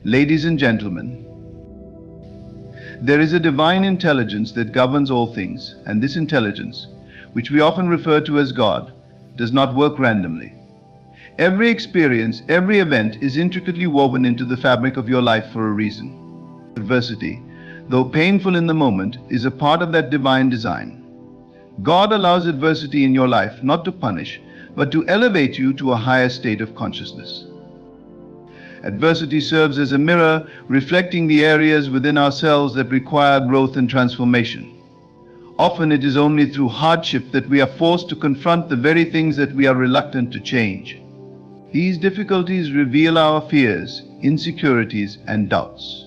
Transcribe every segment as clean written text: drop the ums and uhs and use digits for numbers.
Ladies and gentlemen, there is a divine intelligence that governs all things, and this intelligence, which we often refer to as God, does not work randomly. Every experience, every event is intricately woven into the fabric of your life for a reason. Adversity, though painful in the moment, is a part of that divine design. God allows adversity in your life not to punish, but to elevate you to a higher state of consciousness. Adversity serves as a mirror, reflecting the areas within ourselves that require growth and transformation. Often it is only through hardship that we are forced to confront the very things that we are reluctant to change. These difficulties reveal our fears, insecurities, and doubts.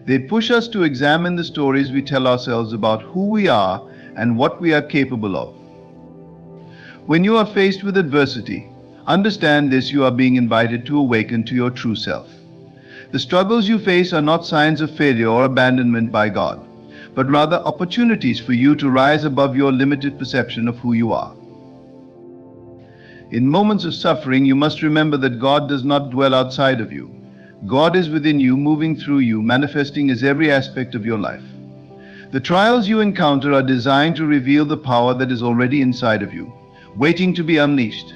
They push us to examine the stories we tell ourselves about who we are and what we are capable of. When you are faced with adversity, understand this: you are being invited to awaken to your true self. The struggles you face are not signs of failure or abandonment by God, but rather opportunities for you to rise above your limited perception of who you are. In moments of suffering, you must remember that God does not dwell outside of you. God is within you, moving through you, manifesting as every aspect of your life. The trials you encounter are designed to reveal the power that is already inside of you, waiting to be unleashed.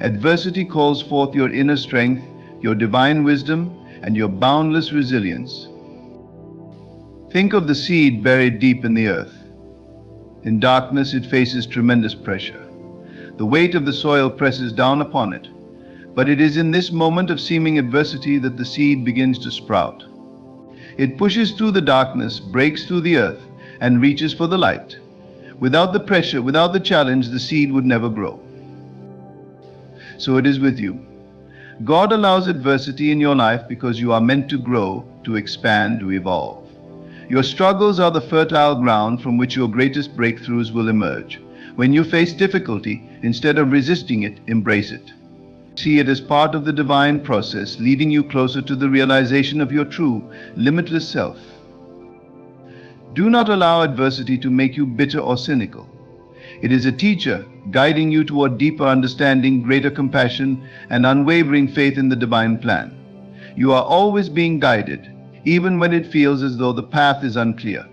Adversity calls forth your inner strength, your divine wisdom, and your boundless resilience. Think of the seed buried deep in the earth. In darkness, it faces tremendous pressure. The weight of the soil presses down upon it, but it is in this moment of seeming adversity that the seed begins to sprout. It pushes through the darkness, breaks through the earth, and reaches for the light. Without the pressure, without the challenge, the seed would never grow. So it is with you. God allows adversity in your life because you are meant to grow, to expand, to evolve. Your struggles are the fertile ground from which your greatest breakthroughs will emerge. When you face difficulty, instead of resisting it, embrace it. See it as part of the divine process, leading you closer to the realization of your true, limitless self. Do not allow adversity to make you bitter or cynical. It is a teacher, guiding you toward deeper understanding, greater compassion, and unwavering faith in the divine plan. You are always being guided, even when it feels as though the path is unclear.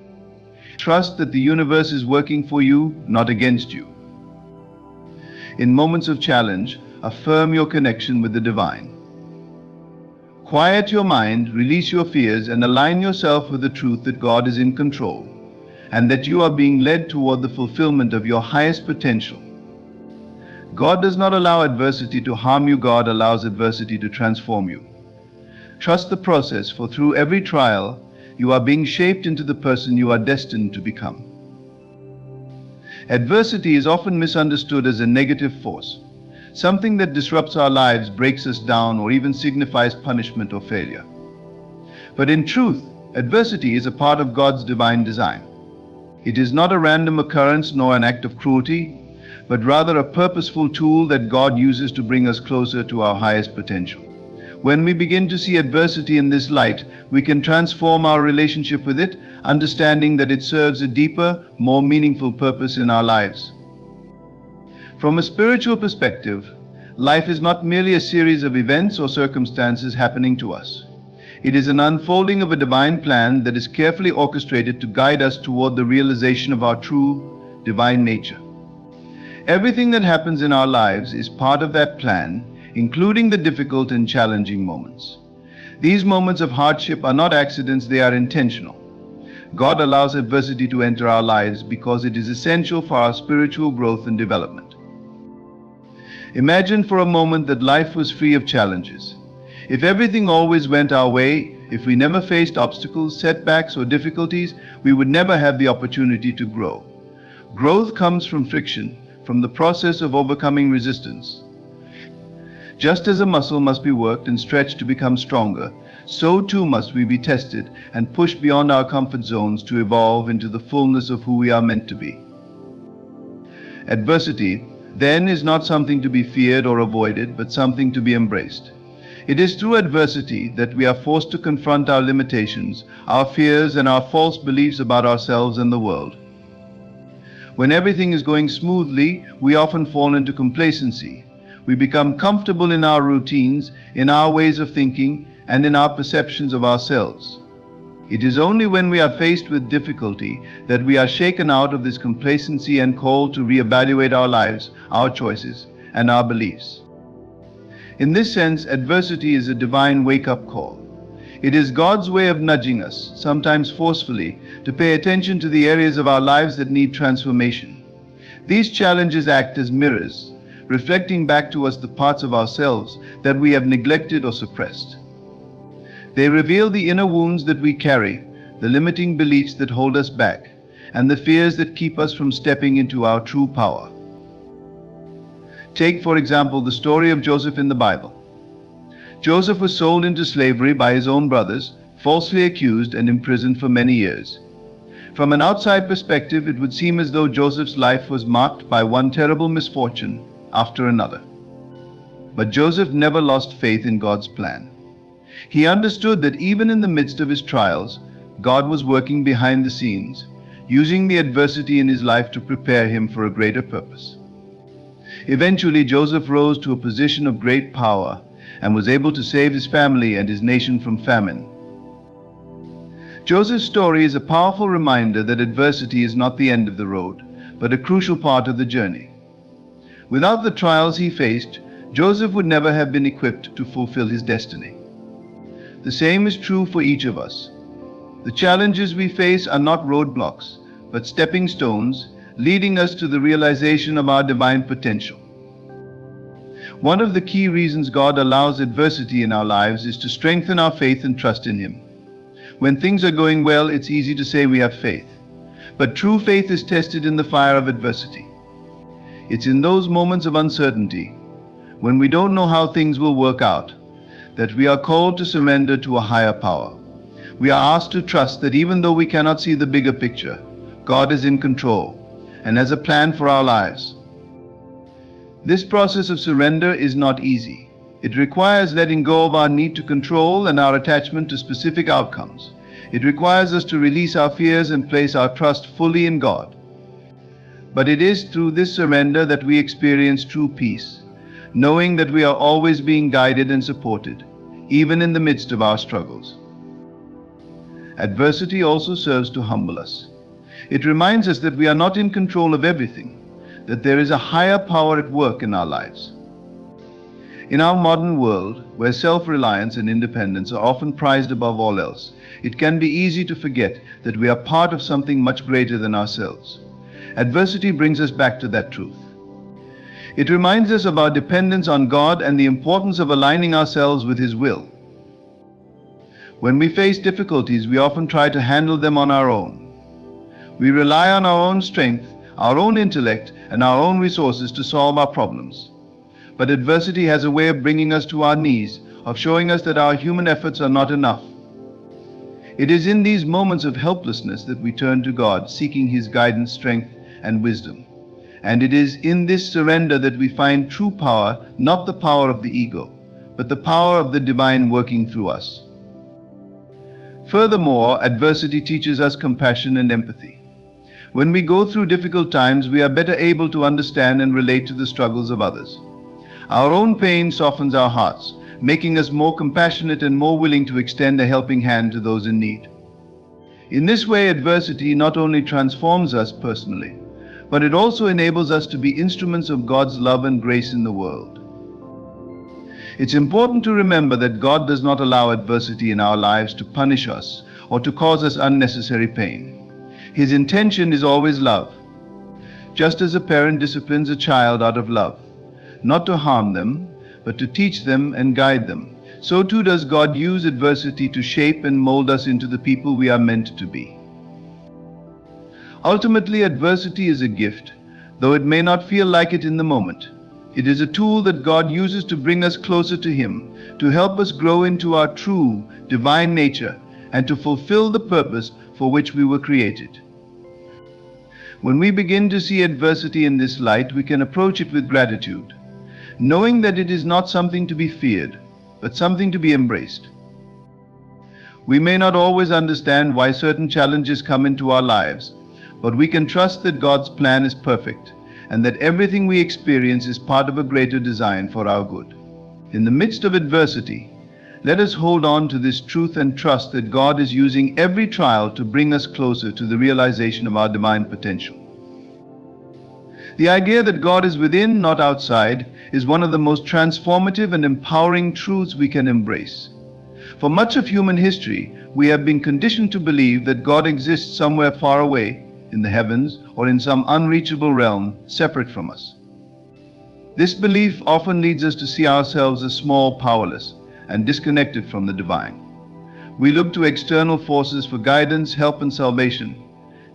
Trust that the universe is working for you, not against you. In moments of challenge, affirm your connection with the divine. Quiet your mind, release your fears, and align yourself with the truth that God is in control, and that you are being led toward the fulfillment of your highest potential. God does not allow adversity to harm you. God allows adversity to transform you. Trust the process, for through every trial, you are being shaped into the person you are destined to become. Adversity is often misunderstood as a negative force, something that disrupts our lives, breaks us down, or even signifies punishment or failure. But in truth, adversity is a part of God's divine design. It is not a random occurrence nor an act of cruelty, but rather a purposeful tool that God uses to bring us closer to our highest potential. When we begin to see adversity in this light, we can transform our relationship with it, understanding that it serves a deeper, more meaningful purpose in our lives. From a spiritual perspective, life is not merely a series of events or circumstances happening to us. It is an unfolding of a divine plan that is carefully orchestrated to guide us toward the realization of our true, divine nature. Everything that happens in our lives is part of that plan, including the difficult and challenging moments. These moments of hardship are not accidents, they are intentional. God allows adversity to enter our lives because it is essential for our spiritual growth and development. Imagine for a moment that life was free of challenges. If everything always went our way, if we never faced obstacles, setbacks, or difficulties, we would never have the opportunity to grow. Growth comes from friction, from the process of overcoming resistance. Just as a muscle must be worked and stretched to become stronger, so too must we be tested and pushed beyond our comfort zones to evolve into the fullness of who we are meant to be. Adversity, then, is not something to be feared or avoided, but something to be embraced. It is through adversity that we are forced to confront our limitations, our fears, and our false beliefs about ourselves and the world. When everything is going smoothly, we often fall into complacency. We become comfortable in our routines, in our ways of thinking, and in our perceptions of ourselves. It is only when we are faced with difficulty that we are shaken out of this complacency and called to reevaluate our lives, our choices, and our beliefs. In this sense, adversity is a divine wake-up call. It is God's way of nudging us, sometimes forcefully, to pay attention to the areas of our lives that need transformation. These challenges act as mirrors, reflecting back to us the parts of ourselves that we have neglected or suppressed. They reveal the inner wounds that we carry, the limiting beliefs that hold us back, and the fears that keep us from stepping into our true power. Take, for example, the story of Joseph in the Bible. Joseph was sold into slavery by his own brothers, falsely accused and imprisoned for many years. From an outside perspective, it would seem as though Joseph's life was marked by one terrible misfortune after another. But Joseph never lost faith in God's plan. He understood that even in the midst of his trials, God was working behind the scenes, using the adversity in his life to prepare him for a greater purpose. Eventually, Joseph rose to a position of great power and was able to save his family and his nation from famine. Joseph's story is a powerful reminder that adversity is not the end of the road, but a crucial part of the journey. Without the trials he faced, Joseph would never have been equipped to fulfill his destiny. The same is true for each of us. The challenges we face are not roadblocks, but stepping stones leading us to the realization of our divine potential. One of the key reasons God allows adversity in our lives is to strengthen our faith and trust in Him. When things are going well, it's easy to say we have faith. But true faith is tested in the fire of adversity. It's in those moments of uncertainty, when we don't know how things will work out, that we are called to surrender to a higher power. We are asked to trust that even though we cannot see the bigger picture, God is in control and has a plan for our lives. This process of surrender is not easy. It requires letting go of our need to control and our attachment to specific outcomes. It requires us to release our fears and place our trust fully in God. But it is through this surrender that we experience true peace, knowing that we are always being guided and supported, even in the midst of our struggles. Adversity also serves to humble us. It reminds us that we are not in control of everything, that there is a higher power at work in our lives. In our modern world, where self-reliance and independence are often prized above all else, it can be easy to forget that we are part of something much greater than ourselves. Adversity brings us back to that truth. It reminds us of our dependence on God and the importance of aligning ourselves with His will. When we face difficulties, we often try to handle them on our own. We rely on our own strength, our own intellect, and our own resources to solve our problems. But adversity has a way of bringing us to our knees, of showing us that our human efforts are not enough. It is in these moments of helplessness that we turn to God, seeking His guidance, strength, and wisdom. And it is in this surrender that we find true power, not the power of the ego, but the power of the divine working through us. Furthermore, adversity teaches us compassion and empathy. When we go through difficult times, we are better able to understand and relate to the struggles of others. Our own pain softens our hearts, making us more compassionate and more willing to extend a helping hand to those in need. In this way, adversity not only transforms us personally, but it also enables us to be instruments of God's love and grace in the world. It's important to remember that God does not allow adversity in our lives to punish us or to cause us unnecessary pain. His intention is always love. Just as a parent disciplines a child out of love, not to harm them, but to teach them and guide them, so too does God use adversity to shape and mold us into the people we are meant to be. Ultimately, adversity is a gift, though it may not feel like it in the moment. It is a tool that God uses to bring us closer to Him, to help us grow into our true, divine nature, and to fulfill the purpose for which we were created. When we begin to see adversity in this light, we can approach it with gratitude, knowing that it is not something to be feared, but something to be embraced. We may not always understand why certain challenges come into our lives, but we can trust that God's plan is perfect and that everything we experience is part of a greater design for our good. In the midst of adversity, Let us hold on to this truth and trust that God is using every trial to bring us closer to the realization of our divine potential. The idea that God is within, not outside, is one of the most transformative and empowering truths we can embrace. For much of human history, we have been conditioned to believe that God exists somewhere far away, in the heavens, or in some unreachable realm separate from us. This belief often leads us to see ourselves as small, powerless, and disconnected from the divine. We look to external forces for guidance, help, and salvation,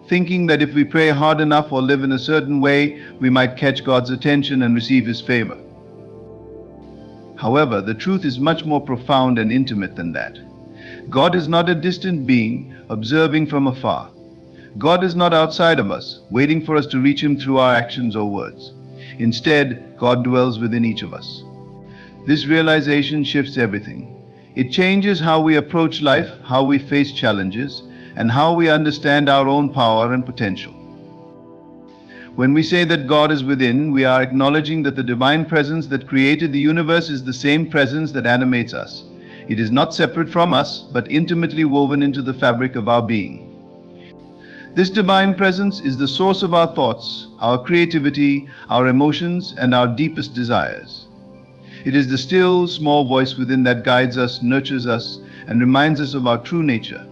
thinking that if we pray hard enough or live in a certain way, we might catch God's attention and receive His favor. However, the truth is much more profound and intimate than that. God is not a distant being, observing from afar. God is not outside of us, waiting for us to reach Him through our actions or words. Instead, God dwells within each of us. This realization shifts everything. It changes how we approach life, how we face challenges, and how we understand our own power and potential. When we say that God is within, we are acknowledging that the divine presence that created the universe is the same presence that animates us. It is not separate from us, but intimately woven into the fabric of our being. This divine presence is the source of our thoughts, our creativity, our emotions, and our deepest desires. It is the still, small voice within that guides us, nurtures us, and reminds us of our true nature.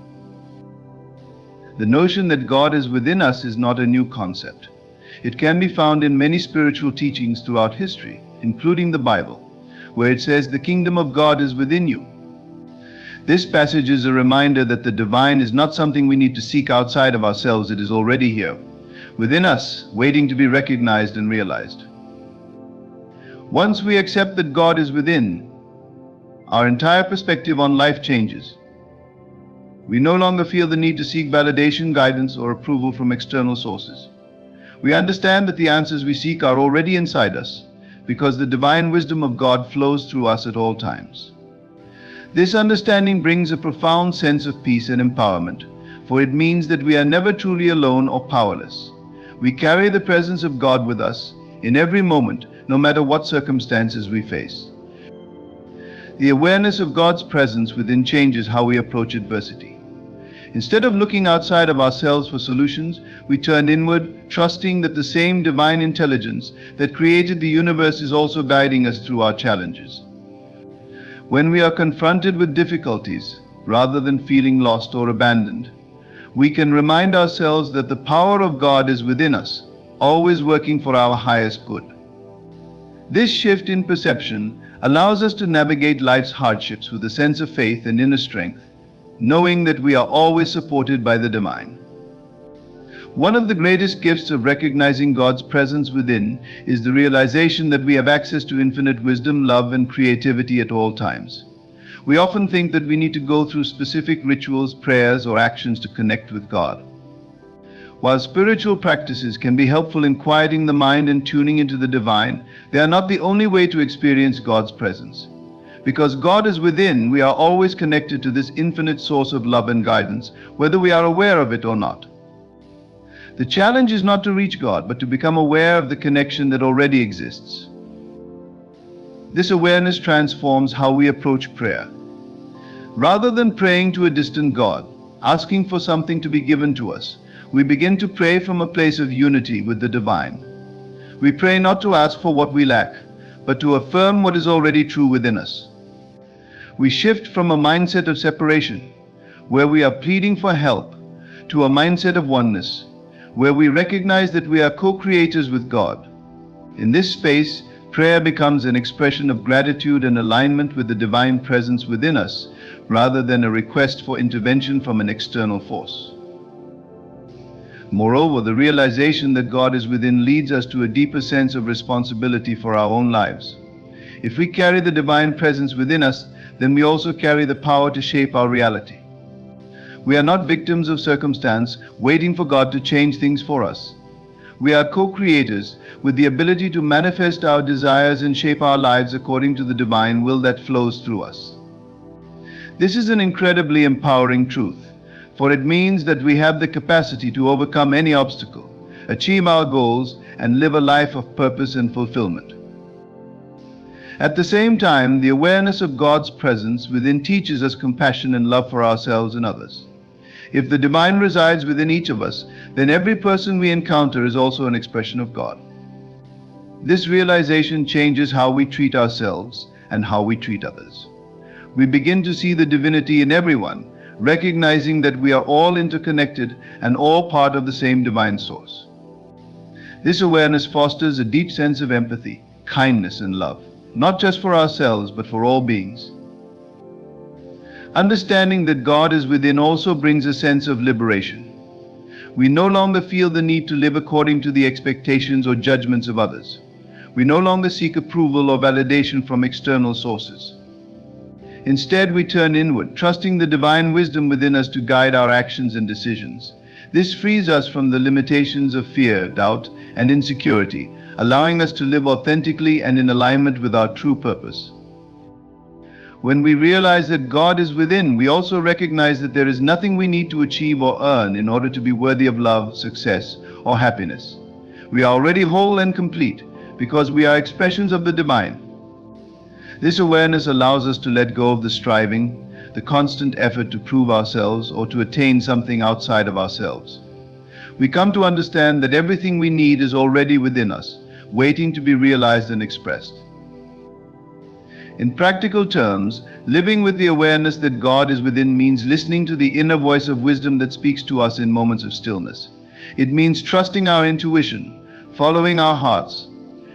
The notion that God is within us is not a new concept. It can be found in many spiritual teachings throughout history, including the Bible, where it says the kingdom of God is within you. This passage is a reminder that the divine is not something we need to seek outside of ourselves. It is already here, within us, waiting to be recognized and realized. Once we accept that God is within, our entire perspective on life changes. We no longer feel the need to seek validation, guidance, or approval from external sources. We understand that the answers we seek are already inside us, because the divine wisdom of God flows through us at all times. This understanding brings a profound sense of peace and empowerment, for it means that we are never truly alone or powerless. We carry the presence of God with us in every moment, no matter what circumstances we face. The awareness of God's presence within changes how we approach adversity. Instead of looking outside of ourselves for solutions, we turn inward, trusting that the same divine intelligence that created the universe is also guiding us through our challenges. When we are confronted with difficulties, rather than feeling lost or abandoned, we can remind ourselves that the power of God is within us, always working for our highest good. This shift in perception allows us to navigate life's hardships with a sense of faith and inner strength, knowing that we are always supported by the divine. One of the greatest gifts of recognizing God's presence within is the realization that we have access to infinite wisdom, love, and creativity at all times. We often think that we need to go through specific rituals, prayers, or actions to connect with God. While spiritual practices can be helpful in quieting the mind and tuning into the divine, they are not the only way to experience God's presence. Because God is within, we are always connected to this infinite source of love and guidance, whether we are aware of it or not. The challenge is not to reach God, but to become aware of the connection that already exists. This awareness transforms how we approach prayer. Rather than praying to a distant God, asking for something to be given to us, we begin to pray from a place of unity with the divine. We pray not to ask for what we lack, but to affirm what is already true within us. We shift from a mindset of separation, where we are pleading for help, to a mindset of oneness, where we recognize that we are co-creators with God. In this space, prayer becomes an expression of gratitude and alignment with the divine presence within us, rather than a request for intervention from an external force. Moreover, the realization that God is within leads us to a deeper sense of responsibility for our own lives. If we carry the divine presence within us, then we also carry the power to shape our reality. We are not victims of circumstance, waiting for God to change things for us. We are co-creators with the ability to manifest our desires and shape our lives according to the divine will that flows through us. This is an incredibly empowering truth, for it means that we have the capacity to overcome any obstacle, achieve our goals, and live a life of purpose and fulfillment. At the same time, the awareness of God's presence within teaches us compassion and love for ourselves and others. If the divine resides within each of us, then every person we encounter is also an expression of God. This realization changes how we treat ourselves and how we treat others. We begin to see the divinity in everyone, recognizing that we are all interconnected and all part of the same divine source. This awareness fosters a deep sense of empathy, kindness, and love, not just for ourselves, but for all beings. Understanding that God is within also brings a sense of liberation. We no longer feel the need to live according to the expectations or judgments of others. We no longer seek approval or validation from external sources. Instead, we turn inward, trusting the divine wisdom within us to guide our actions and decisions. This frees us from the limitations of fear, doubt, and insecurity, allowing us to live authentically and in alignment with our true purpose. When we realize that God is within, we also recognize that there is nothing we need to achieve or earn in order to be worthy of love, success, or happiness. We are already whole and complete because we are expressions of the divine. This awareness allows us to let go of the striving, the constant effort to prove ourselves or to attain something outside of ourselves. We come to understand that everything we need is already within us, waiting to be realized and expressed. In practical terms, living with the awareness that God is within means listening to the inner voice of wisdom that speaks to us in moments of stillness. It means trusting our intuition, following our hearts,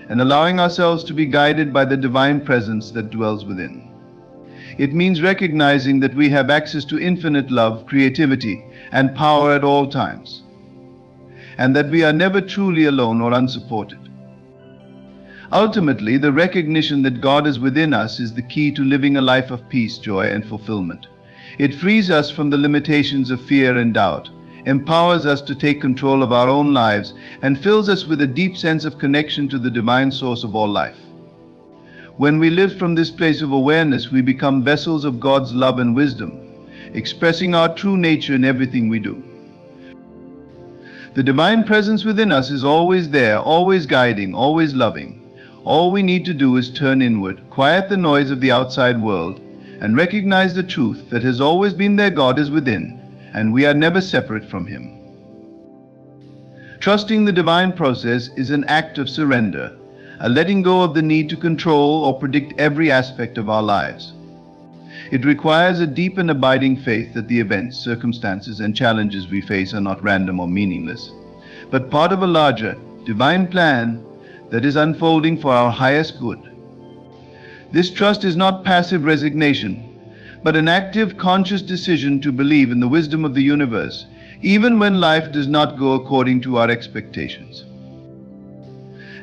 and allowing ourselves to be guided by the divine presence that dwells within. It means recognizing that we have access to infinite love, creativity, and power at all times, and that we are never truly alone or unsupported. Ultimately, the recognition that God is within us is the key to living a life of peace, joy, and fulfillment. It frees us from the limitations of fear and doubt, empowers us to take control of our own lives, and fills us with a deep sense of connection to the divine source of all life. When we live from this place of awareness, we become vessels of God's love and wisdom, expressing our true nature in everything we do. The divine presence within us is always there, always guiding, always loving. All we need to do is turn inward, quiet the noise of the outside world, and recognize the truth that has always been there. God is within, and we are never separate from Him. Trusting the divine process is an act of surrender, a letting go of the need to control or predict every aspect of our lives. It requires a deep and abiding faith that the events, circumstances, and challenges we face are not random or meaningless, but part of a larger, divine plan that is unfolding for our highest good. This trust is not passive resignation, but an active, conscious decision to believe in the wisdom of the universe, even when life does not go according to our expectations.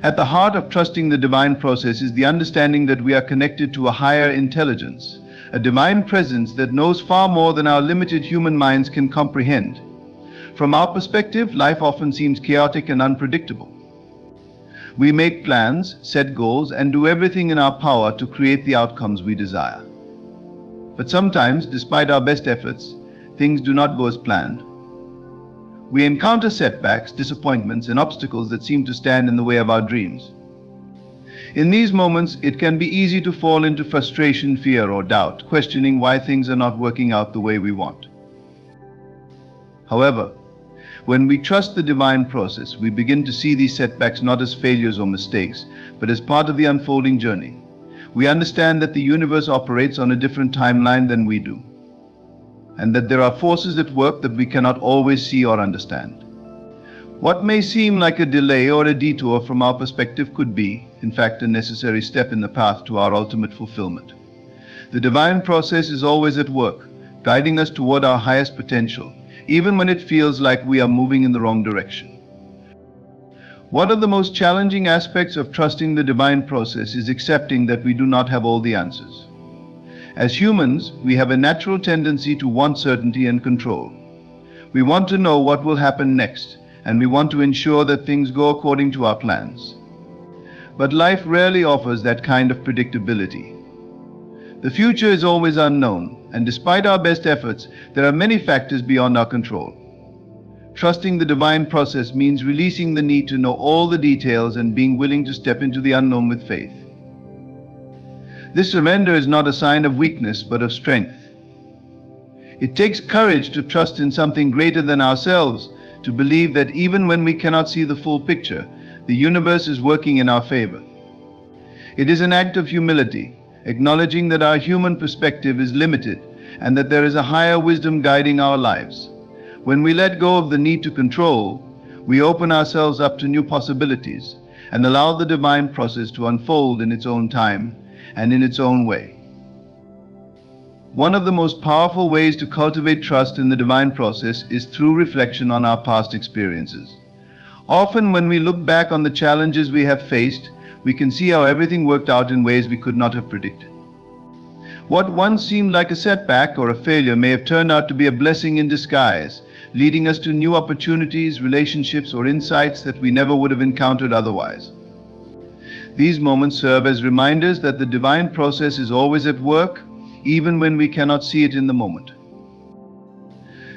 At the heart of trusting the divine process is the understanding that we are connected to a higher intelligence, a divine presence that knows far more than our limited human minds can comprehend. From our perspective, life often seems chaotic and unpredictable. We make plans, set goals, and do everything in our power to create the outcomes we desire. But sometimes, despite our best efforts, things do not go as planned. We encounter setbacks, disappointments, and obstacles that seem to stand in the way of our dreams. In these moments, it can be easy to fall into frustration, fear, or doubt, questioning why things are not working out the way we want. However, when we trust the divine process, we begin to see these setbacks not as failures or mistakes, but as part of the unfolding journey. We understand that the universe operates on a different timeline than we do, and that there are forces at work that we cannot always see or understand. What may seem like a delay or a detour from our perspective could be, in fact, a necessary step in the path to our ultimate fulfillment. The divine process is always at work, guiding us toward our highest potential, even when it feels like we are moving in the wrong direction. One of the most challenging aspects of trusting the divine process is accepting that we do not have all the answers. As humans, we have a natural tendency to want certainty and control. We want to know what will happen next, and we want to ensure that things go according to our plans. But life rarely offers that kind of predictability. The future is always unknown, and despite our best efforts, there are many factors beyond our control. Trusting the divine process means releasing the need to know all the details and being willing to step into the unknown with faith. This surrender is not a sign of weakness, but of strength. It takes courage to trust in something greater than ourselves, to believe that even when we cannot see the full picture, the universe is working in our favor. It is an act of humility, acknowledging that our human perspective is limited and that there is a higher wisdom guiding our lives. When we let go of the need to control, we open ourselves up to new possibilities and allow the divine process to unfold in its own time and in its own way. One of the most powerful ways to cultivate trust in the divine process is through reflection on our past experiences. Often when we look back on the challenges we have faced, we can see how everything worked out in ways we could not have predicted. What once seemed like a setback or a failure may have turned out to be a blessing in disguise, leading us to new opportunities, relationships, or insights that we never would have encountered otherwise. These moments serve as reminders that the divine process is always at work, even when we cannot see it in the moment.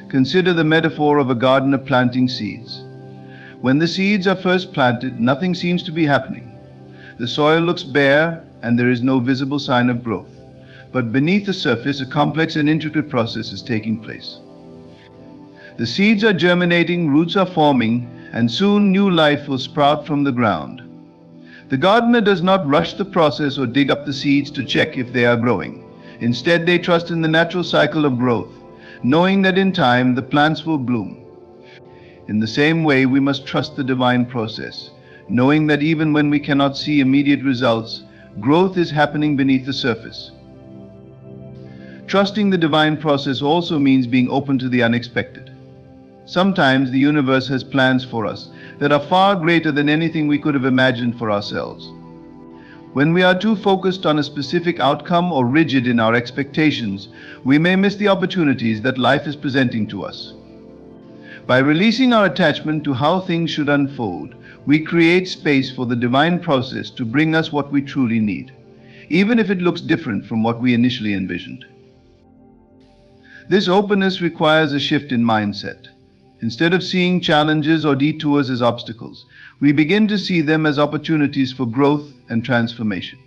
Consider the metaphor of a gardener planting seeds. When the seeds are first planted, nothing seems to be happening. The soil looks bare and there is no visible sign of growth. But beneath the surface, a complex and intricate process is taking place. The seeds are germinating, roots are forming, and soon new life will sprout from the ground. The gardener does not rush the process or dig up the seeds to check if they are growing. Instead, they trust in the natural cycle of growth, knowing that in time the plants will bloom. In the same way, we must trust the divine process, knowing that even when we cannot see immediate results, growth is happening beneath the surface. Trusting the divine process also means being open to the unexpected. Sometimes the universe has plans for us that are far greater than anything we could have imagined for ourselves. When we are too focused on a specific outcome or rigid in our expectations, we may miss the opportunities that life is presenting to us. By releasing our attachment to how things should unfold, we create space for the divine process to bring us what we truly need, even if it looks different from what we initially envisioned. This openness requires a shift in mindset. Instead of seeing challenges or detours as obstacles, we begin to see them as opportunities for growth and transformation.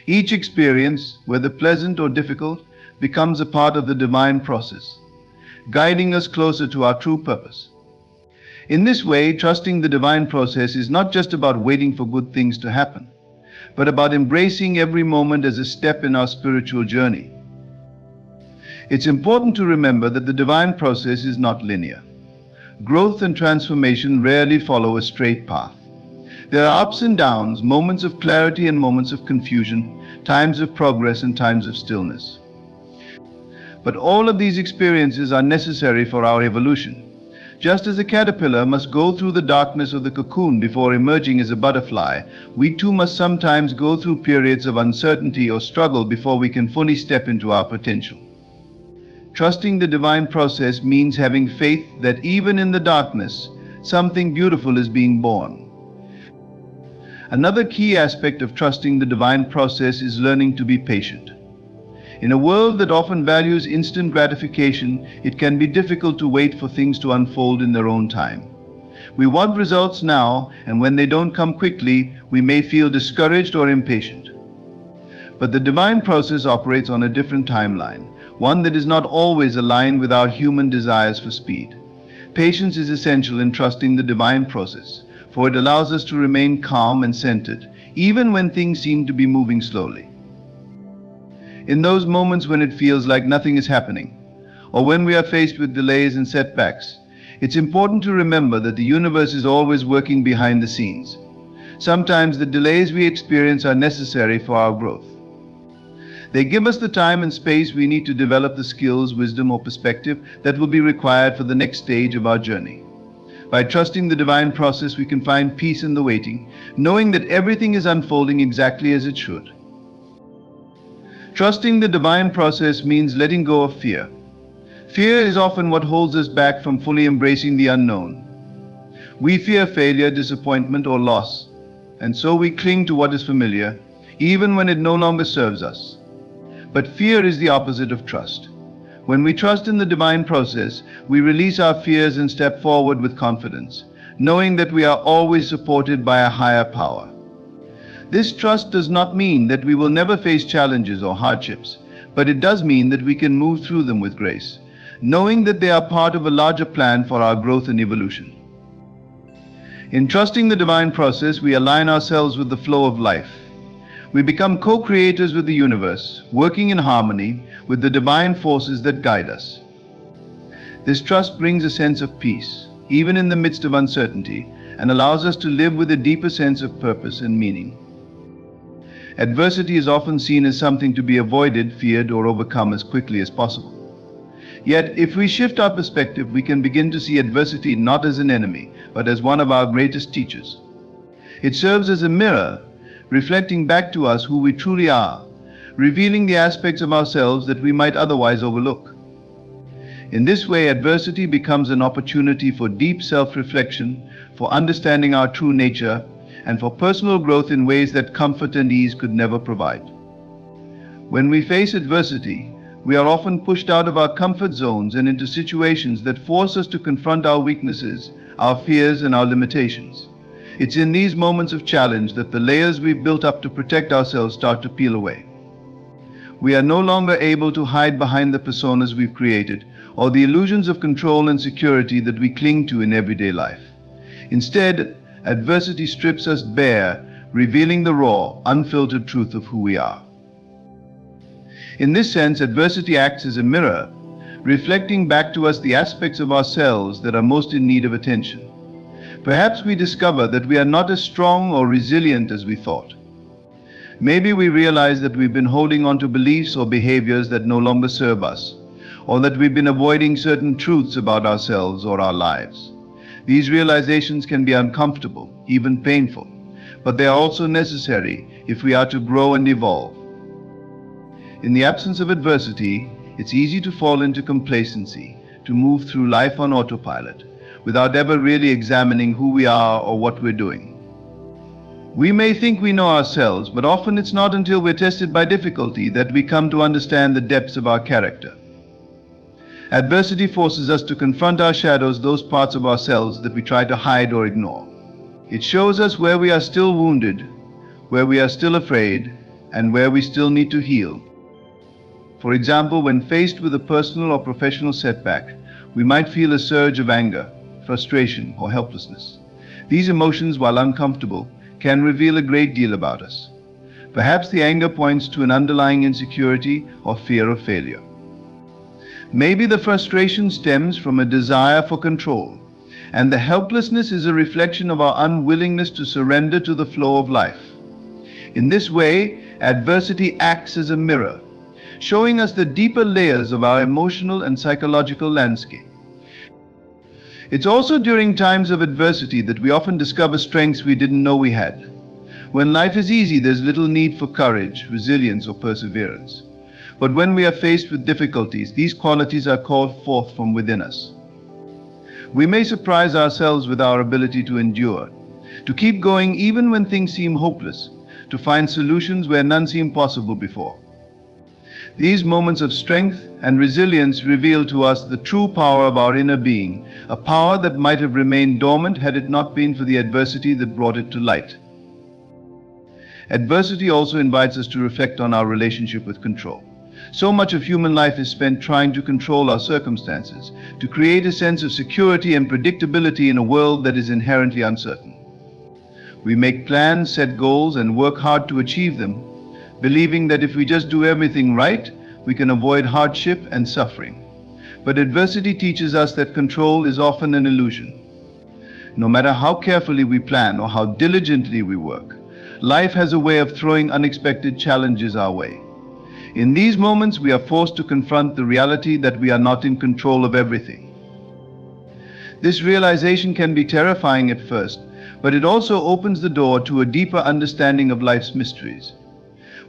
Each experience, whether pleasant or difficult, becomes a part of the divine process, guiding us closer to our true purpose. In this way, trusting the divine process is not just about waiting for good things to happen, but about embracing every moment as a step in our spiritual journey. It's important to remember that the divine process is not linear. Growth and transformation rarely follow a straight path. There are ups and downs, moments of clarity and moments of confusion, times of progress and times of stillness. But all of these experiences are necessary for our evolution. Just as a caterpillar must go through the darkness of the cocoon before emerging as a butterfly, we too must sometimes go through periods of uncertainty or struggle before we can fully step into our potential. Trusting the divine process means having faith that even in the darkness, something beautiful is being born. Another key aspect of trusting the divine process is learning to be patient. In a world that often values instant gratification, it can be difficult to wait for things to unfold in their own time. We want results now, and when they don't come quickly, we may feel discouraged or impatient. But the divine process operates on a different timeline, one that is not always aligned with our human desires for speed. Patience is essential in trusting the divine process, for it allows us to remain calm and centered, even when things seem to be moving slowly. In those moments when it feels like nothing is happening, or when we are faced with delays and setbacks, it's important to remember that the universe is always working behind the scenes. Sometimes the delays we experience are necessary for our growth. They give us the time and space we need to develop the skills, wisdom, or perspective that will be required for the next stage of our journey. By trusting the divine process, we can find peace in the waiting, knowing that everything is unfolding exactly as it should. Trusting the divine process means letting go of fear. Fear is often what holds us back from fully embracing the unknown. We fear failure, disappointment, or loss, and so we cling to what is familiar, even when it no longer serves us. But fear is the opposite of trust. When we trust in the divine process, we release our fears and step forward with confidence, knowing that we are always supported by a higher power. This trust does not mean that we will never face challenges or hardships, but it does mean that we can move through them with grace, knowing that they are part of a larger plan for our growth and evolution. In trusting the divine process, we align ourselves with the flow of life. We become co-creators with the universe, working in harmony with the divine forces that guide us. This trust brings a sense of peace, even in the midst of uncertainty, and allows us to live with a deeper sense of purpose and meaning. Adversity is often seen as something to be avoided, feared, or overcome as quickly as possible. Yet, if we shift our perspective, we can begin to see adversity not as an enemy, but as one of our greatest teachers. It serves as a mirror, reflecting back to us who we truly are, revealing the aspects of ourselves that we might otherwise overlook. In this way, adversity becomes an opportunity for deep self-reflection, for understanding our true nature, and for personal growth in ways that comfort and ease could never provide. When we face adversity, we are often pushed out of our comfort zones and into situations that force us to confront our weaknesses, our fears, and our limitations. It's in these moments of challenge that the layers we've built up to protect ourselves start to peel away. We are no longer able to hide behind the personas we've created or the illusions of control and security that we cling to in everyday life. Instead, adversity strips us bare, revealing the raw, unfiltered truth of who we are. In this sense, adversity acts as a mirror, reflecting back to us the aspects of ourselves that are most in need of attention. Perhaps we discover that we are not as strong or resilient as we thought. Maybe we realize that we've been holding on to beliefs or behaviors that no longer serve us, or that we've been avoiding certain truths about ourselves or our lives. These realizations can be uncomfortable, even painful, but they are also necessary if we are to grow and evolve. In the absence of adversity, it's easy to fall into complacency, to move through life on autopilot, without ever really examining who we are or what we're doing. We may think we know ourselves, but often it's not until we're tested by difficulty that we come to understand the depths of our character. Adversity forces us to confront our shadows, those parts of ourselves that we try to hide or ignore. It shows us where we are still wounded, where we are still afraid, and where we still need to heal. For example, when faced with a personal or professional setback, we might feel a surge of anger, frustration, or helplessness. These emotions, while uncomfortable, can reveal a great deal about us. Perhaps the anger points to an underlying insecurity or fear of failure. Maybe the frustration stems from a desire for control, and the helplessness is a reflection of our unwillingness to surrender to the flow of life. In this way, adversity acts as a mirror, showing us the deeper layers of our emotional and psychological landscape. It's also during times of adversity that we often discover strengths we didn't know we had. When life is easy, there's little need for courage, resilience, or perseverance. But when we are faced with difficulties, these qualities are called forth from within us. We may surprise ourselves with our ability to endure, to keep going even when things seem hopeless, to find solutions where none seemed possible before. These moments of strength and resilience reveal to us the true power of our inner being, a power that might have remained dormant had it not been for the adversity that brought it to light. Adversity also invites us to reflect on our relationship with control. So much of human life is spent trying to control our circumstances, to create a sense of security and predictability in a world that is inherently uncertain. We make plans, set goals, and work hard to achieve them, believing that if we just do everything right, we can avoid hardship and suffering. But adversity teaches us that control is often an illusion. No matter how carefully we plan or how diligently we work, life has a way of throwing unexpected challenges our way. In these moments, we are forced to confront the reality that we are not in control of everything. This realization can be terrifying at first, but it also opens the door to a deeper understanding of life's mysteries.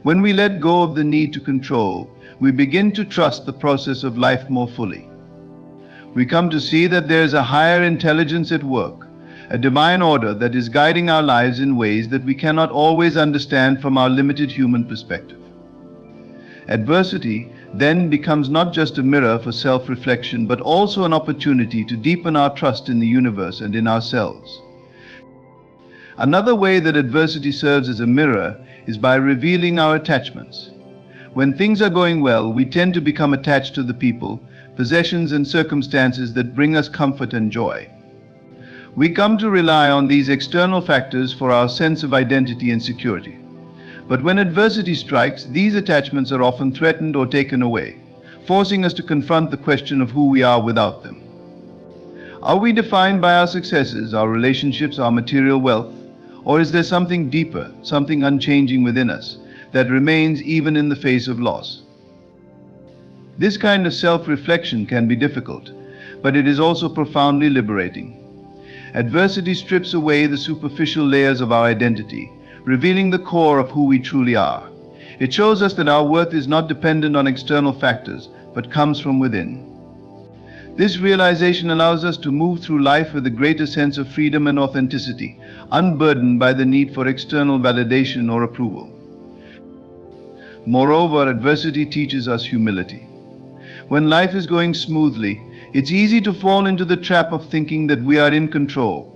When we let go of the need to control, we begin to trust the process of life more fully. We come to see that there is a higher intelligence at work, a divine order that is guiding our lives in ways that we cannot always understand from our limited human perspective. Adversity then becomes not just a mirror for self-reflection, but also an opportunity to deepen our trust in the universe and in ourselves. Another way that adversity serves as a mirror is by revealing our attachments. When things are going well, we tend to become attached to the people, possessions, and circumstances that bring us comfort and joy. We come to rely on these external factors for our sense of identity and security. But when adversity strikes, these attachments are often threatened or taken away, forcing us to confront the question of who we are without them. Are we defined by our successes, our relationships, our material wealth? Or is there something deeper, something unchanging within us that remains even in the face of loss? This kind of self-reflection can be difficult, but it is also profoundly liberating. Adversity strips away the superficial layers of our identity, revealing the core of who we truly are. It shows us that our worth is not dependent on external factors, but comes from within. This realization allows us to move through life with a greater sense of freedom and authenticity, unburdened by the need for external validation or approval. Moreover, adversity teaches us humility. When life is going smoothly, it's easy to fall into the trap of thinking that we are in control,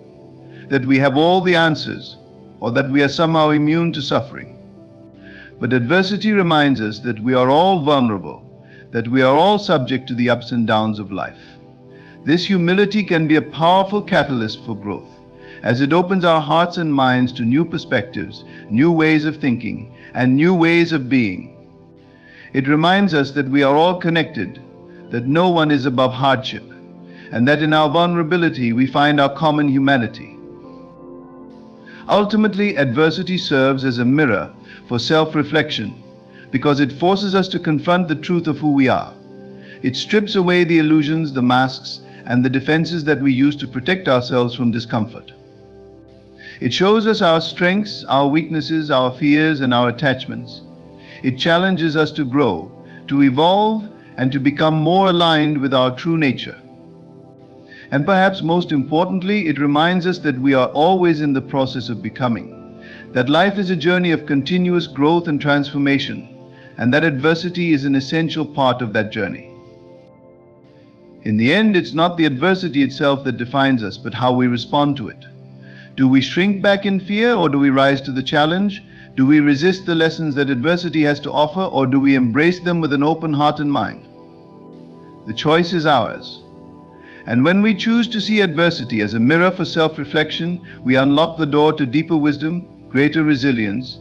that we have all the answers, or that we are somehow immune to suffering. But adversity reminds us that we are all vulnerable, that we are all subject to the ups and downs of life. This humility can be a powerful catalyst for growth, as it opens our hearts and minds to new perspectives, new ways of thinking, and new ways of being. It reminds us that we are all connected, that no one is above hardship, and that in our vulnerability we find our common humanity. Ultimately, adversity serves as a mirror for self-reflection, because it forces us to confront the truth of who we are. It strips away the illusions, the masks, and the defenses that we use to protect ourselves from discomfort. It shows us our strengths, our weaknesses, our fears, and our attachments. It challenges us to grow, to evolve, and to become more aligned with our true nature. And perhaps most importantly, it reminds us that we are always in the process of becoming, that life is a journey of continuous growth and transformation, and that adversity is an essential part of that journey. In the end, it's not the adversity itself that defines us, but how we respond to it. Do we shrink back in fear, or do we rise to the challenge? Do we resist the lessons that adversity has to offer, or do we embrace them with an open heart and mind? The choice is ours. And when we choose to see adversity as a mirror for self-reflection, we unlock the door to deeper wisdom, greater resilience,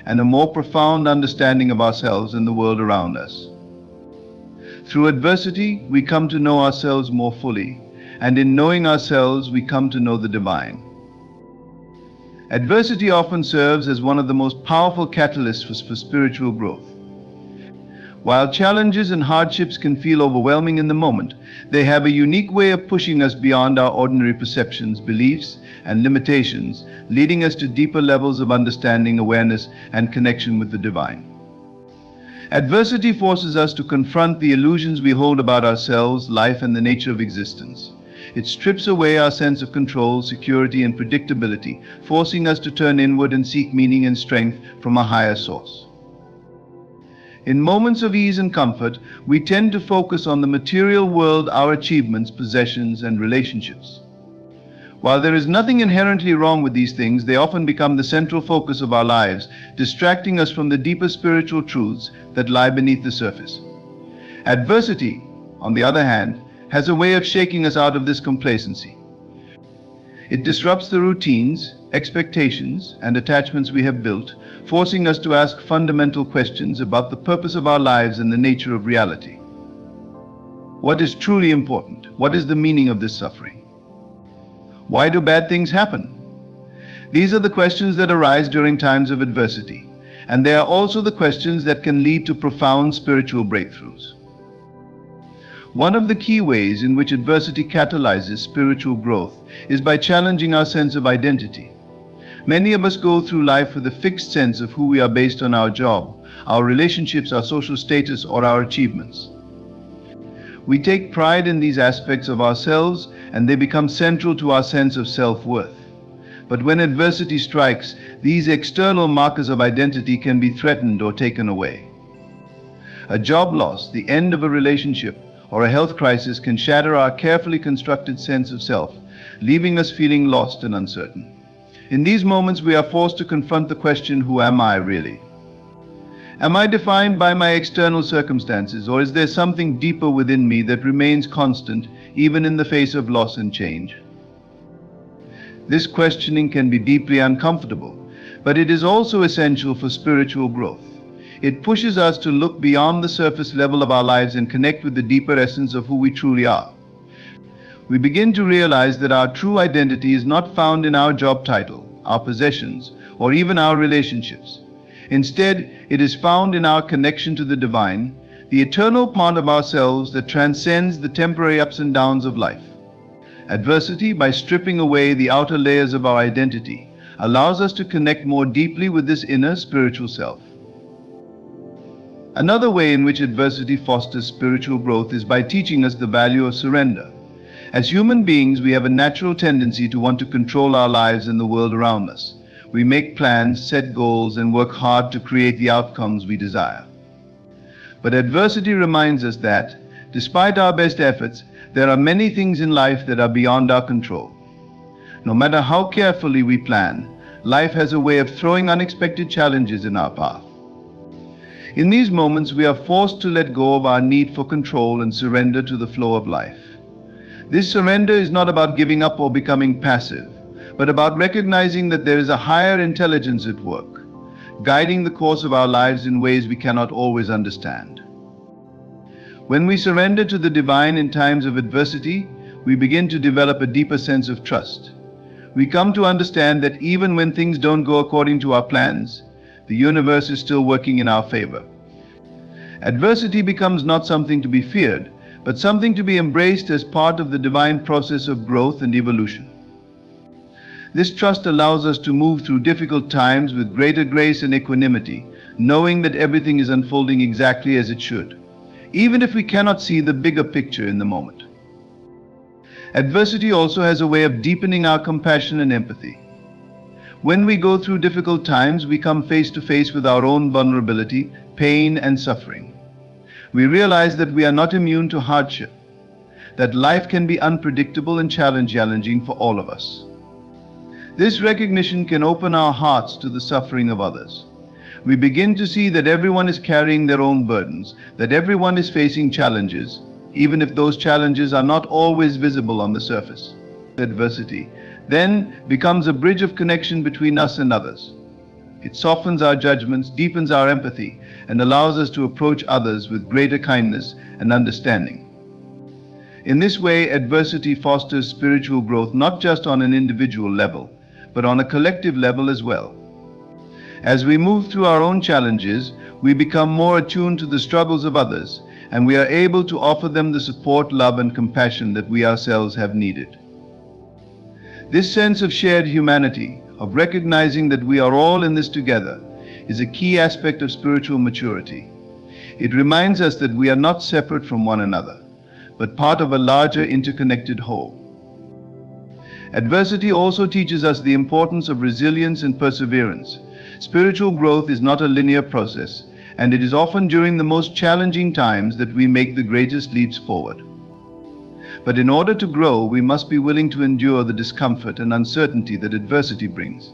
and a more profound understanding of ourselves and the world around us. Through adversity, we come to know ourselves more fully, and in knowing ourselves, we come to know the divine. Adversity often serves as one of the most powerful catalysts for spiritual growth. While challenges and hardships can feel overwhelming in the moment, they have a unique way of pushing us beyond our ordinary perceptions, beliefs, and limitations, leading us to deeper levels of understanding, awareness, and connection with the divine. Adversity forces us to confront the illusions we hold about ourselves, life, and the nature of existence. It strips away our sense of control, security, and predictability, forcing us to turn inward and seek meaning and strength from a higher source. In moments of ease and comfort, we tend to focus on the material world, our achievements, possessions, and relationships. While there is nothing inherently wrong with these things, they often become the central focus of our lives, distracting us from the deeper spiritual truths that lie beneath the surface. Adversity, on the other hand, has a way of shaking us out of this complacency. It disrupts the routines, expectations, and attachments we have built, forcing us to ask fundamental questions about the purpose of our lives and the nature of reality. What is truly important? What is the meaning of this suffering? Why do bad things happen? These are the questions that arise during times of adversity, and they are also the questions that can lead to profound spiritual breakthroughs. One of the key ways in which adversity catalyzes spiritual growth is by challenging our sense of identity. Many of us go through life with a fixed sense of who we are based on our job, our relationships, our social status, or our achievements. We take pride in these aspects of ourselves, and they become central to our sense of self-worth. But when adversity strikes, these external markers of identity can be threatened or taken away. A job loss, the end of a relationship, or a health crisis can shatter our carefully constructed sense of self, leaving us feeling lost and uncertain. In these moments, we are forced to confront the question, who am I really? Am I defined by my external circumstances, or is there something deeper within me that remains constant even in the face of loss and change? This questioning can be deeply uncomfortable, but it is also essential for spiritual growth. It pushes us to look beyond the surface level of our lives and connect with the deeper essence of who we truly are. We begin to realize that our true identity is not found in our job title, our possessions, or even our relationships. Instead, it is found in our connection to the divine, the eternal part of ourselves that transcends the temporary ups and downs of life. Adversity, by stripping away the outer layers of our identity, allows us to connect more deeply with this inner spiritual self. Another way in which adversity fosters spiritual growth is by teaching us the value of surrender. As human beings, we have a natural tendency to want to control our lives and the world around us. We make plans, set goals, and work hard to create the outcomes we desire. But adversity reminds us that, despite our best efforts, there are many things in life that are beyond our control. No matter how carefully we plan, life has a way of throwing unexpected challenges in our path. In these moments, we are forced to let go of our need for control and surrender to the flow of life. This surrender is not about giving up or becoming passive, but about recognizing that there is a higher intelligence at work, guiding the course of our lives in ways we cannot always understand. When we surrender to the divine in times of adversity, we begin to develop a deeper sense of trust. We come to understand that even when things don't go according to our plans, the universe is still working in our favor. Adversity becomes not something to be feared, but something to be embraced as part of the divine process of growth and evolution. This trust allows us to move through difficult times with greater grace and equanimity, knowing that everything is unfolding exactly as it should, even if we cannot see the bigger picture in the moment. Adversity also has a way of deepening our compassion and empathy. When we go through difficult times, we come face to face with our own vulnerability, pain, and suffering. We realize that we are not immune to hardship, that life can be unpredictable and challenging for all of us. This recognition can open our hearts to the suffering of others. We begin to see that everyone is carrying their own burdens, that everyone is facing challenges, even if those challenges are not always visible on the surface. Adversity then becomes a bridge of connection between us and others. It softens our judgments, deepens our empathy, and allows us to approach others with greater kindness and understanding. In this way, adversity fosters spiritual growth not just on an individual level, but on a collective level as well. As we move through our own challenges, we become more attuned to the struggles of others, and we are able to offer them the support, love, and compassion that we ourselves have needed. This sense of shared humanity, of recognizing that we are all in this together, is a key aspect of spiritual maturity. It reminds us that we are not separate from one another, but part of a larger interconnected whole. Adversity also teaches us the importance of resilience and perseverance. Spiritual growth is not a linear process, and it is often during the most challenging times that we make the greatest leaps forward. But in order to grow, we must be willing to endure the discomfort and uncertainty that adversity brings.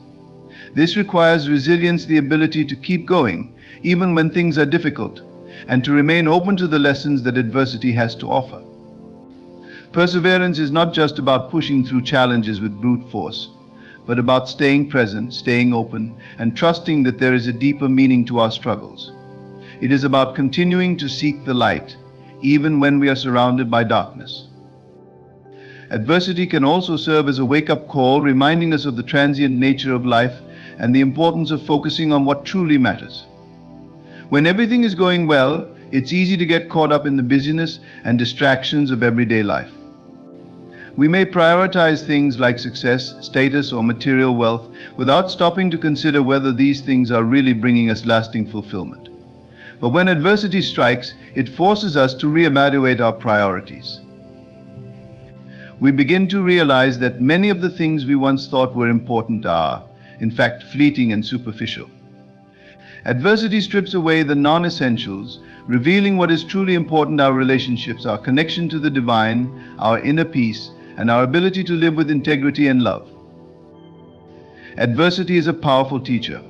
This requires resilience, the ability to keep going, even when things are difficult, and to remain open to the lessons that adversity has to offer. Perseverance is not just about pushing through challenges with brute force, but about staying present, staying open, and trusting that there is a deeper meaning to our struggles. It is about continuing to seek the light, even when we are surrounded by darkness. Adversity can also serve as a wake-up call, reminding us of the transient nature of life and the importance of focusing on what truly matters. When everything is going well, it's easy to get caught up in the busyness and distractions of everyday life. We may prioritize things like success, status, or material wealth without stopping to consider whether these things are really bringing us lasting fulfillment. But when adversity strikes, it forces us to reevaluate our priorities. We begin to realize that many of the things we once thought were important are, in fact, fleeting and superficial. Adversity strips away the non-essentials, revealing what is truly important: our relationships, our connection to the divine, our inner peace, and our ability to live with integrity and love. Adversity is a powerful teacher.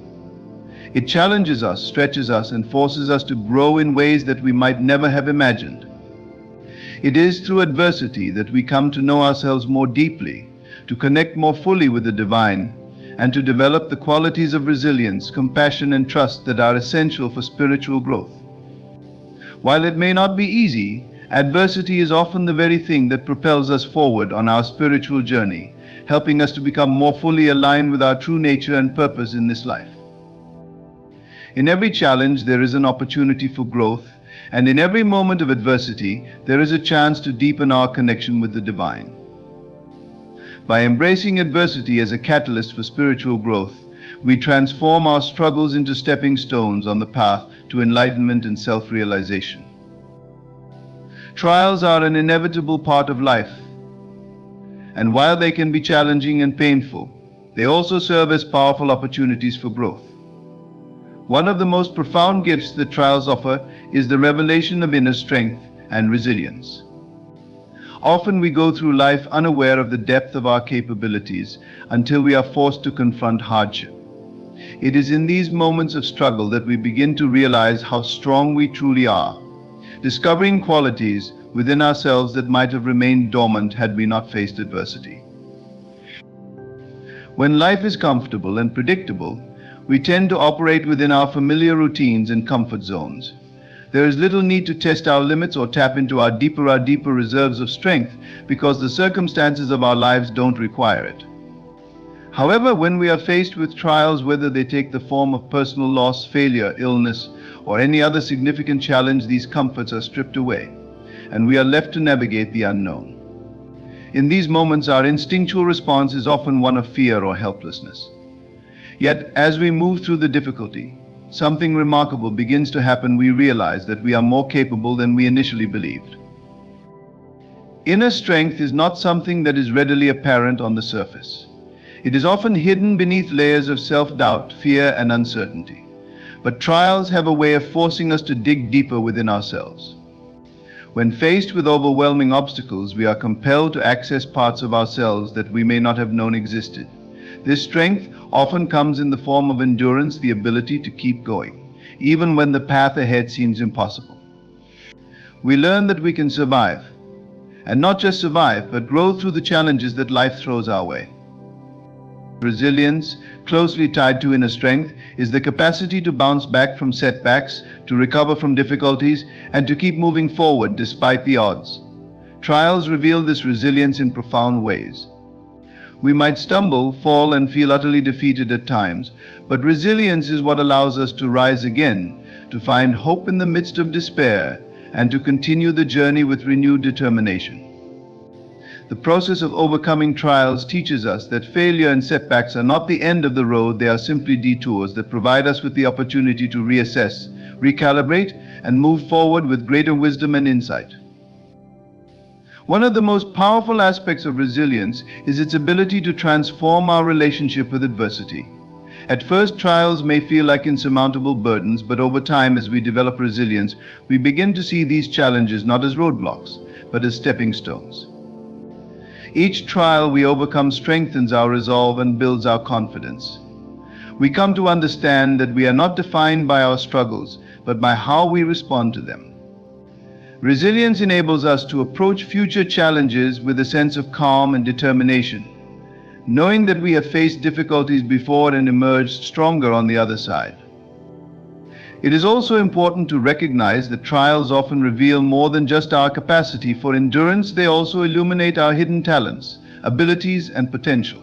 It challenges us, stretches us, and forces us to grow in ways that we might never have imagined. It is through adversity that we come to know ourselves more deeply, to connect more fully with the divine, and to develop the qualities of resilience, compassion, and trust that are essential for spiritual growth. While it may not be easy, adversity is often the very thing that propels us forward on our spiritual journey, helping us to become more fully aligned with our true nature and purpose in this life. In every challenge, there is an opportunity for growth, and in every moment of adversity, there is a chance to deepen our connection with the divine. By embracing adversity as a catalyst for spiritual growth, we transform our struggles into stepping stones on the path to enlightenment and self-realization. Trials are an inevitable part of life, and while they can be challenging and painful, they also serve as powerful opportunities for growth. One of the most profound gifts that trials offer is the revelation of inner strength and resilience. Often we go through life unaware of the depth of our capabilities until we are forced to confront hardship. It is in these moments of struggle that we begin to realize how strong we truly are, discovering qualities within ourselves that might have remained dormant had we not faced adversity. When life is comfortable and predictable, we tend to operate within our familiar routines and comfort zones. There is little need to test our limits or tap into our deeper reserves of strength because the circumstances of our lives don't require it. However, when we are faced with trials, whether they take the form of personal loss, failure, illness, or any other significant challenge, these comforts are stripped away, and we are left to navigate the unknown. In these moments, our instinctual response is often one of fear or helplessness. Yet, as we move through the difficulty, something remarkable begins to happen. We realize that we are more capable than we initially believed. Inner strength is not something that is readily apparent on the surface. It is often hidden beneath layers of self-doubt, fear, and uncertainty. But trials have a way of forcing us to dig deeper within ourselves. When faced with overwhelming obstacles, we are compelled to access parts of ourselves that we may not have known existed. This strength often comes in the form of endurance, the ability to keep going, even when the path ahead seems impossible. We learn that we can survive, and not just survive, but grow through the challenges that life throws our way. Resilience, closely tied to inner strength, is the capacity to bounce back from setbacks, to recover from difficulties, and to keep moving forward despite the odds. Trials reveal this resilience in profound ways. We might stumble, fall, and feel utterly defeated at times, but resilience is what allows us to rise again, to find hope in the midst of despair, and to continue the journey with renewed determination. The process of overcoming trials teaches us that failure and setbacks are not the end of the road. They are simply detours that provide us with the opportunity to reassess, recalibrate, and move forward with greater wisdom and insight. One of the most powerful aspects of resilience is its ability to transform our relationship with adversity. At first, trials may feel like insurmountable burdens, but over time, as we develop resilience, we begin to see these challenges not as roadblocks, but as stepping stones. Each trial we overcome strengthens our resolve and builds our confidence. We come to understand that we are not defined by our struggles, but by how we respond to them. Resilience enables us to approach future challenges with a sense of calm and determination, knowing that we have faced difficulties before and emerged stronger on the other side. It is also important to recognize that trials often reveal more than just our capacity for endurance. They also illuminate our hidden talents, abilities, and potential.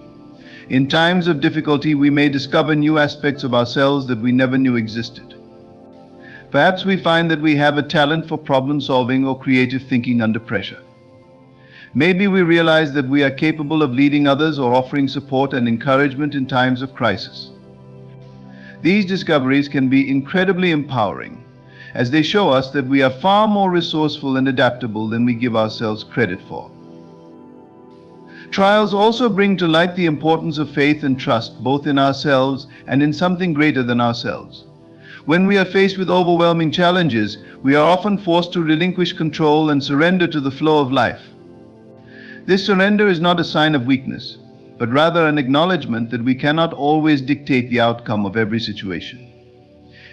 In times of difficulty, we may discover new aspects of ourselves that we never knew existed. Perhaps we find that we have a talent for problem solving or creative thinking under pressure. Maybe we realize that we are capable of leading others or offering support and encouragement in times of crisis. These discoveries can be incredibly empowering, as they show us that we are far more resourceful and adaptable than we give ourselves credit for. Trials also bring to light the importance of faith and trust, both in ourselves and in something greater than ourselves. When we are faced with overwhelming challenges, we are often forced to relinquish control and surrender to the flow of life. This surrender is not a sign of weakness, but rather an acknowledgement that we cannot always dictate the outcome of every situation.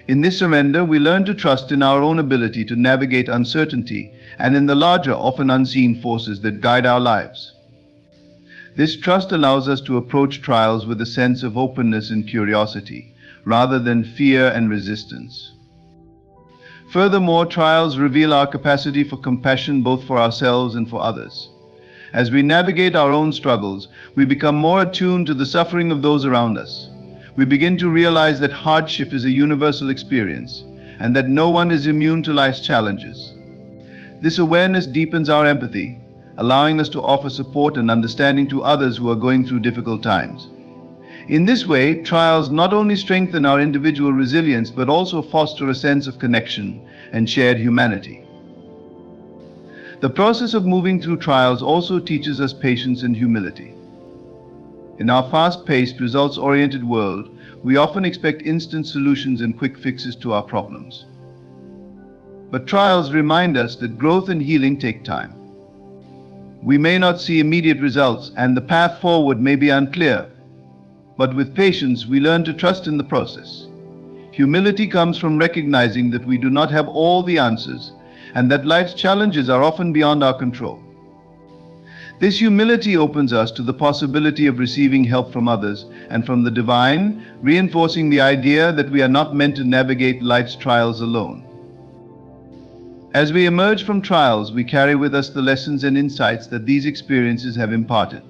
In this surrender, we learn to trust in our own ability to navigate uncertainty and in the larger, often unseen forces that guide our lives. This trust allows us to approach trials with a sense of openness and curiosity, rather than fear and resistance. Furthermore, trials reveal our capacity for compassion both for ourselves and for others. As we navigate our own struggles, we become more attuned to the suffering of those around us. We begin to realize that hardship is a universal experience, and that no one is immune to life's challenges. This awareness deepens our empathy, allowing us to offer support and understanding to others who are going through difficult times. In this way, trials not only strengthen our individual resilience, but also foster a sense of connection and shared humanity. The process of moving through trials also teaches us patience and humility. In our fast-paced, results-oriented world, we often expect instant solutions and quick fixes to our problems. But trials remind us that growth and healing take time. We may not see immediate results, and the path forward may be unclear, but with patience we learn to trust in the process. Humility comes from recognizing that we do not have all the answers, and that life's challenges are often beyond our control. This humility opens us to the possibility of receiving help from others and from the divine, reinforcing the idea that we are not meant to navigate life's trials alone. As we emerge from trials, we carry with us the lessons and insights that these experiences have imparted.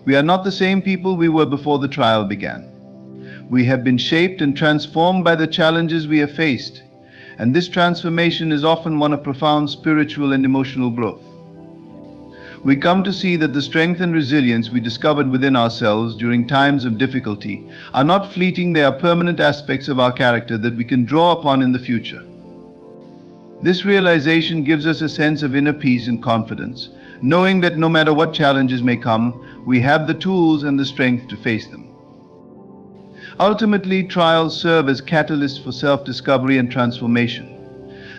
We are not the same people we were before the trial began. We have been shaped and transformed by the challenges we have faced, and this transformation is often one of profound spiritual and emotional growth. We come to see that the strength and resilience we discovered within ourselves during times of difficulty are not fleeting, they are permanent aspects of our character that we can draw upon in the future. This realization gives us a sense of inner peace and confidence, knowing that no matter what challenges may come, we have the tools and the strength to face them. Ultimately, trials serve as catalysts for self-discovery and transformation.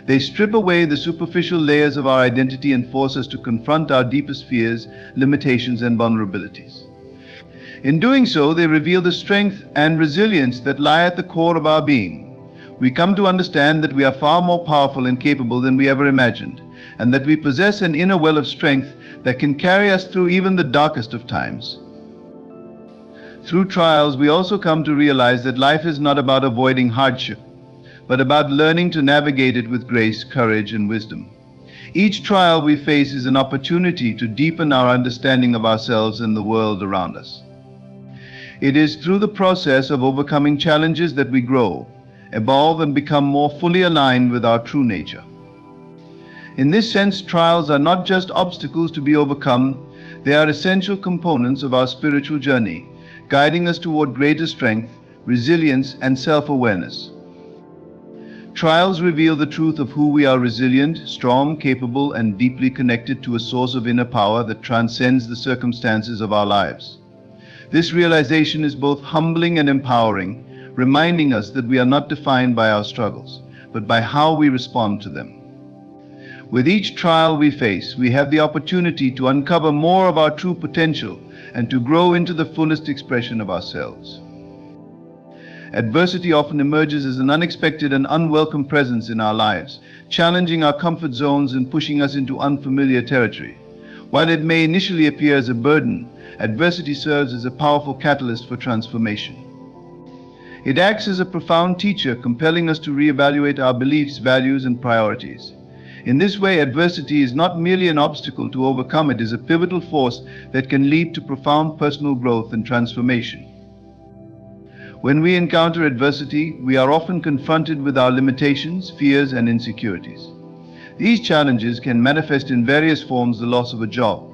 They strip away the superficial layers of our identity and force us to confront our deepest fears, limitations, and vulnerabilities. In doing so, they reveal the strength and resilience that lie at the core of our being. We come to understand that we are far more powerful and capable than we ever imagined, and that we possess an inner well of strength that can carry us through even the darkest of times. Through trials, we also come to realize that life is not about avoiding hardship, but about learning to navigate it with grace, courage, and wisdom. Each trial we face is an opportunity to deepen our understanding of ourselves and the world around us. It is through the process of overcoming challenges that we grow, evolve, and become more fully aligned with our true nature. In this sense, trials are not just obstacles to be overcome, they are essential components of our spiritual journey, guiding us toward greater strength, resilience, and self-awareness. Trials reveal the truth of who we are: resilient, strong, capable, and deeply connected to a source of inner power that transcends the circumstances of our lives. This realization is both humbling and empowering, reminding us that we are not defined by our struggles, but by how we respond to them. With each trial we face, we have the opportunity to uncover more of our true potential and to grow into the fullest expression of ourselves. Adversity often emerges as an unexpected and unwelcome presence in our lives, challenging our comfort zones and pushing us into unfamiliar territory. While it may initially appear as a burden, adversity serves as a powerful catalyst for transformation. It acts as a profound teacher, compelling us to reevaluate our beliefs, values, and priorities. In this way, adversity is not merely an obstacle to overcome, it is a pivotal force that can lead to profound personal growth and transformation. When we encounter adversity, we are often confronted with our limitations, fears, and insecurities. These challenges can manifest in various forms: the loss of a job,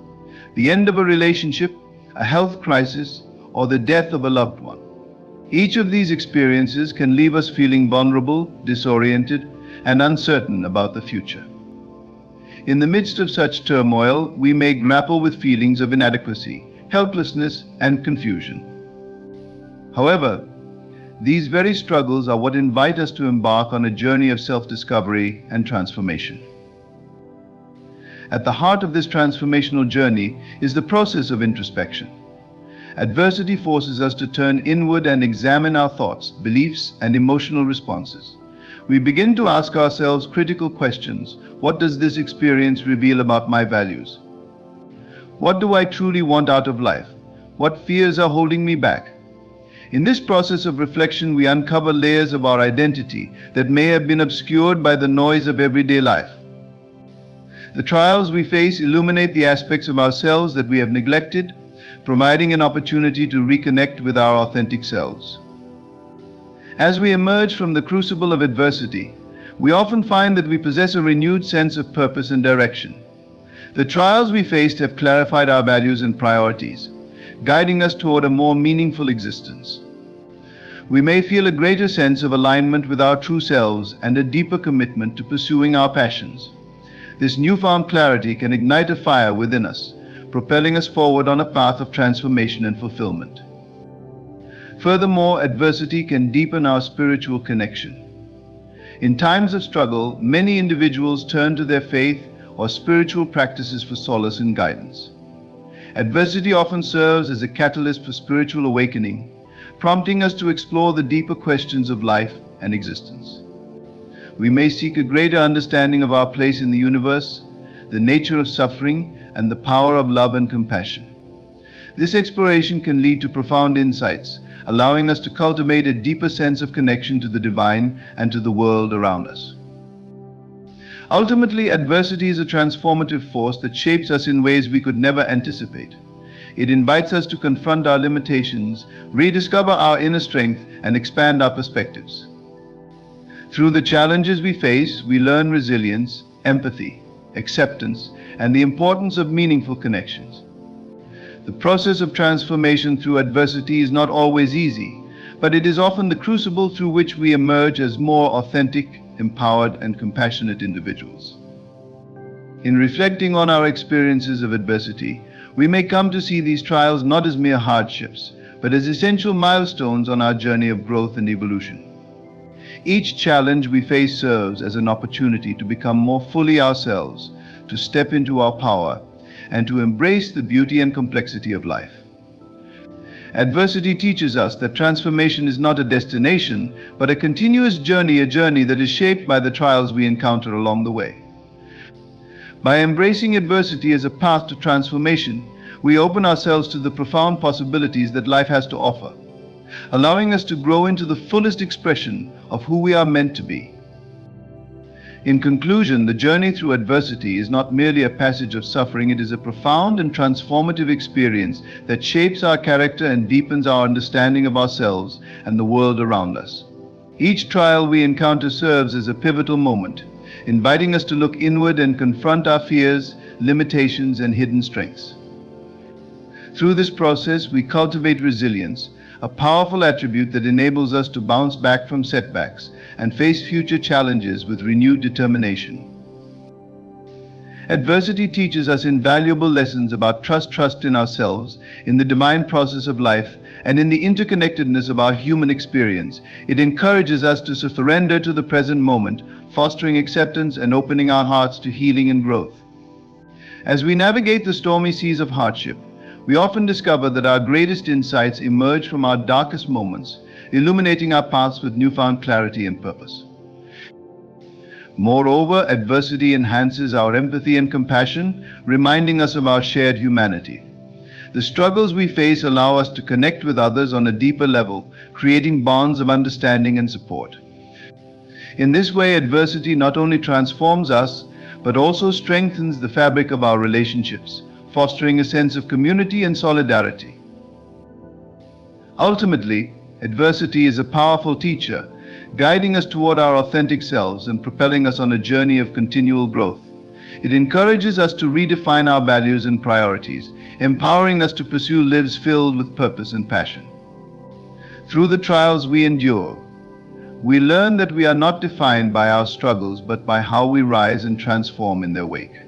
the end of a relationship, a health crisis, or the death of a loved one. Each of these experiences can leave us feeling vulnerable, disoriented, and uncertain about the future. In the midst of such turmoil, we may grapple with feelings of inadequacy, helplessness, and confusion. However, these very struggles are what invite us to embark on a journey of self-discovery and transformation. At the heart of this transformational journey is the process of introspection. Adversity forces us to turn inward and examine our thoughts, beliefs, and emotional responses. We begin to ask ourselves critical questions. What does this experience reveal about my values? What do I truly want out of life? What fears are holding me back? In this process of reflection, we uncover layers of our identity that may have been obscured by the noise of everyday life. The trials we face illuminate the aspects of ourselves that we have neglected, providing an opportunity to reconnect with our authentic selves. As we emerge from the crucible of adversity, we often find that we possess a renewed sense of purpose and direction. The trials we faced have clarified our values and priorities, guiding us toward a more meaningful existence. We may feel a greater sense of alignment with our true selves and a deeper commitment to pursuing our passions. This newfound clarity can ignite a fire within us, propelling us forward on a path of transformation and fulfillment. Furthermore, adversity can deepen our spiritual connection. In times of struggle, many individuals turn to their faith or spiritual practices for solace and guidance. Adversity often serves as a catalyst for spiritual awakening, prompting us to explore the deeper questions of life and existence. We may seek a greater understanding of our place in the universe, the nature of suffering, and the power of love and compassion. This exploration can lead to profound insights, allowing us to cultivate a deeper sense of connection to the divine and to the world around us. Ultimately, adversity is a transformative force that shapes us in ways we could never anticipate. It invites us to confront our limitations, rediscover our inner strength, and expand our perspectives. Through the challenges we face, we learn resilience, empathy, acceptance, and the importance of meaningful connections. The process of transformation through adversity is not always easy, but it is often the crucible through which we emerge as more authentic, empowered, and compassionate individuals. In reflecting on our experiences of adversity, we may come to see these trials not as mere hardships, but as essential milestones on our journey of growth and evolution. Each challenge we face serves as an opportunity to become more fully ourselves, to step into our power, and to embrace the beauty and complexity of life. Adversity teaches us that transformation is not a destination, but a continuous journey, a journey that is shaped by the trials we encounter along the way. By embracing adversity as a path to transformation, we open ourselves to the profound possibilities that life has to offer, allowing us to grow into the fullest expression of who we are meant to be. In conclusion, the journey through adversity is not merely a passage of suffering, it is a profound and transformative experience that shapes our character and deepens our understanding of ourselves and the world around us. Each trial we encounter serves as a pivotal moment, inviting us to look inward and confront our fears, limitations, and hidden strengths. Through this process, we cultivate resilience, a powerful attribute that enables us to bounce back from setbacks and face future challenges with renewed determination. Adversity teaches us invaluable lessons about trust in ourselves, in the divine process of life, and in the interconnectedness of our human experience. It encourages us to surrender to the present moment, fostering acceptance and opening our hearts to healing and growth. As we navigate the stormy seas of hardship, we often discover that our greatest insights emerge from our darkest moments, illuminating our paths with newfound clarity and purpose. Moreover, adversity enhances our empathy and compassion, reminding us of our shared humanity. The struggles we face allow us to connect with others on a deeper level, creating bonds of understanding and support. In this way, adversity not only transforms us, but also strengthens the fabric of our relationships, fostering a sense of community and solidarity. Ultimately, adversity is a powerful teacher, guiding us toward our authentic selves and propelling us on a journey of continual growth. It encourages us to redefine our values and priorities, empowering us to pursue lives filled with purpose and passion. Through the trials we endure, we learn that we are not defined by our struggles, but by how we rise and transform in their wake.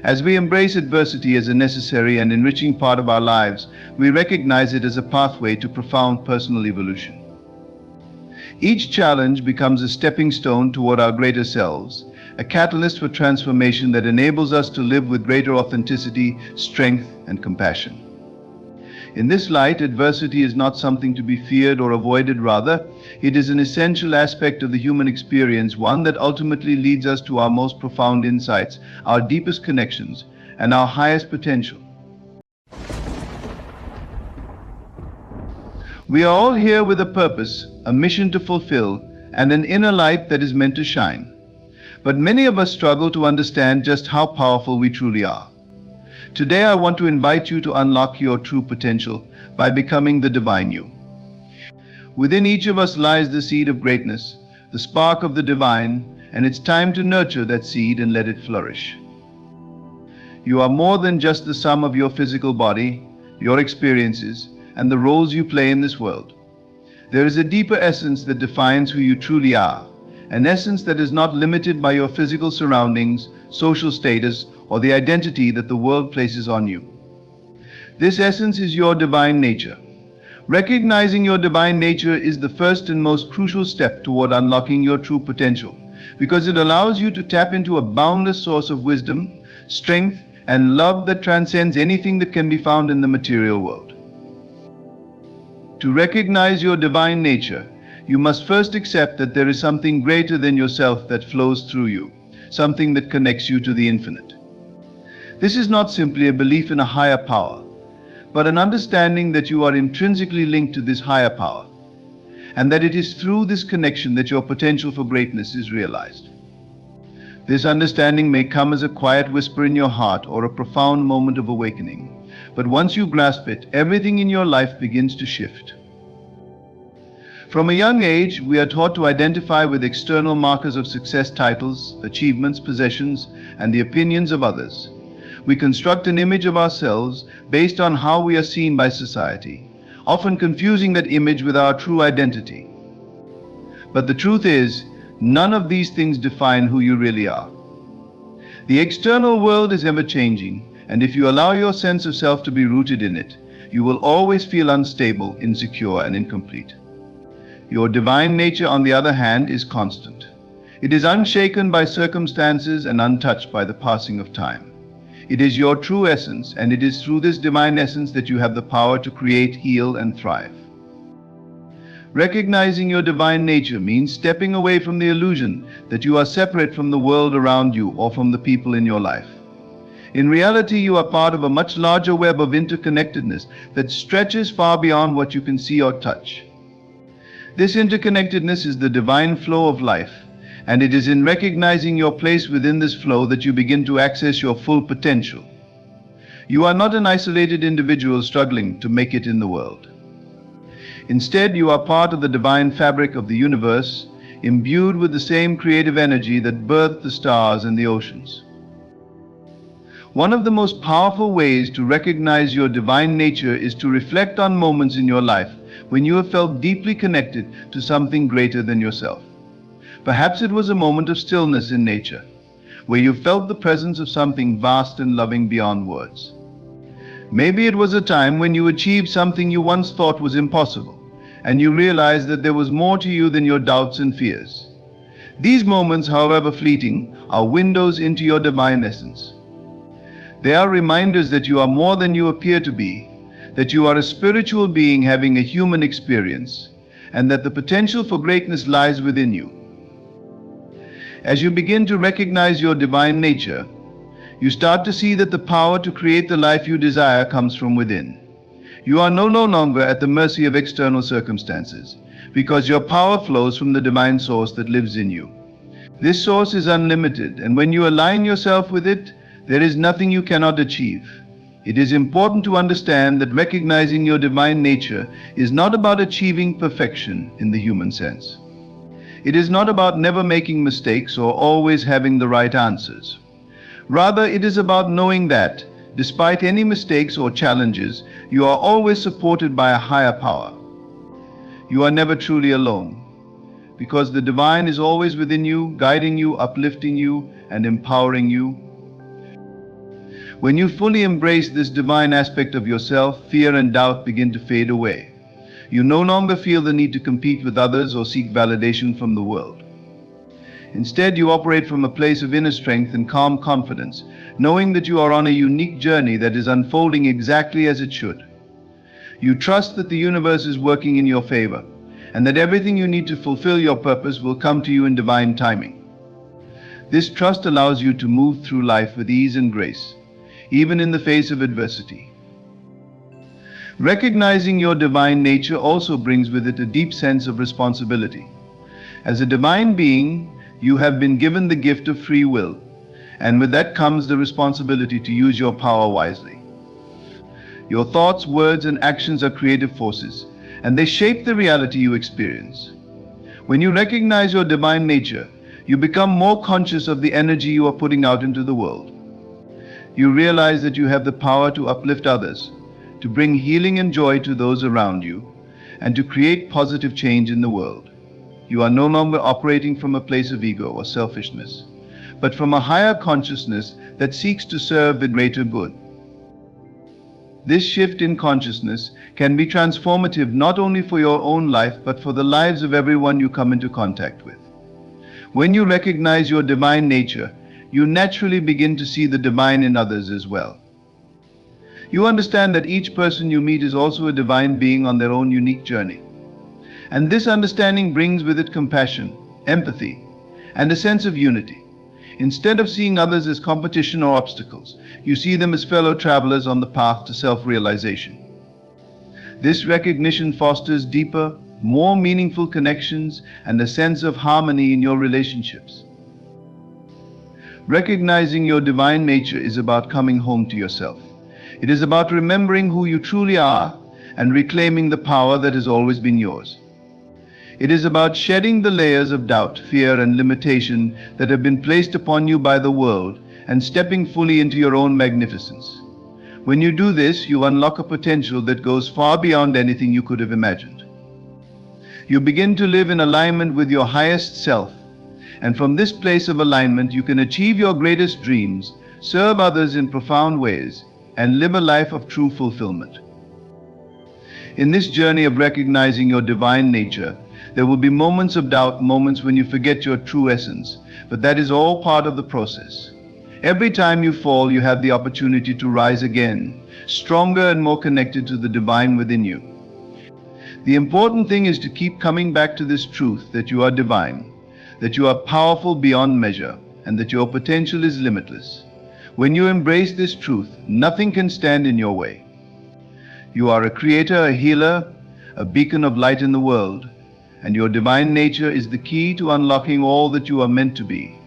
As we embrace adversity as a necessary and enriching part of our lives, we recognize it as a pathway to profound personal evolution. Each challenge becomes a stepping stone toward our greater selves, a catalyst for transformation that enables us to live with greater authenticity, strength, and compassion. In this light, adversity is not something to be feared or avoided. Rather, it is an essential aspect of the human experience, one that ultimately leads us to our most profound insights, our deepest connections, and our highest potential. We are all here with a purpose, a mission to fulfill, and an inner light that is meant to shine. But many of us struggle to understand just how powerful we truly are. Today I want to invite you to unlock your true potential by becoming the divine you. Within each of us lies the seed of greatness, the spark of the divine, and it's time to nurture that seed and let it flourish. You are more than just the sum of your physical body, your experiences, and the roles you play in this world. There is a deeper essence that defines who you truly are, an essence that is not limited by your physical surroundings, social status, or the identity that the world places on you. This essence is your divine nature. Recognizing your divine nature is the first and most crucial step toward unlocking your true potential, because it allows you to tap into a boundless source of wisdom, strength, and love that transcends anything that can be found in the material world. To recognize your divine nature, you must first accept that there is something greater than yourself that flows through you, something that connects you to the infinite. This is not simply a belief in a higher power, but an understanding that you are intrinsically linked to this higher power, and that it is through this connection that your potential for greatness is realized. This understanding may come as a quiet whisper in your heart or a profound moment of awakening, but once you grasp it, everything in your life begins to shift. From a young age, we are taught to identify with external markers of success, titles, achievements, possessions, and the opinions of others. We construct an image of ourselves based on how we are seen by society, often confusing that image with our true identity. But the truth is, none of these things define who you really are. The external world is ever changing, and if you allow your sense of self to be rooted in it, you will always feel unstable, insecure, and incomplete. Your divine nature, on the other hand, is constant. It is unshaken by circumstances and untouched by the passing of time. It is your true essence, and it is through this divine essence that you have the power to create, heal, and thrive. Recognizing your divine nature means stepping away from the illusion that you are separate from the world around you or from the people in your life. In reality, you are part of a much larger web of interconnectedness that stretches far beyond what you can see or touch. This interconnectedness is the divine flow of life, and it is in recognizing your place within this flow that you begin to access your full potential. You are not an isolated individual struggling to make it in the world. Instead, you are part of the divine fabric of the universe, imbued with the same creative energy that birthed the stars and the oceans. One of the most powerful ways to recognize your divine nature is to reflect on moments in your life when you have felt deeply connected to something greater than yourself. Perhaps it was a moment of stillness in nature, where you felt the presence of something vast and loving beyond words. Maybe it was a time when you achieved something you once thought was impossible, and you realized that there was more to you than your doubts and fears. These moments, however fleeting, are windows into your divine essence. They are reminders that you are more than you appear to be, that you are a spiritual being having a human experience, and that the potential for greatness lies within you. As you begin to recognize your divine nature, you start to see that the power to create the life you desire comes from within. You are no longer at the mercy of external circumstances, because your power flows from the divine source that lives in you. This source is unlimited, and when you align yourself with it, there is nothing you cannot achieve. It is important to understand that recognizing your divine nature is not about achieving perfection in the human sense. It is not about never making mistakes or always having the right answers. Rather, it is about knowing that, despite any mistakes or challenges, you are always supported by a higher power. You are never truly alone, because the divine is always within you, guiding you, uplifting you, and empowering you. When you fully embrace this divine aspect of yourself, fear and doubt begin to fade away. You no longer feel the need to compete with others or seek validation from the world. Instead, you operate from a place of inner strength and calm confidence, knowing that you are on a unique journey that is unfolding exactly as it should. You trust that the universe is working in your favor, and that everything you need to fulfill your purpose will come to you in divine timing. This trust allows you to move through life with ease and grace, even in the face of adversity. Recognizing your divine nature also brings with it a deep sense of responsibility. As a divine being, you have been given the gift of free will, and with that comes the responsibility to use your power wisely. Your thoughts, words, and actions are creative forces, and they shape the reality you experience. When you recognize your divine nature, you become more conscious of the energy you are putting out into the world. You realize that you have the power to uplift others, to bring healing and joy to those around you, and to create positive change in the world. You are no longer operating from a place of ego or selfishness, but from a higher consciousness that seeks to serve the greater good. This shift in consciousness can be transformative not only for your own life, but for the lives of everyone you come into contact with. When you recognize your divine nature, you naturally begin to see the divine in others as well. You understand that each person you meet is also a divine being on their own unique journey. And this understanding brings with it compassion, empathy, and a sense of unity. Instead of seeing others as competition or obstacles, you see them as fellow travelers on the path to self-realization. This recognition fosters deeper, more meaningful connections and a sense of harmony in your relationships. Recognizing your divine nature is about coming home to yourself. It is about remembering who you truly are and reclaiming the power that has always been yours. It is about shedding the layers of doubt, fear, and limitation that have been placed upon you by the world and stepping fully into your own magnificence. When you do this, you unlock a potential that goes far beyond anything you could have imagined. You begin to live in alignment with your highest self, and from this place of alignment you can achieve your greatest dreams, serve others in profound ways, and live a life of true fulfillment. In this journey of recognizing your divine nature, there will be moments of doubt, moments when you forget your true essence, but that is all part of the process. Every time you fall, you have the opportunity to rise again, stronger and more connected to the divine within you. The important thing is to keep coming back to this truth that you are divine, that you are powerful beyond measure, and that your potential is limitless. When you embrace this truth, nothing can stand in your way. You are a creator, a healer, a beacon of light in the world, and your divine nature is the key to unlocking all that you are meant to be.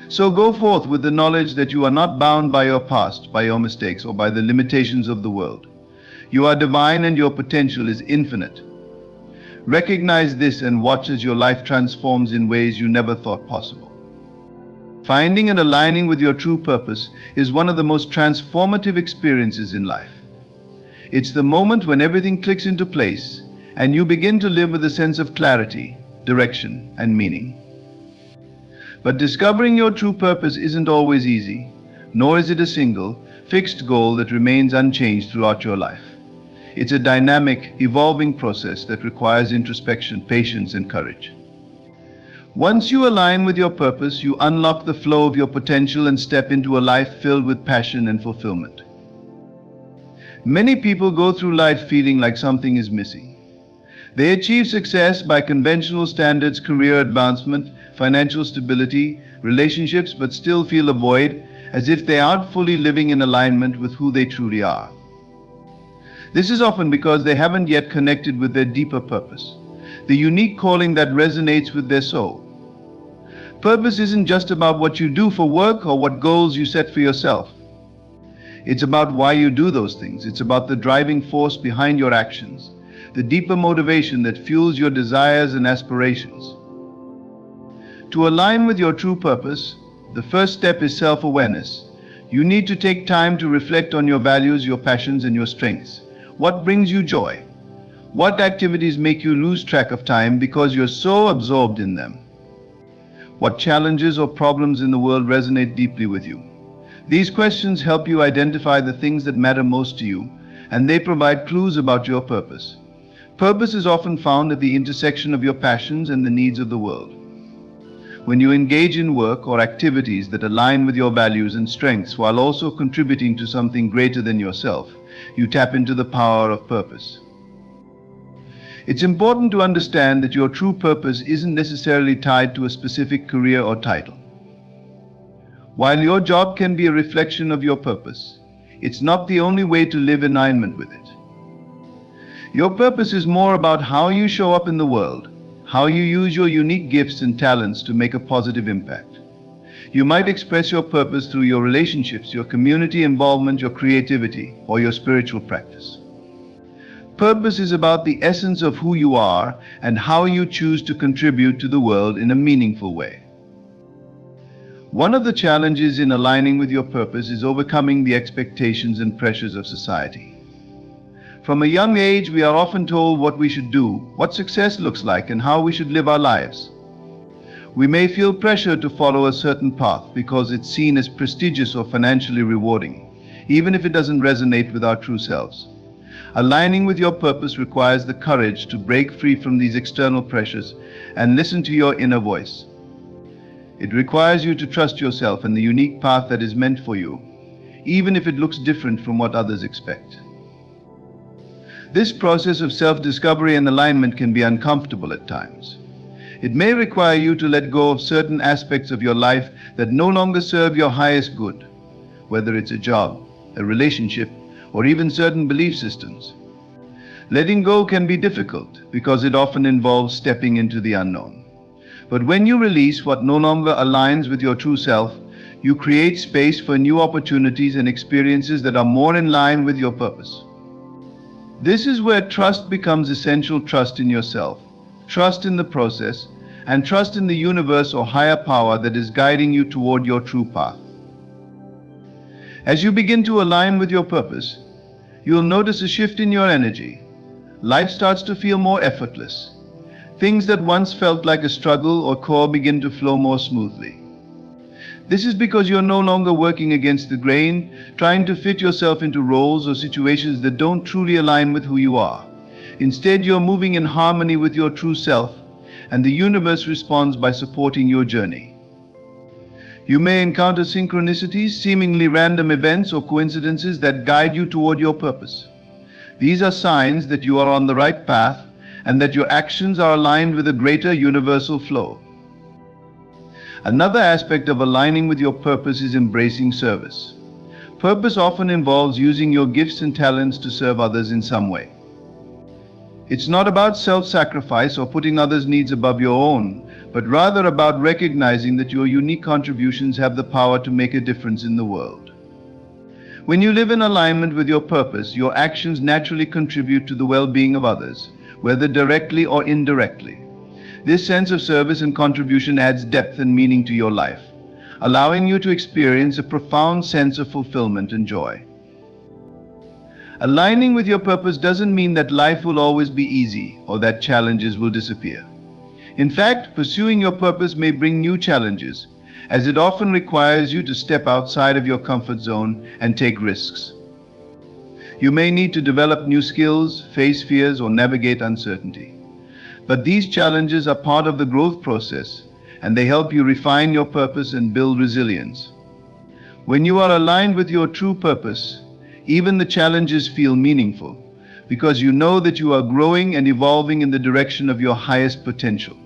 So go forth with the knowledge that you are not bound by your past, by your mistakes, or by the limitations of the world. You are divine and your potential is infinite. Recognize this and watch as your life transforms in ways you never thought possible. Finding and aligning with your true purpose is one of the most transformative experiences in life. It's the moment when everything clicks into place and you begin to live with a sense of clarity, direction, and meaning. But discovering your true purpose isn't always easy, nor is it a single, fixed goal that remains unchanged throughout your life. It's a dynamic, evolving process that requires introspection, patience, and courage. Once you align with your purpose, you unlock the flow of your potential and step into a life filled with passion and fulfillment. Many people go through life feeling like something is missing. They achieve success by conventional standards, career advancement, financial stability, relationships, but still feel a void, as if they aren't fully living in alignment with who they truly are. This is often because they haven't yet connected with their deeper purpose, the unique calling that resonates with their soul. Purpose isn't just about what you do for work or what goals you set for yourself. It's about why you do those things. It's about the driving force behind your actions, the deeper motivation that fuels your desires and aspirations. To align with your true purpose, the first step is self-awareness. You need to take time to reflect on your values, your passions, and your strengths. What brings you joy? What activities make you lose track of time because you're so absorbed in them? What challenges or problems in the world resonate deeply with you? These questions help you identify the things that matter most to you, and they provide clues about your purpose. Purpose is often found at the intersection of your passions and the needs of the world. When you engage in work or activities that align with your values and strengths while also contributing to something greater than yourself, you tap into the power of purpose. It's important to understand that your true purpose isn't necessarily tied to a specific career or title. While your job can be a reflection of your purpose, it's not the only way to live in alignment with it. Your purpose is more about how you show up in the world, how you use your unique gifts and talents to make a positive impact. You might express your purpose through your relationships, your community involvement, your creativity, or your spiritual practice. Purpose is about the essence of who you are and how you choose to contribute to the world in a meaningful way. One of the challenges in aligning with your purpose is overcoming the expectations and pressures of society. From a young age, we are often told what we should do, what success looks like, and how we should live our lives. We may feel pressure to follow a certain path because it's seen as prestigious or financially rewarding, even if it doesn't resonate with our true selves. Aligning with your purpose requires the courage to break free from these external pressures and listen to your inner voice. It requires you to trust yourself and the unique path that is meant for you, even if it looks different from what others expect. This process of self-discovery and alignment can be uncomfortable at times. It may require you to let go of certain aspects of your life that no longer serve your highest good, whether it's a job, a relationship, or even certain belief systems. Letting go can be difficult because it often involves stepping into the unknown. But when you release what no longer aligns with your true self, you create space for new opportunities and experiences that are more in line with your purpose. This is where trust becomes essential: trust in yourself, trust in the process, and trust in the universe or higher power that is guiding you toward your true path. As you begin to align with your purpose, you'll notice a shift in your energy. Life starts to feel more effortless. Things that once felt like a struggle or chore begin to flow more smoothly. This is because you're no longer working against the grain, trying to fit yourself into roles or situations that don't truly align with who you are. Instead, you're moving in harmony with your true self, and the universe responds by supporting your journey. You may encounter synchronicities, seemingly random events or coincidences that guide you toward your purpose. These are signs that you are on the right path and that your actions are aligned with a greater universal flow. Another aspect of aligning with your purpose is embracing service. Purpose often involves using your gifts and talents to serve others in some way. It's not about self-sacrifice or putting others' needs above your own, but rather about recognizing that your unique contributions have the power to make a difference in the world. When you live in alignment with your purpose, your actions naturally contribute to the well-being of others, whether directly or indirectly. This sense of service and contribution adds depth and meaning to your life, allowing you to experience a profound sense of fulfillment and joy. Aligning with your purpose doesn't mean that life will always be easy or that challenges will disappear. In fact, pursuing your purpose may bring new challenges, as it often requires you to step outside of your comfort zone and take risks. You may need to develop new skills, face fears, or navigate uncertainty. But these challenges are part of the growth process, and they help you refine your purpose and build resilience. When you are aligned with your true purpose, even the challenges feel meaningful, because you know that you are growing and evolving in the direction of your highest potential.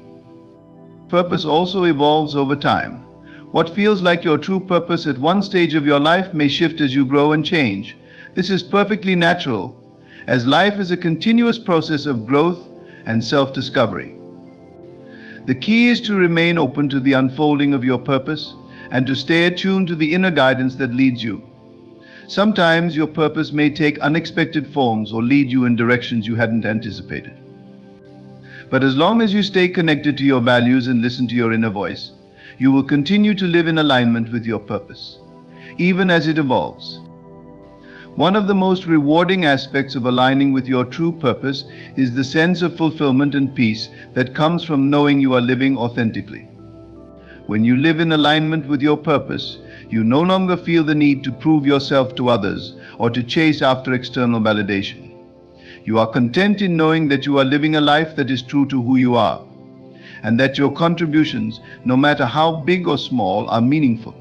Purpose also evolves over time. What feels like your true purpose at one stage of your life may shift as you grow and change. This is perfectly natural, as life is a continuous process of growth and self-discovery. The key is to remain open to the unfolding of your purpose and to stay attuned to the inner guidance that leads you. Sometimes your purpose may take unexpected forms or lead you in directions you hadn't anticipated. But as long as you stay connected to your values and listen to your inner voice, you will continue to live in alignment with your purpose, even as it evolves. One of the most rewarding aspects of aligning with your true purpose is the sense of fulfillment and peace that comes from knowing you are living authentically. When you live in alignment with your purpose, you no longer feel the need to prove yourself to others or to chase after external validation. You are content in knowing that you are living a life that is true to who you are, and that your contributions, no matter how big or small, are meaningful.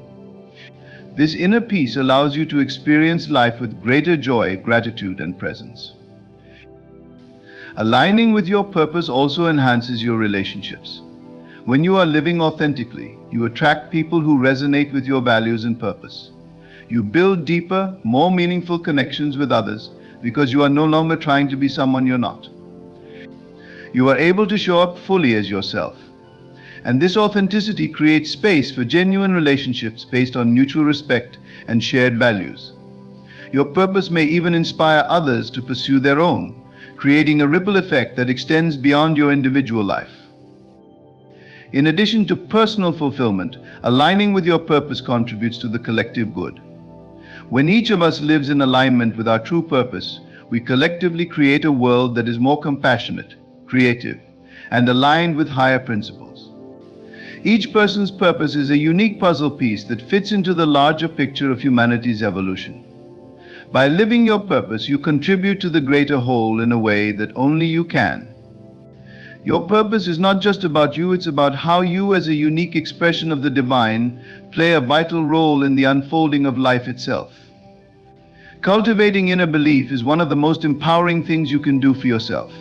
This inner peace allows you to experience life with greater joy, gratitude, and presence. Aligning with your purpose also enhances your relationships. When you are living authentically, you attract people who resonate with your values and purpose. You build deeper, more meaningful connections with others because you are no longer trying to be someone you're not. You are able to show up fully as yourself. And this authenticity creates space for genuine relationships based on mutual respect and shared values. Your purpose may even inspire others to pursue their own, creating a ripple effect that extends beyond your individual life. In addition to personal fulfillment, aligning with your purpose contributes to the collective good. When each of us lives in alignment with our true purpose, we collectively create a world that is more compassionate, creative, and aligned with higher principles. Each person's purpose is a unique puzzle piece that fits into the larger picture of humanity's evolution. By living your purpose, you contribute to the greater whole in a way that only you can. Your purpose is not just about you, it's about how you, as a unique expression of the divine, play a vital role in the unfolding of life itself. Cultivating inner belief is one of the most empowering things you can do for yourself.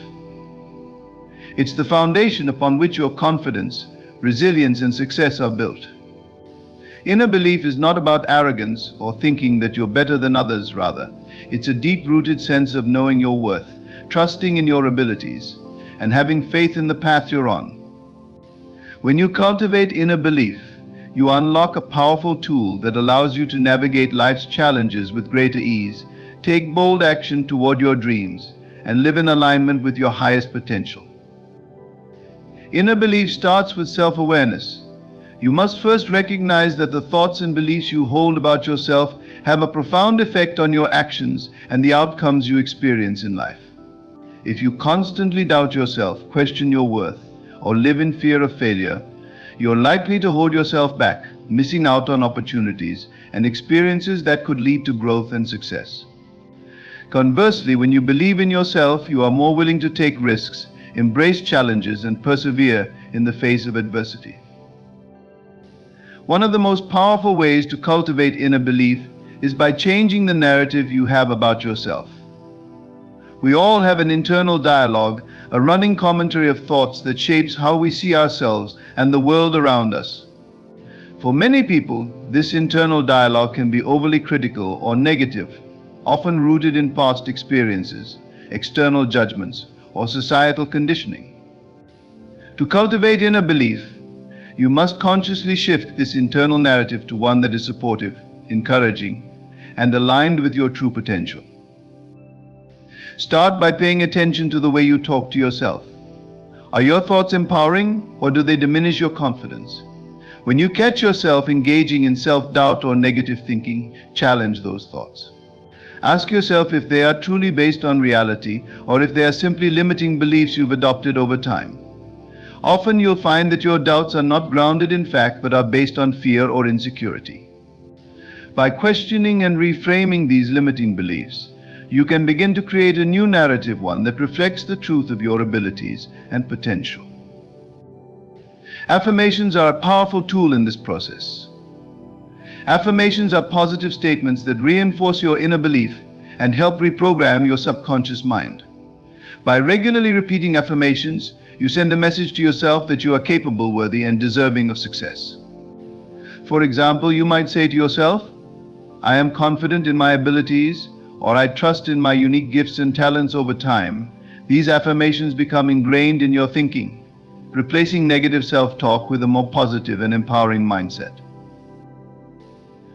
It's the foundation upon which your confidence, resilience, and success are built. Inner belief is not about arrogance or thinking that you're better than others, rather. It's a deep-rooted sense of knowing your worth, trusting in your abilities, and having faith in the path you're on. When you cultivate inner belief, you unlock a powerful tool that allows you to navigate life's challenges with greater ease, take bold action toward your dreams, and live in alignment with your highest potential. Inner belief starts with self-awareness. You must first recognize that the thoughts and beliefs you hold about yourself have a profound effect on your actions and the outcomes you experience in life. If you constantly doubt yourself, question your worth, or live in fear of failure, you're likely to hold yourself back, missing out on opportunities and experiences that could lead to growth and success. Conversely, when you believe in yourself, you are more willing to take risks, embrace challenges, and persevere in the face of adversity. One of the most powerful ways to cultivate inner belief is by changing the narrative you have about yourself. We all have an internal dialogue, a running commentary of thoughts that shapes how we see ourselves and the world around us. For many people, this internal dialogue can be overly critical or negative, often rooted in past experiences, external judgments, or societal conditioning. To cultivate inner belief, you must consciously shift this internal narrative to one that is supportive, encouraging, and aligned with your true potential. Start by paying attention to the way you talk to yourself. Are your thoughts empowering, or do they diminish your confidence? When you catch yourself engaging in self-doubt or negative thinking, challenge those thoughts. Ask yourself if they are truly based on reality or if they are simply limiting beliefs you've adopted over time. Often you'll find that your doubts are not grounded in fact but are based on fear or insecurity. By questioning and reframing these limiting beliefs, you can begin to create a new narrative, one that reflects the truth of your abilities and potential. Affirmations are a powerful tool in this process. Affirmations are positive statements that reinforce your inner belief and help reprogram your subconscious mind. By regularly repeating affirmations, you send a message to yourself that you are capable, worthy, and deserving of success. For example, you might say to yourself, "I am confident in my abilities," or "I trust in my unique gifts and talents." Over time, these affirmations become ingrained in your thinking, replacing negative self-talk with a more positive and empowering mindset.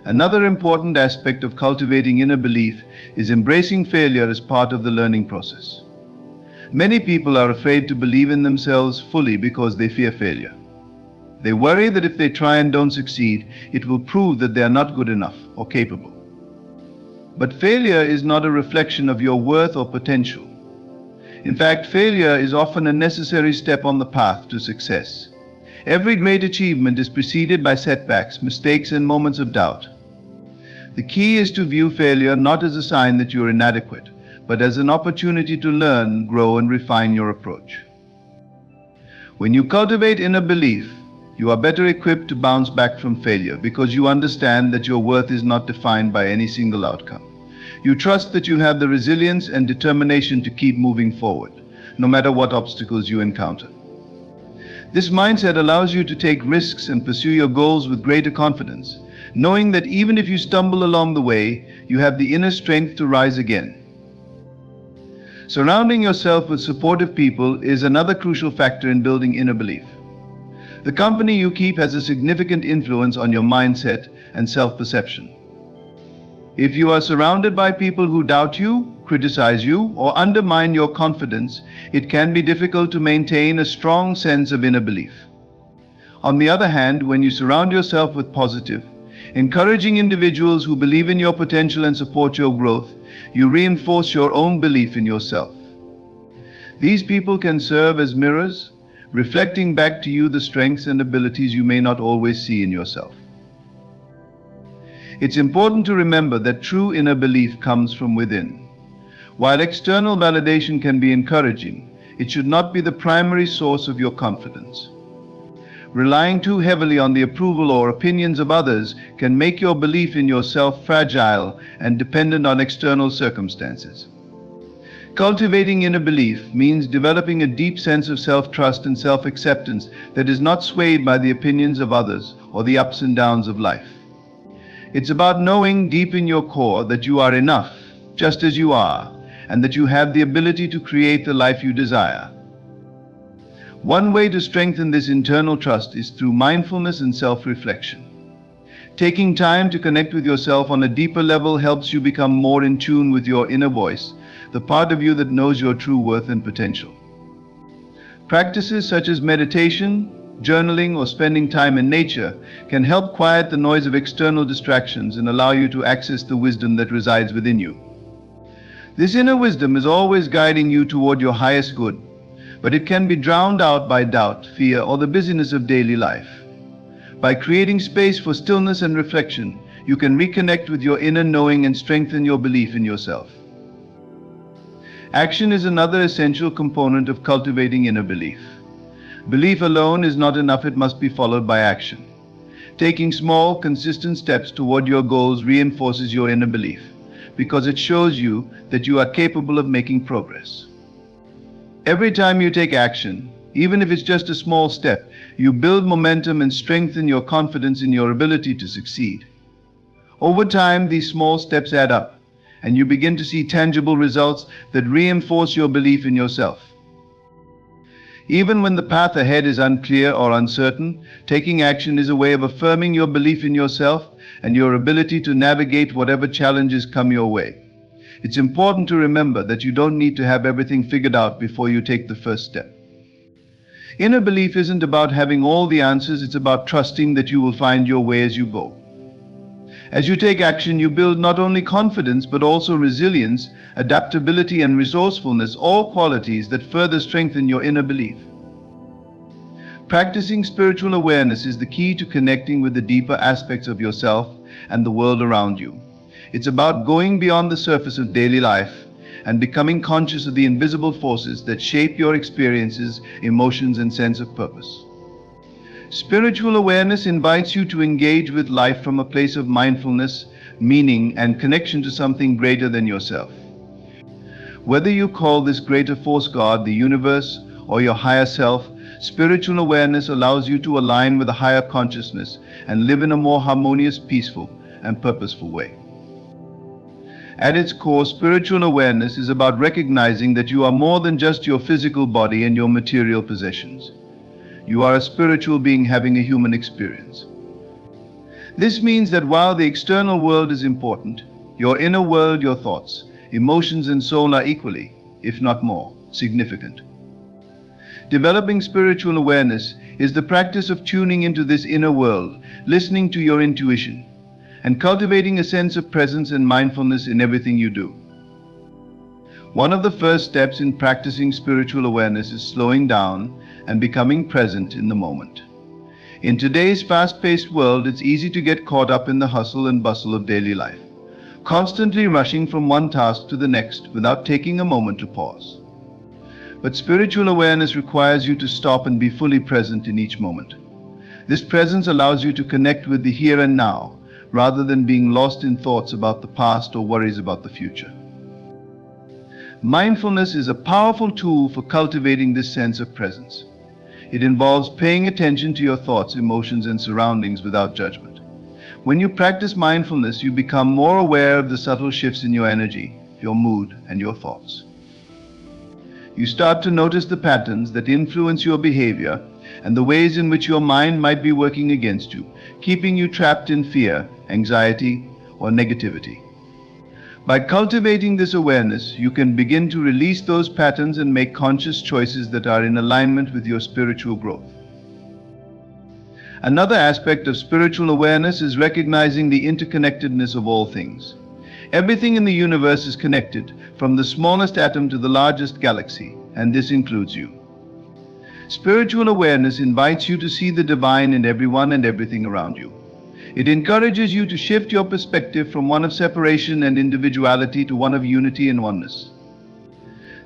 Another important aspect of cultivating inner belief is embracing failure as part of the learning process. Many people are afraid to believe in themselves fully because they fear failure. They worry that if they try and don't succeed, it will prove that they are not good enough or capable. But failure is not a reflection of your worth or potential. In fact, failure is often a necessary step on the path to success. Every great achievement is preceded by setbacks, mistakes, and moments of doubt. The key is to view failure not as a sign that you're inadequate, but as an opportunity to learn, grow, and refine your approach. When you cultivate inner belief, You are better equipped to bounce back from failure because you understand that your worth is not defined by any single outcome. You trust that you have the resilience and determination to keep moving forward, no matter what obstacles you encounter. This mindset allows you to take risks and pursue your goals with greater confidence, knowing that even if you stumble along the way, you have the inner strength to rise again. Surrounding yourself with supportive people is another crucial factor in building inner belief. The company you keep has a significant influence on your mindset and self-perception. If you are surrounded by people who doubt you, criticize you, or undermine your confidence, it can be difficult to maintain a strong sense of inner belief. On the other hand, when you surround yourself with positive, encouraging individuals who believe in your potential and support your growth, you reinforce your own belief in yourself. These people can serve as mirrors, reflecting back to you the strengths and abilities you may not always see in yourself. It's important to remember that true inner belief comes from within. While external validation can be encouraging, it should not be the primary source of your confidence. Relying too heavily on the approval or opinions of others can make your belief in yourself fragile and dependent on external circumstances. Cultivating inner belief means developing a deep sense of self-trust and self-acceptance that is not swayed by the opinions of others or the ups and downs of life. It's about knowing deep in your core that you are enough, just as you are, and that you have the ability to create the life you desire. One way to strengthen this internal trust is through mindfulness and self-reflection. Taking time to connect with yourself on a deeper level helps you become more in tune with your inner voice, the part of you that knows your true worth and potential. Practices such as meditation, journaling, or spending time in nature can help quiet the noise of external distractions and allow you to access the wisdom that resides within you. This inner wisdom is always guiding you toward your highest good, but it can be drowned out by doubt, fear, or the busyness of daily life. By creating space for stillness and reflection, you can reconnect with your inner knowing and strengthen your belief in yourself. Action is another essential component of cultivating inner belief. Belief alone is not enough, it must be followed by action. Taking small, consistent steps toward your goals reinforces your inner belief, because it shows you that you are capable of making progress. Every time you take action, even if it's just a small step, you build momentum and strengthen your confidence in your ability to succeed. Over time, these small steps add up, and you begin to see tangible results that reinforce your belief in yourself. Even when the path ahead is unclear or uncertain, taking action is a way of affirming your belief in yourself and your ability to navigate whatever challenges come your way. It's important to remember that you don't need to have everything figured out before you take the first step. Inner belief isn't about having all the answers, it's about trusting that you will find your way as you go. As you take action, you build not only confidence but also resilience, adaptability, and resourcefulness, all qualities that further strengthen your inner belief. Practicing spiritual awareness is the key to connecting with the deeper aspects of yourself and the world around you. It's about going beyond the surface of daily life and becoming conscious of the invisible forces that shape your experiences, emotions, and sense of purpose. Spiritual awareness invites you to engage with life from a place of mindfulness, meaning, and connection to something greater than yourself. Whether you call this greater force God, the universe, or your higher self, spiritual awareness allows you to align with a higher consciousness and live in a more harmonious, peaceful, and purposeful way. At its core, spiritual awareness is about recognizing that you are more than just your physical body and your material possessions. You are a spiritual being having a human experience. This means that while the external world is important, your inner world, your thoughts, emotions, and soul are equally, if not more, significant. Developing spiritual awareness is the practice of tuning into this inner world, listening to your intuition, and cultivating a sense of presence and mindfulness in everything you do. One of the first steps in practicing spiritual awareness is slowing down and becoming present in the moment. In today's fast-paced world, it's easy to get caught up in the hustle and bustle of daily life, constantly rushing from one task to the next without taking a moment to pause. But spiritual awareness requires you to stop and be fully present in each moment. This presence allows you to connect with the here and now, rather than being lost in thoughts about the past or worries about the future. Mindfulness is a powerful tool for cultivating this sense of presence. It involves paying attention to your thoughts, emotions, and surroundings without judgment. When you practice mindfulness, you become more aware of the subtle shifts in your energy, your mood, and your thoughts. You start to notice the patterns that influence your behavior and the ways in which your mind might be working against you, keeping you trapped in fear, anxiety, or negativity. By cultivating this awareness, you can begin to release those patterns and make conscious choices that are in alignment with your spiritual growth. Another aspect of spiritual awareness is recognizing the interconnectedness of all things. Everything in the universe is connected, from the smallest atom to the largest galaxy, and this includes you. Spiritual awareness invites you to see the divine in everyone and everything around you. It encourages you to shift your perspective from one of separation and individuality to one of unity and oneness.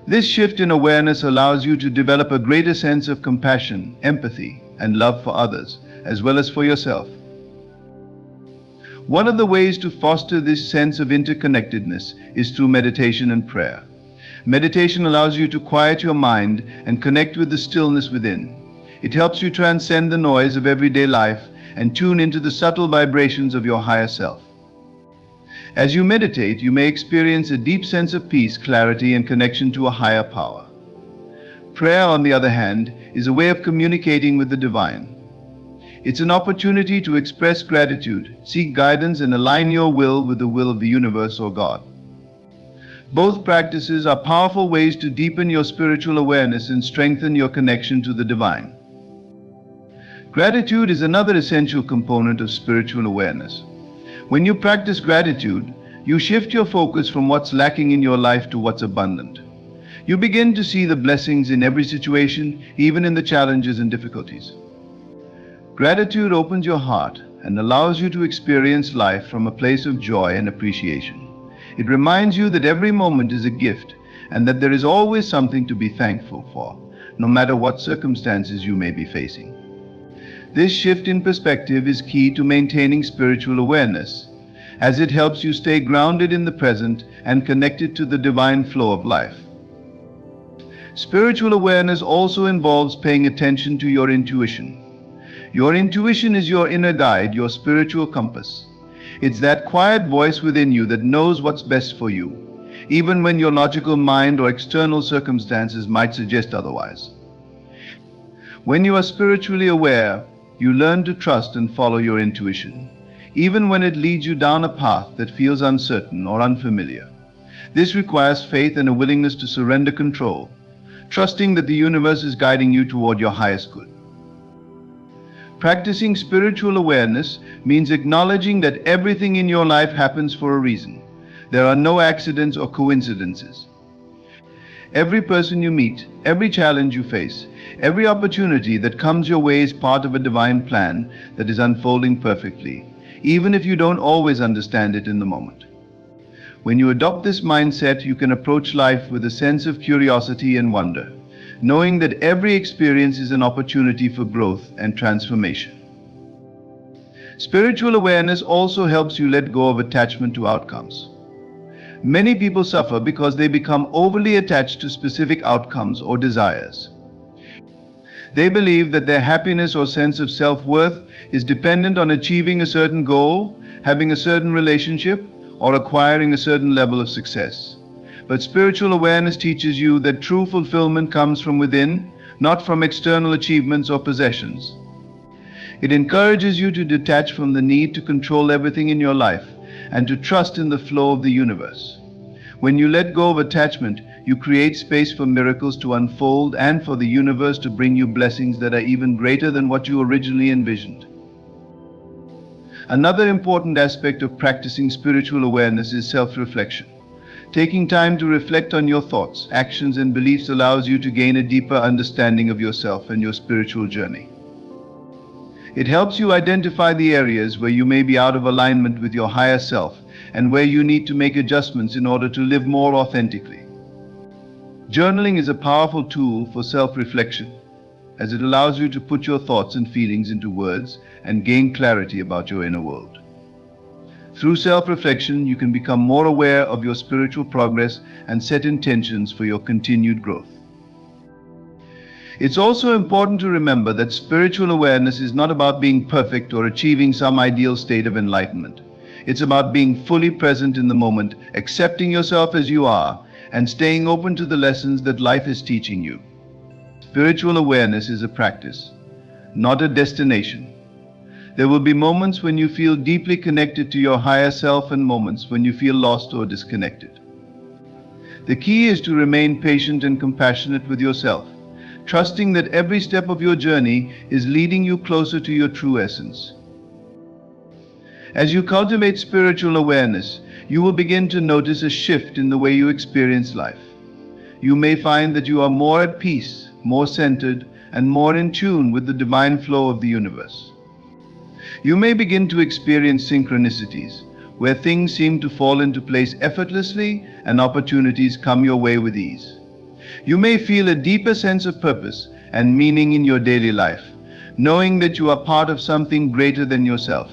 This shift in awareness allows you to develop a greater sense of compassion, empathy, and love for others, as well as for yourself. One of the ways to foster this sense of interconnectedness is through meditation and prayer. Meditation allows you to quiet your mind and connect with the stillness within. It helps you transcend the noise of everyday life and tune into the subtle vibrations of your higher self. As you meditate, you may experience a deep sense of peace, clarity, and connection to a higher power. Prayer, on the other hand, is a way of communicating with the divine. It's an opportunity to express gratitude, seek guidance, and align your will with the will of the universe or God. Both practices are powerful ways to deepen your spiritual awareness and strengthen your connection to the divine. Gratitude is another essential component of spiritual awareness. When you practice gratitude, you shift your focus from what's lacking in your life to what's abundant. You begin to see the blessings in every situation, even in the challenges and difficulties. Gratitude opens your heart and allows you to experience life from a place of joy and appreciation. It reminds you that every moment is a gift and that there is always something to be thankful for, no matter what circumstances you may be facing. This shift in perspective is key to maintaining spiritual awareness, as it helps you stay grounded in the present and connected to the divine flow of life. Spiritual awareness also involves paying attention to your intuition. Your intuition is your inner guide, your spiritual compass. It's that quiet voice within you that knows what's best for you, even when your logical mind or external circumstances might suggest otherwise. When you are spiritually aware, you learn to trust and follow your intuition, even when it leads you down a path that feels uncertain or unfamiliar. This requires faith and a willingness to surrender control, trusting that the universe is guiding you toward your highest good. Practicing spiritual awareness means acknowledging that everything in your life happens for a reason. There are no accidents or coincidences. Every person you meet, every challenge you face, every opportunity that comes your way is part of a divine plan that is unfolding perfectly, even if you don't always understand it in the moment. When you adopt this mindset, you can approach life with a sense of curiosity and wonder, knowing that every experience is an opportunity for growth and transformation. Spiritual awareness also helps you let go of attachment to outcomes. Many people suffer because they become overly attached to specific outcomes or desires. They believe that their happiness or sense of self-worth is dependent on achieving a certain goal, having a certain relationship, or acquiring a certain level of success. But spiritual awareness teaches you that true fulfillment comes from within, not from external achievements or possessions. It encourages you to detach from the need to control everything in your life and to trust in the flow of the universe. When you let go of attachment, you create space for miracles to unfold and for the universe to bring you blessings that are even greater than what you originally envisioned. Another important aspect of practicing spiritual awareness is self-reflection. Taking time to reflect on your thoughts, actions, and beliefs allows you to gain a deeper understanding of yourself and your spiritual journey. It helps you identify the areas where you may be out of alignment with your higher self and where you need to make adjustments in order to live more authentically. Journaling is a powerful tool for self-reflection. as it allows you to put your thoughts and feelings into words and gain clarity about your inner world. Through self-reflection, you can become more aware of your spiritual progress and set intentions for your continued growth. It's also important to remember that spiritual awareness is not about being perfect or achieving some ideal state of enlightenment. It's about being fully present in the moment, accepting yourself as you are, and staying open to the lessons that life is teaching you. Spiritual awareness is a practice, not a destination. There will be moments when you feel deeply connected to your higher self and moments when you feel lost or disconnected. The key is to remain patient and compassionate with yourself, trusting that every step of your journey is leading you closer to your true essence. As you cultivate spiritual awareness, you will begin to notice a shift in the way you experience life. You may find that you are more at peace, more centered, and more in tune with the divine flow of the universe. You may begin to experience synchronicities, where things seem to fall into place effortlessly and opportunities come your way with ease. You may feel a deeper sense of purpose and meaning in your daily life, knowing that you are part of something greater than yourself.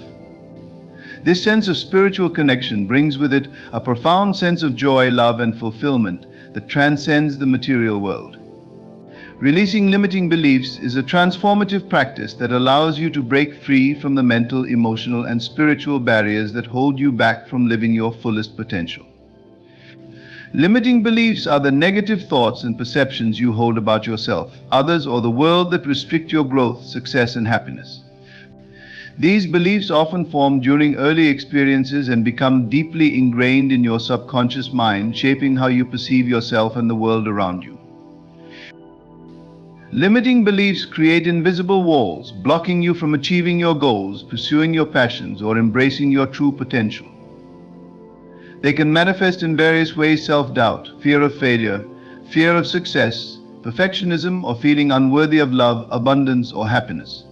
This sense of spiritual connection brings with it a profound sense of joy, love, and fulfillment that transcends the material world. Releasing limiting beliefs is a transformative practice that allows you to break free from the mental, emotional, and spiritual barriers that hold you back from living your fullest potential. Limiting beliefs are the negative thoughts and perceptions you hold about yourself, others, or the world that restrict your growth, success, and happiness. These beliefs often form during early experiences and become deeply ingrained in your subconscious mind, shaping how you perceive yourself and the world around you. Limiting beliefs create invisible walls, blocking you from achieving your goals, pursuing your passions, or embracing your true potential. They can manifest in various ways: self-doubt, fear of failure, fear of success, perfectionism, or feeling unworthy of love, abundance, or happiness.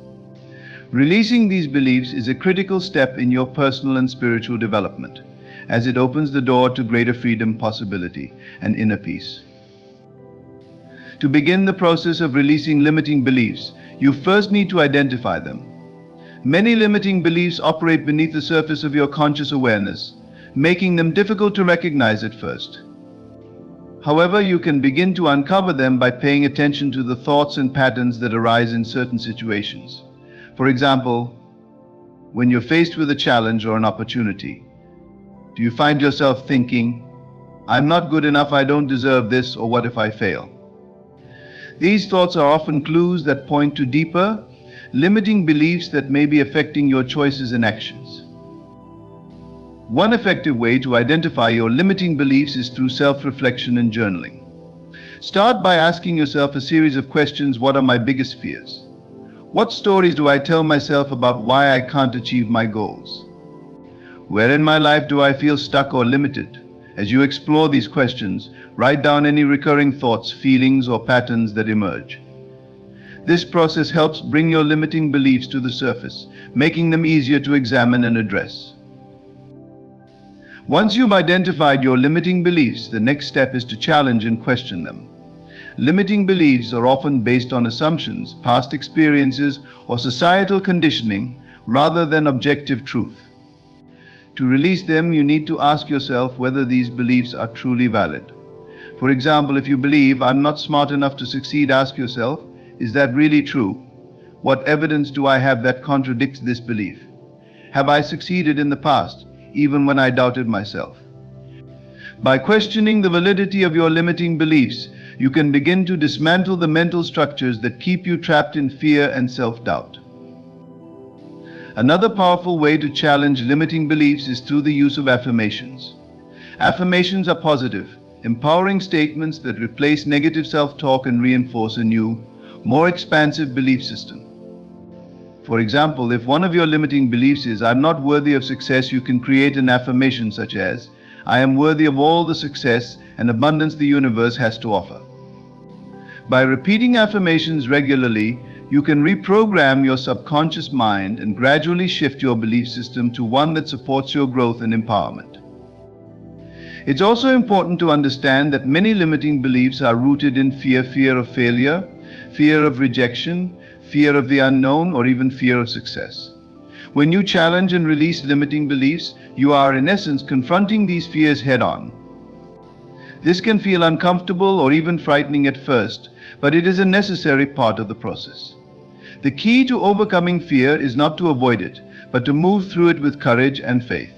Releasing these beliefs is a critical step in your personal and spiritual development, as it opens the door to greater freedom, possibility, and inner peace. To begin the process of releasing limiting beliefs, you first need to identify them. Many limiting beliefs operate beneath the surface of your conscious awareness, making them difficult to recognize at first. However, you can begin to uncover them by paying attention to the thoughts and patterns that arise in certain situations. For example, when you're faced with a challenge or an opportunity, do you find yourself thinking, "I'm not good enough, I don't deserve this," or "what if I fail?" These thoughts are often clues that point to deeper, limiting beliefs that may be affecting your choices and actions. One effective way to identify your limiting beliefs is through self-reflection and journaling. Start by asking yourself a series of questions. What are my biggest fears? What stories do I tell myself about why I can't achieve my goals? Where in my life do I feel stuck or limited? As you explore these questions, write down any recurring thoughts, feelings, or patterns that emerge. This process helps bring your limiting beliefs to the surface, making them easier to examine and address. Once you've identified your limiting beliefs, the next step is to challenge and question them. Limiting beliefs are often based on assumptions, past experiences, or societal conditioning, rather than objective truth. To release them, you need to ask yourself whether these beliefs are truly valid. For example, if you believe, "I'm not smart enough to succeed," ask yourself, is that really true? What evidence do I have that contradicts this belief? Have I succeeded in the past, even when I doubted myself? By questioning the validity of your limiting beliefs, you can begin to dismantle the mental structures that keep you trapped in fear and self-doubt. Another powerful way to challenge limiting beliefs is through the use of affirmations. Affirmations are positive, empowering statements that replace negative self-talk and reinforce a new, more expansive belief system. For example, if one of your limiting beliefs is, "I'm not worthy of success," you can create an affirmation such as, "I am worthy of all the success and abundance the universe has to offer." By repeating affirmations regularly, you can reprogram your subconscious mind and gradually shift your belief system to one that supports your growth and empowerment. It's also important to understand that many limiting beliefs are rooted in fear of failure, fear of rejection, fear of the unknown, or even fear of success. When you challenge and release limiting beliefs, you are in essence confronting these fears head on. This can feel uncomfortable or even frightening at first, but it is a necessary part of the process. The key to overcoming fear is not to avoid it, but to move through it with courage and faith.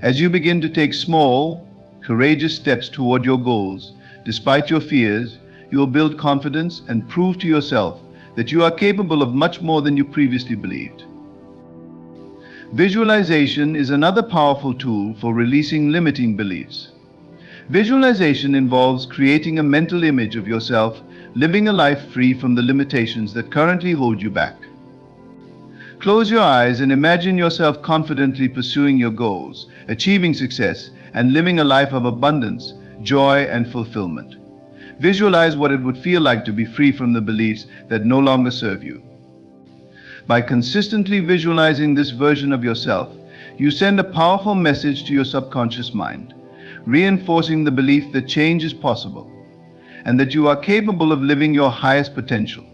As you begin to take small, courageous steps toward your goals, despite your fears, you will build confidence and prove to yourself that you are capable of much more than you previously believed. Visualization is another powerful tool for releasing limiting beliefs. Visualization involves creating a mental image of yourself living a life free from the limitations that currently hold you back. Close your eyes and imagine yourself confidently pursuing your goals, achieving success, and living a life of abundance, joy, and fulfillment. Visualize what it would feel like to be free from the beliefs that no longer serve you. By consistently visualizing this version of yourself, you send a powerful message to your subconscious mind, reinforcing the belief that change is possible and that you are capable of living your highest potential.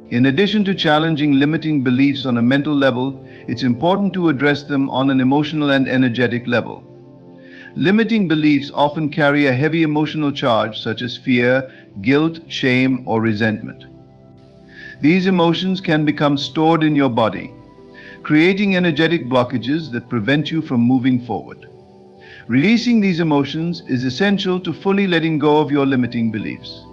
In addition to challenging limiting beliefs on a mental level, it's important to address them on an emotional and energetic level. Limiting beliefs often carry a heavy emotional charge such as fear, guilt, shame, or resentment. These emotions can become stored in your body, creating energetic blockages that prevent you from moving forward. Releasing these emotions is essential to fully letting go of your limiting beliefs.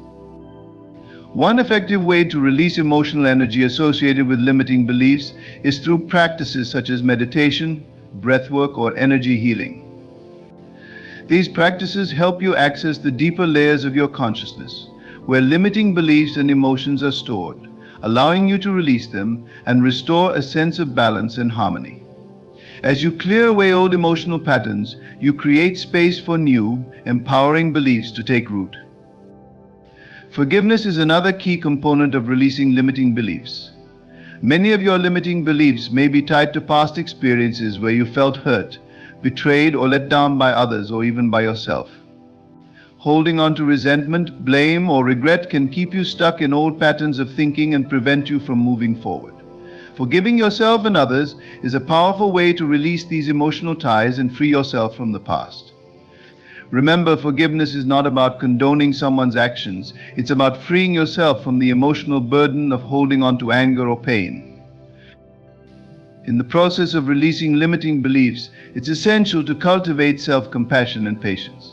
One effective way to release emotional energy associated with limiting beliefs is through practices such as meditation, breathwork, or energy healing. These practices help you access the deeper layers of your consciousness, where limiting beliefs and emotions are stored, allowing you to release them and restore a sense of balance and harmony. As you clear away old emotional patterns, you create space for new, empowering beliefs to take root. Forgiveness is another key component of releasing limiting beliefs. Many of your limiting beliefs may be tied to past experiences where you felt hurt, betrayed, or let down by others or even by yourself. Holding on to resentment, blame, or regret can keep you stuck in old patterns of thinking and prevent you from moving forward. Forgiving yourself and others is a powerful way to release these emotional ties and free yourself from the past. Remember, forgiveness is not about condoning someone's actions. It's about freeing yourself from the emotional burden of holding on to anger or pain. In the process of releasing limiting beliefs, it's essential to cultivate self-compassion and patience.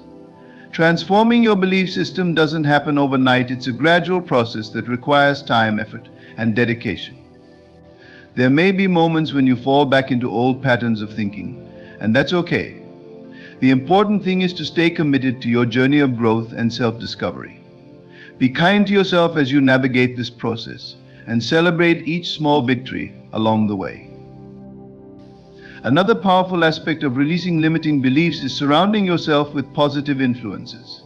Transforming your belief system doesn't happen overnight. It's a gradual process that requires time, effort, and dedication. There may be moments when you fall back into old patterns of thinking, and that's okay. The important thing is to stay committed to your journey of growth and self-discovery. Be kind to yourself as you navigate this process, and celebrate each small victory along the way. Another powerful aspect of releasing limiting beliefs is surrounding yourself with positive influences.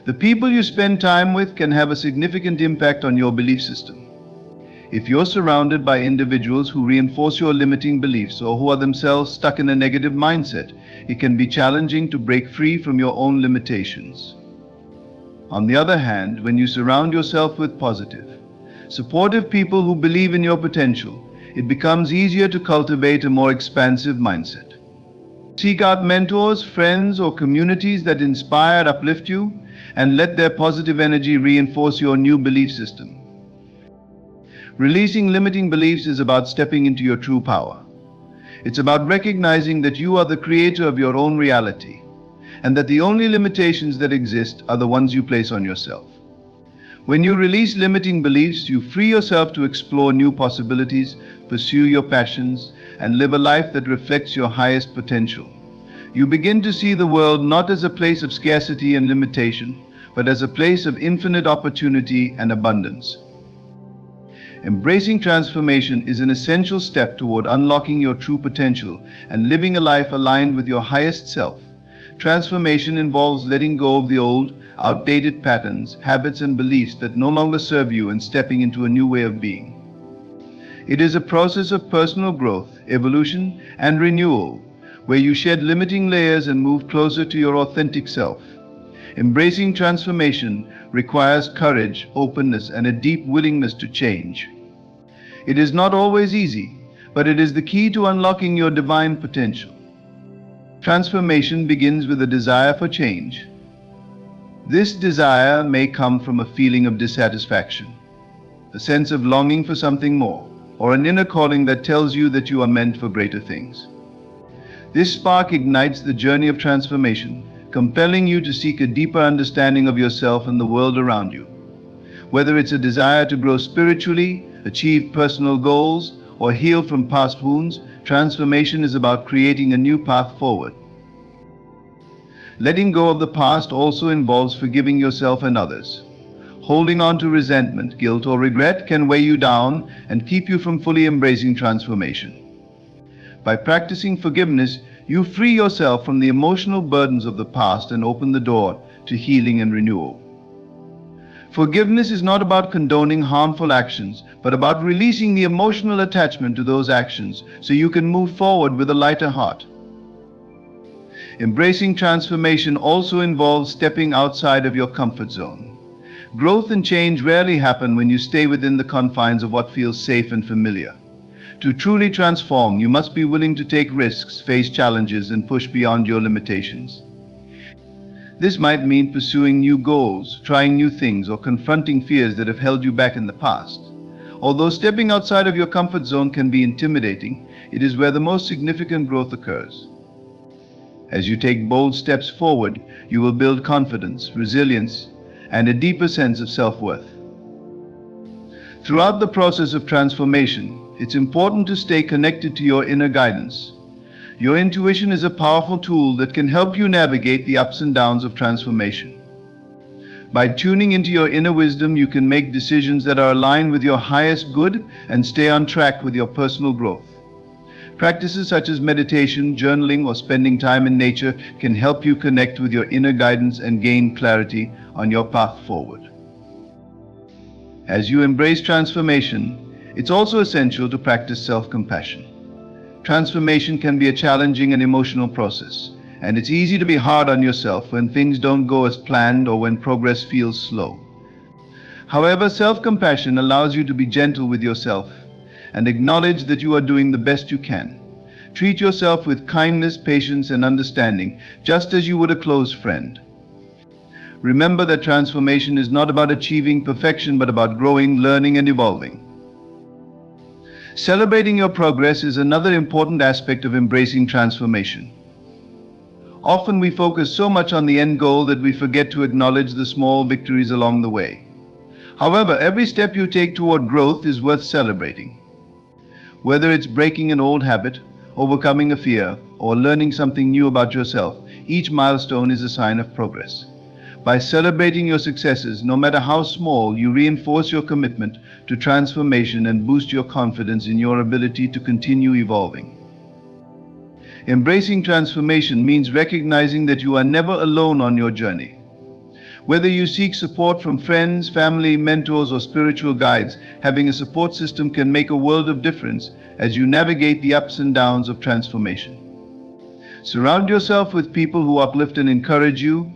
The people you spend time with can have a significant impact on your belief system. If you're surrounded by individuals who reinforce your limiting beliefs or who are themselves stuck in a negative mindset, it can be challenging to break free from your own limitations. On the other hand, when you surround yourself with positive, supportive people who believe in your potential, it becomes easier to cultivate a more expansive mindset. Seek out mentors, friends, or communities that inspire and uplift you, and let their positive energy reinforce your new belief system. Releasing limiting beliefs is about stepping into your true power. It's about recognizing that you are the creator of your own reality, and that the only limitations that exist are the ones you place on yourself. When you release limiting beliefs, you free yourself to explore new possibilities, pursue your passions, and live a life that reflects your highest potential. You begin to see the world not as a place of scarcity and limitation, but as a place of infinite opportunity and abundance. Embracing transformation is an essential step toward unlocking your true potential and living a life aligned with your highest self. Transformation involves letting go of the old, outdated patterns, habits, and beliefs that no longer serve you and stepping into a new way of being. It is a process of personal growth, evolution, and renewal, where you shed limiting layers and move closer to your authentic self. Embracing transformation requires courage, openness, and a deep willingness to change. It is not always easy, but it is the key to unlocking your divine potential. Transformation begins with a desire for change. This desire may come from a feeling of dissatisfaction, a sense of longing for something more, or an inner calling that tells you that you are meant for greater things. This spark ignites the journey of transformation, compelling you to seek a deeper understanding of yourself and the world around you. Whether it's a desire to grow spiritually, achieve personal goals, or heal from past wounds, transformation is about creating a new path forward. Letting go of the past also involves forgiving yourself and others. Holding on to resentment, guilt, or regret can weigh you down and keep you from fully embracing transformation. By practicing forgiveness, you free yourself from the emotional burdens of the past and open the door to healing and renewal. Forgiveness is not about condoning harmful actions, but about releasing the emotional attachment to those actions so you can move forward with a lighter heart. Embracing transformation also involves stepping outside of your comfort zone. Growth and change rarely happen when you stay within the confines of what feels safe and familiar. To truly transform, you must be willing to take risks, face challenges, and push beyond your limitations. This might mean pursuing new goals, trying new things, or confronting fears that have held you back in the past. Although stepping outside of your comfort zone can be intimidating, it is where the most significant growth occurs. As you take bold steps forward, you will build confidence, resilience, and a deeper sense of self-worth. Throughout the process of transformation, it's important to stay connected to your inner guidance. Your intuition is a powerful tool that can help you navigate the ups and downs of transformation. By tuning into your inner wisdom, you can make decisions that are aligned with your highest good and stay on track with your personal growth. Practices such as meditation, journaling, or spending time in nature can help you connect with your inner guidance and gain clarity on your path forward. As you embrace transformation, it's also essential to practice self-compassion. Transformation can be a challenging and emotional process, and it's easy to be hard on yourself when things don't go as planned or when progress feels slow. However, self-compassion allows you to be gentle with yourself and acknowledge that you are doing the best you can. Treat yourself with kindness, patience, and understanding, just as you would a close friend. Remember that transformation is not about achieving perfection, but about growing, learning, and evolving. Celebrating your progress is another important aspect of embracing transformation. Often we focus so much on the end goal that we forget to acknowledge the small victories along the way. However, every step you take toward growth is worth celebrating. Whether it's breaking an old habit, overcoming a fear, or learning something new about yourself, each milestone is a sign of progress. By celebrating your successes, no matter how small, you reinforce your commitment to transformation and boost your confidence in your ability to continue evolving. Embracing transformation means recognizing that you are never alone on your journey. Whether you seek support from friends, family, mentors, or spiritual guides, having a support system can make a world of difference as you navigate the ups and downs of transformation. Surround yourself with people who uplift and encourage you,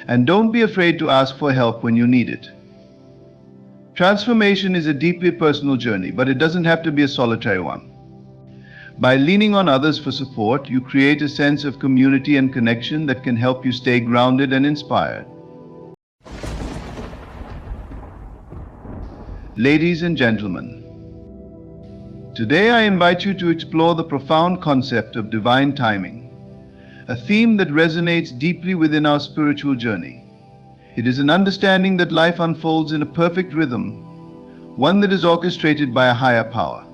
and don't be afraid to ask for help when you need it. Transformation is a deeply personal journey, but it doesn't have to be a solitary one. By leaning on others for support, you create a sense of community and connection that can help you stay grounded and inspired. Ladies and gentlemen, today I invite you to explore the profound concept of divine timing, a theme that resonates deeply within our spiritual journey. It is an understanding that life unfolds in a perfect rhythm, one that is orchestrated by a higher power.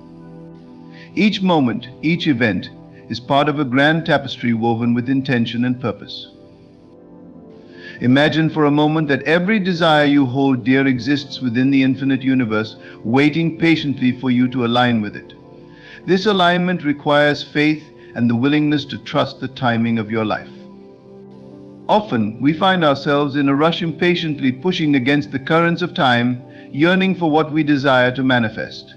Each moment, each event, is part of a grand tapestry woven with intention and purpose. Imagine for a moment that every desire you hold dear exists within the infinite universe, waiting patiently for you to align with it. This alignment requires faith and the willingness to trust the timing of your life. Often, we find ourselves in a rush, impatiently pushing against the currents of time, yearning for what we desire to manifest.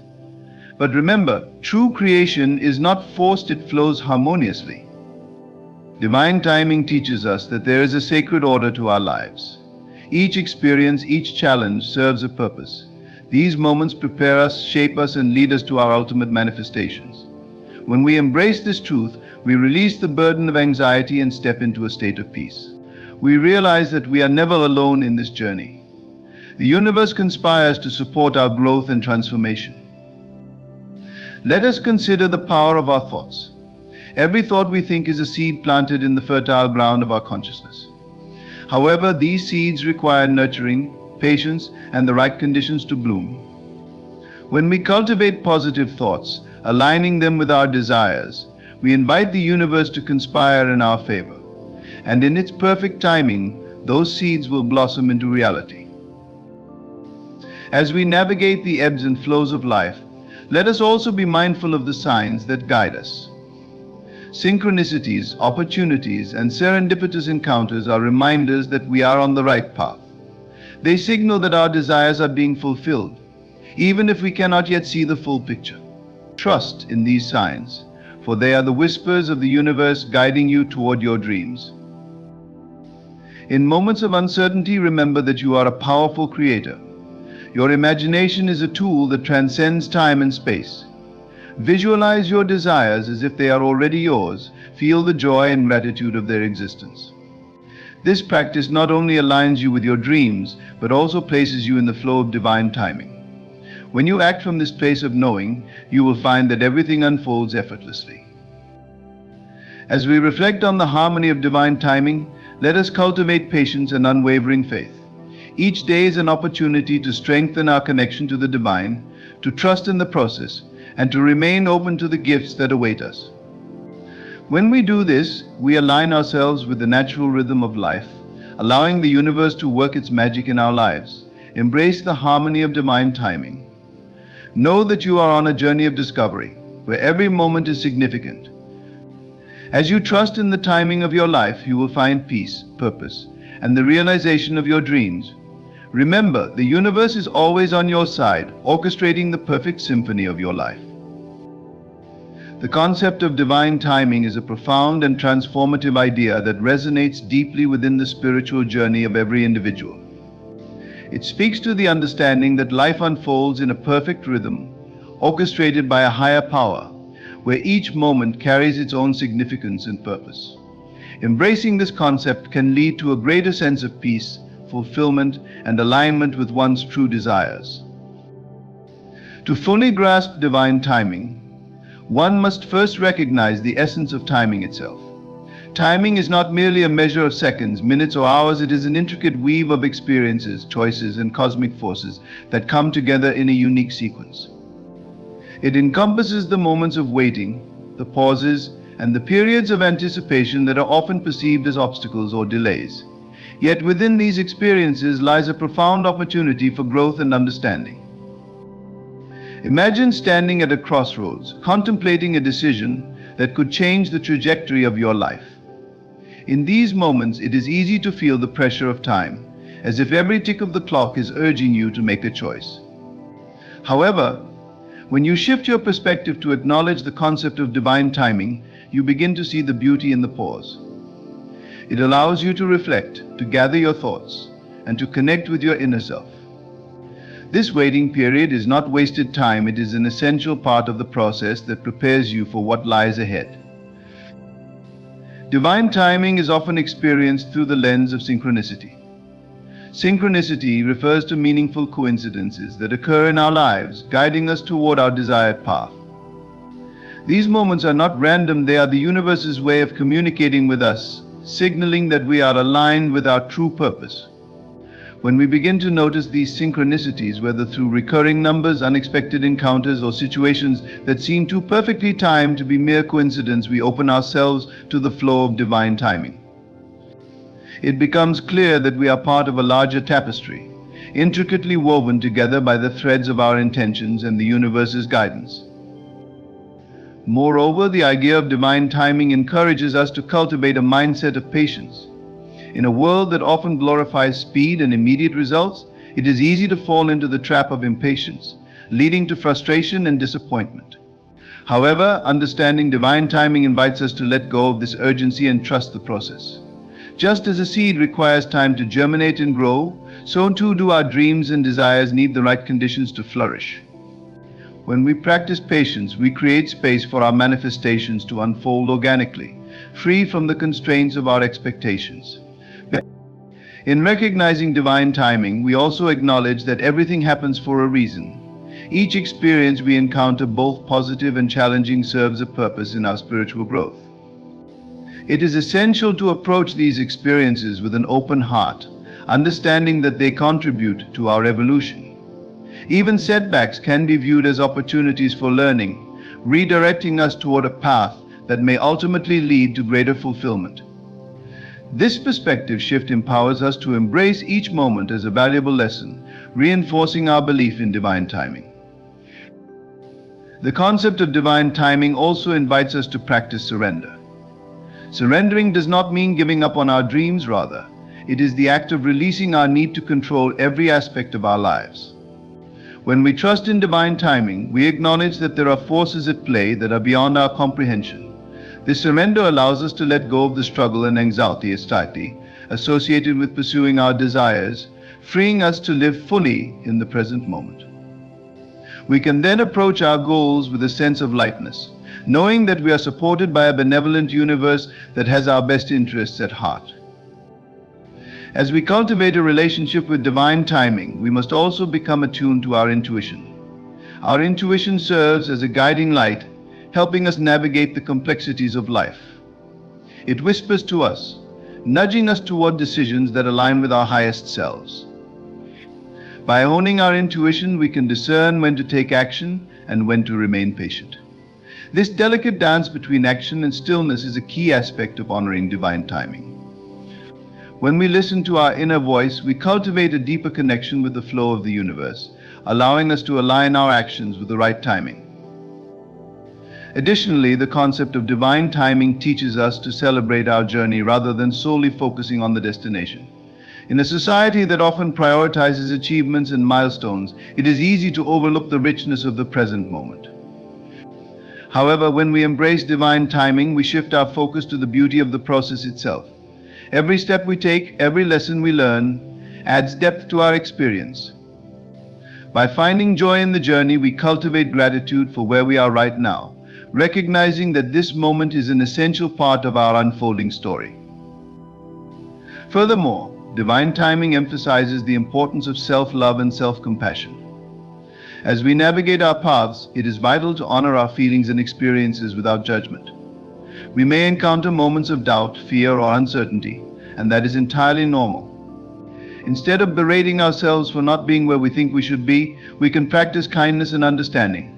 But remember, true creation is not forced, it flows harmoniously. Divine timing teaches us that there is a sacred order to our lives. Each experience, each challenge serves a purpose. These moments prepare us, shape us, and lead us to our ultimate manifestations. When we embrace this truth, we release the burden of anxiety and step into a state of peace. We realize that we are never alone in this journey. The universe conspires to support our growth and transformation. Let us consider the power of our thoughts. Every thought we think is a seed planted in the fertile ground of our consciousness. However, these seeds require nurturing, patience, and the right conditions to bloom. When we cultivate positive thoughts, aligning them with our desires, we invite the universe to conspire in our favor. And in its perfect timing, those seeds will blossom into reality. As we navigate the ebbs and flows of life, let us also be mindful of the signs that guide us. Synchronicities, opportunities, and serendipitous encounters are reminders that we are on the right path. They signal that our desires are being fulfilled, even if we cannot yet see the full picture. Trust in these signs, for they are the whispers of the universe guiding you toward your dreams. In moments of uncertainty, remember that you are a powerful creator. Your imagination is a tool that transcends time and space. Visualize your desires as if they are already yours. Feel the joy and gratitude of their existence. This practice not only aligns you with your dreams, but also places you in the flow of divine timing. When you act from this place of knowing, you will find that everything unfolds effortlessly. As we reflect on the harmony of divine timing, let us cultivate patience and unwavering faith. Each day is an opportunity to strengthen our connection to the divine, to trust in the process, and to remain open to the gifts that await us. When we do this, we align ourselves with the natural rhythm of life, allowing the universe to work its magic in our lives. Embrace the harmony of divine timing. Know that you are on a journey of discovery, where every moment is significant. As you trust in the timing of your life, you will find peace, purpose, and the realization of your dreams. Remember, the universe is always on your side, orchestrating the perfect symphony of your life. The concept of divine timing is a profound and transformative idea that resonates deeply within the spiritual journey of every individual. It speaks to the understanding that life unfolds in a perfect rhythm, orchestrated by a higher power, where each moment carries its own significance and purpose. Embracing this concept can lead to a greater sense of peace, fulfillment, and alignment with one's true desires. To fully grasp divine timing, one must first recognize the essence of timing itself. Timing is not merely a measure of seconds, minutes, or hours. It is an intricate weave of experiences, choices, and cosmic forces that come together in a unique sequence. It encompasses the moments of waiting, the pauses, and the periods of anticipation that are often perceived as obstacles or delays. Yet within these experiences lies a profound opportunity for growth and understanding. Imagine standing at a crossroads, contemplating a decision that could change the trajectory of your life. In these moments, it is easy to feel the pressure of time, as if every tick of the clock is urging you to make a choice. However, when you shift your perspective to acknowledge the concept of divine timing, you begin to see the beauty in the pause. It allows you to reflect, to gather your thoughts, and to connect with your inner self. This waiting period is not wasted time. It is an essential part of the process that prepares you for what lies ahead. Divine timing is often experienced through the lens of synchronicity. Synchronicity refers to meaningful coincidences that occur in our lives, guiding us toward our desired path. These moments are not random. They are the universe's way of communicating with us, signaling that we are aligned with our true purpose. When we begin to notice these synchronicities, whether through recurring numbers, unexpected encounters, or situations that seem too perfectly timed to be mere coincidence, we open ourselves to the flow of divine timing. It becomes clear that we are part of a larger tapestry, intricately woven together by the threads of our intentions and the universe's guidance. Moreover, the idea of divine timing encourages us to cultivate a mindset of patience. In a world that often glorifies speed and immediate results, it is easy to fall into the trap of impatience, leading to frustration and disappointment. However, understanding divine timing invites us to let go of this urgency and trust the process. Just as a seed requires time to germinate and grow, So too do our dreams and desires need the right conditions to flourish. When we practice patience, we create space for our manifestations to unfold organically, free from the constraints of our expectations. In recognizing divine timing, we also acknowledge that everything happens for a reason. Each experience we encounter, both positive and challenging, serves a purpose in our spiritual growth. It is essential to approach these experiences with an open heart, understanding that they contribute to our evolution. Even setbacks can be viewed as opportunities for learning, redirecting us toward a path that may ultimately lead to greater fulfillment. This perspective shift empowers us to embrace each moment as a valuable lesson, reinforcing our belief in divine timing. The concept of divine timing also invites us to practice surrender. Surrendering does not mean giving up on our dreams, rather, it is the act of releasing our need to control every aspect of our lives. When we trust in divine timing, we acknowledge that there are forces at play that are beyond our comprehension. This surrender allows us to let go of the struggle and anxiety associated with pursuing our desires, freeing us to live fully in the present moment. We can then approach our goals with a sense of lightness, knowing that we are supported by a benevolent universe that has our best interests at heart. As we cultivate a relationship with divine timing, we must also become attuned to our intuition. Our intuition serves as a guiding light, helping us navigate the complexities of life. It whispers to us, nudging us toward decisions that align with our highest selves. By honing our intuition, we can discern when to take action and when to remain patient. This delicate dance between action and stillness is a key aspect of honoring divine timing. When we listen to our inner voice, we cultivate a deeper connection with the flow of the universe, allowing us to align our actions with the right timing. Additionally, the concept of divine timing teaches us to celebrate our journey rather than solely focusing on the destination. In a society that often prioritizes achievements and milestones, it is easy to overlook the richness of the present moment. However, when we embrace divine timing, we shift our focus to the beauty of the process itself. Every step we take, every lesson we learn, adds depth to our experience. By finding joy in the journey, we cultivate gratitude for where we are right now, recognizing that this moment is an essential part of our unfolding story. Furthermore, divine timing emphasizes the importance of self-love and self-compassion. As we navigate our paths, it is vital to honor our feelings and experiences without judgment. We may encounter moments of doubt, fear, or uncertainty, and that is entirely normal. Instead of berating ourselves for not being where we think we should be, we can practice kindness and understanding.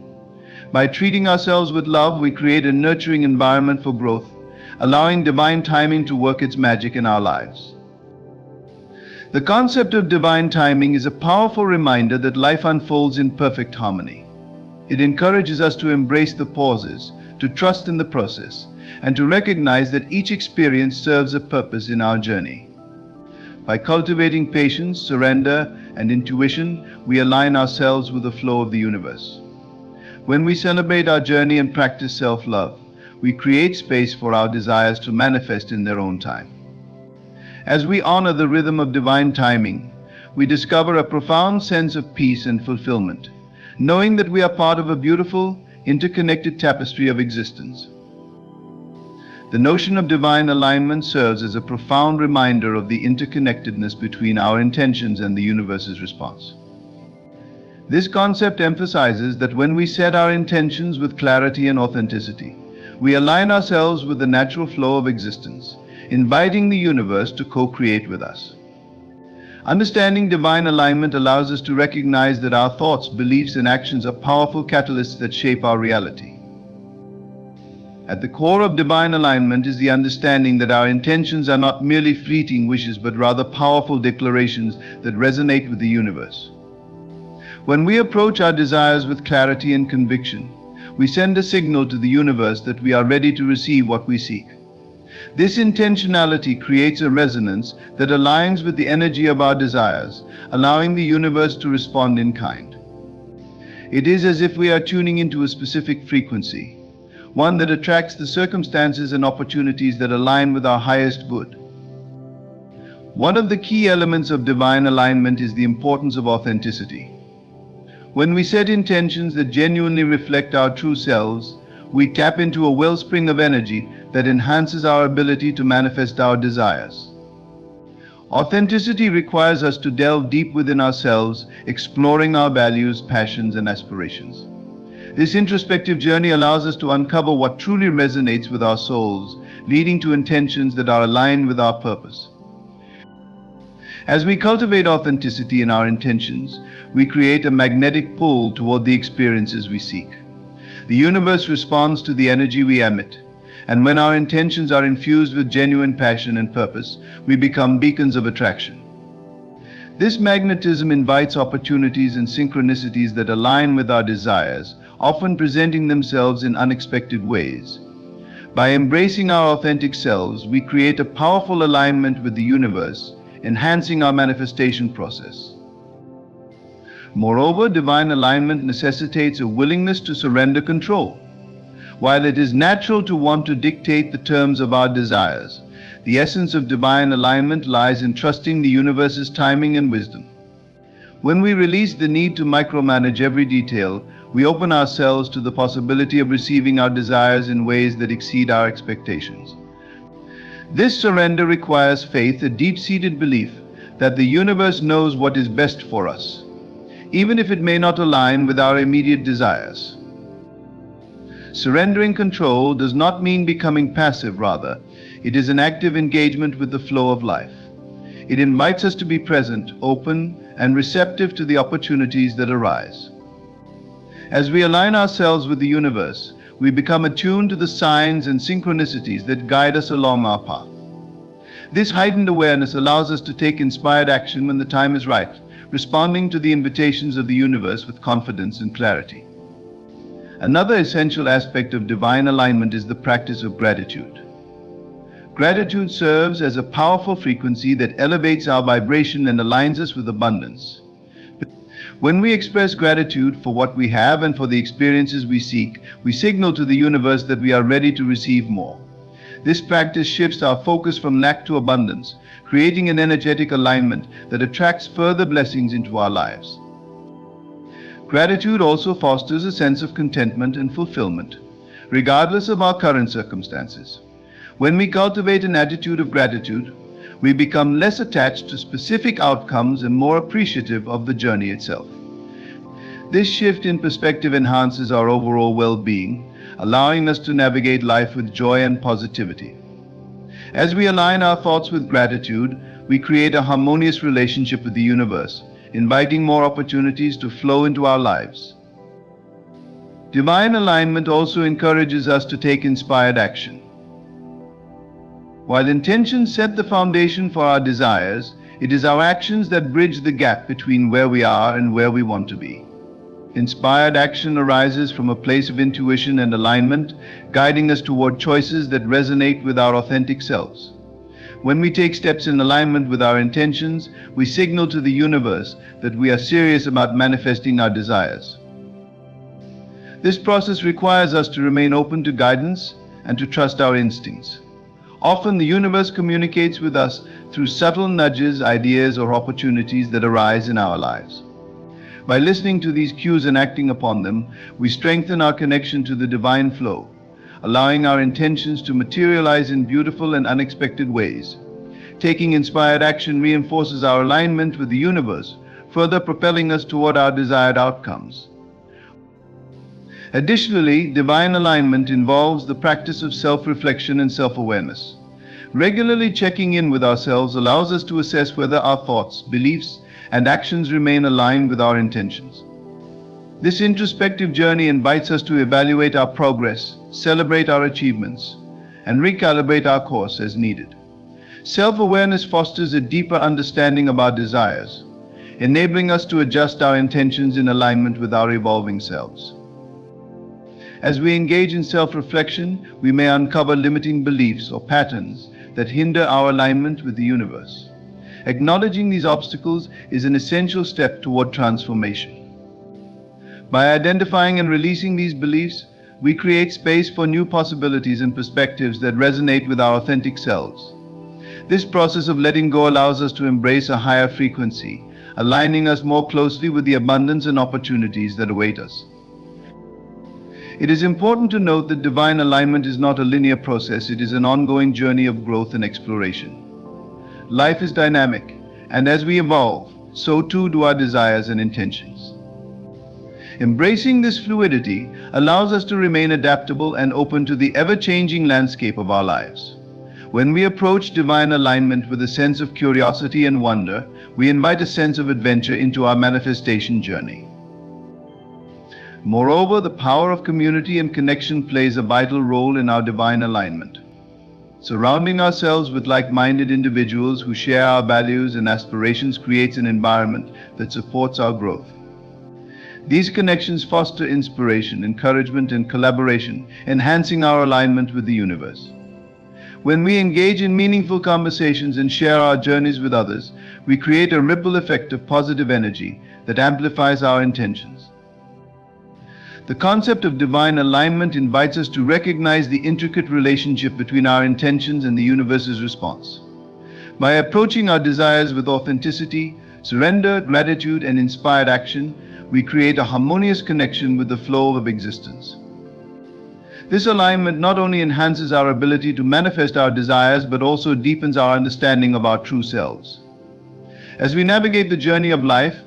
By treating ourselves with love, we create a nurturing environment for growth, allowing divine timing to work its magic in our lives. The concept of divine timing is a powerful reminder that life unfolds in perfect harmony. It encourages us to embrace the pauses, to trust in the process, and to recognize that each experience serves a purpose in our journey. By cultivating patience, surrender, and intuition, we align ourselves with the flow of the universe. When we celebrate our journey and practice self-love, we create space for our desires to manifest in their own time. As we honor the rhythm of divine timing, we discover a profound sense of peace and fulfillment, knowing that we are part of a beautiful, interconnected tapestry of existence. The notion of divine alignment serves as a profound reminder of the interconnectedness between our intentions and the universe's response. This concept emphasizes that when we set our intentions with clarity and authenticity, we align ourselves with the natural flow of existence, inviting the universe to co-create with us. Understanding divine alignment allows us to recognize that our thoughts, beliefs, and actions are powerful catalysts that shape our reality. At the core of divine alignment is the understanding that our intentions are not merely fleeting wishes, but rather powerful declarations that resonate with the universe. When we approach our desires with clarity and conviction, we send a signal to the universe that we are ready to receive what we seek. This intentionality creates a resonance that aligns with the energy of our desires, allowing the universe to respond in kind. It is as if we are tuning into a specific frequency, one that attracts the circumstances and opportunities that align with our highest good. One of the key elements of divine alignment is the importance of authenticity. When we set intentions that genuinely reflect our true selves, we tap into a wellspring of energy that enhances our ability to manifest our desires. Authenticity requires us to delve deep within ourselves, exploring our values, passions, and aspirations. This introspective journey allows us to uncover what truly resonates with our souls, leading to intentions that are aligned with our purpose. As we cultivate authenticity in our intentions, we create a magnetic pull toward the experiences we seek. The universe responds to the energy we emit, and when our intentions are infused with genuine passion and purpose, we become beacons of attraction. This magnetism invites opportunities and synchronicities that align with our desires, often presenting themselves in unexpected ways. By embracing our authentic selves, we create a powerful alignment with the universe, enhancing our manifestation process. Moreover, divine alignment necessitates a willingness to surrender control. While it is natural to want to dictate the terms of our desires, the essence of divine alignment lies in trusting the universe's timing and wisdom. When we release the need to micromanage every detail, we open ourselves to the possibility of receiving our desires in ways that exceed our expectations. This surrender requires faith, a deep-seated belief that the universe knows what is best for us, even if it may not align with our immediate desires. Surrendering control does not mean becoming passive, rather, it is an active engagement with the flow of life. It invites us to be present, open, and receptive to the opportunities that arise. As we align ourselves with the universe, we become attuned to the signs and synchronicities that guide us along our path. This heightened awareness allows us to take inspired action when the time is right, responding to the invitations of the universe with confidence and clarity. Another essential aspect of divine alignment is the practice of gratitude. Gratitude serves as a powerful frequency that elevates our vibration and aligns us with abundance. When we express gratitude for what we have and for the experiences we seek, we signal to the universe that we are ready to receive more. This practice shifts our focus from lack to abundance, creating an energetic alignment that attracts further blessings into our lives. Gratitude also fosters a sense of contentment and fulfillment, regardless of our current circumstances. When we cultivate an attitude of gratitude, we become less attached to specific outcomes and more appreciative of the journey itself. This shift in perspective enhances our overall well-being, allowing us to navigate life with joy and positivity. As we align our thoughts with gratitude, we create a harmonious relationship with the universe, inviting more opportunities to flow into our lives. Divine alignment also encourages us to take inspired action. While intentions set the foundation for our desires, it is our actions that bridge the gap between where we are and where we want to be. Inspired action arises from a place of intuition and alignment, guiding us toward choices that resonate with our authentic selves. When we take steps in alignment with our intentions, we signal to the universe that we are serious about manifesting our desires. This process requires us to remain open to guidance and to trust our instincts. Often the universe communicates with us through subtle nudges, ideas, or opportunities that arise in our lives. By listening to these cues and acting upon them, we strengthen our connection to the divine flow, allowing our intentions to materialize in beautiful and unexpected ways. Taking inspired action reinforces our alignment with the universe, further propelling us toward our desired outcomes. Additionally, divine alignment involves the practice of self-reflection and self-awareness. Regularly checking in with ourselves allows us to assess whether our thoughts, beliefs, and actions remain aligned with our intentions. This introspective journey invites us to evaluate our progress, celebrate our achievements, and recalibrate our course as needed. Self-awareness fosters a deeper understanding of our desires, enabling us to adjust our intentions in alignment with our evolving selves. As we engage in self-reflection, we may uncover limiting beliefs or patterns that hinder our alignment with the universe. Acknowledging these obstacles is an essential step toward transformation. By identifying and releasing these beliefs, we create space for new possibilities and perspectives that resonate with our authentic selves. This process of letting go allows us to embrace a higher frequency, aligning us more closely with the abundance and opportunities that await us. It is important to note that divine alignment is not a linear process, it is an ongoing journey of growth and exploration. Life is dynamic, and as we evolve, so too do our desires and intentions. Embracing this fluidity allows us to remain adaptable and open to the ever-changing landscape of our lives. When we approach divine alignment with a sense of curiosity and wonder, we invite a sense of adventure into our manifestation journey. Moreover, the power of community and connection plays a vital role in our divine alignment. Surrounding ourselves with like-minded individuals who share our values and aspirations creates an environment that supports our growth. These connections foster inspiration, encouragement, and collaboration, enhancing our alignment with the universe. When we engage in meaningful conversations and share our journeys with others, we create a ripple effect of positive energy that amplifies our intentions. The concept of divine alignment invites us to recognize the intricate relationship between our intentions and the universe's response. By approaching our desires with authenticity, surrender, gratitude, and inspired action, we create a harmonious connection with the flow of existence. This alignment not only enhances our ability to manifest our desires, but also deepens our understanding of our true selves. As we navigate the journey of life,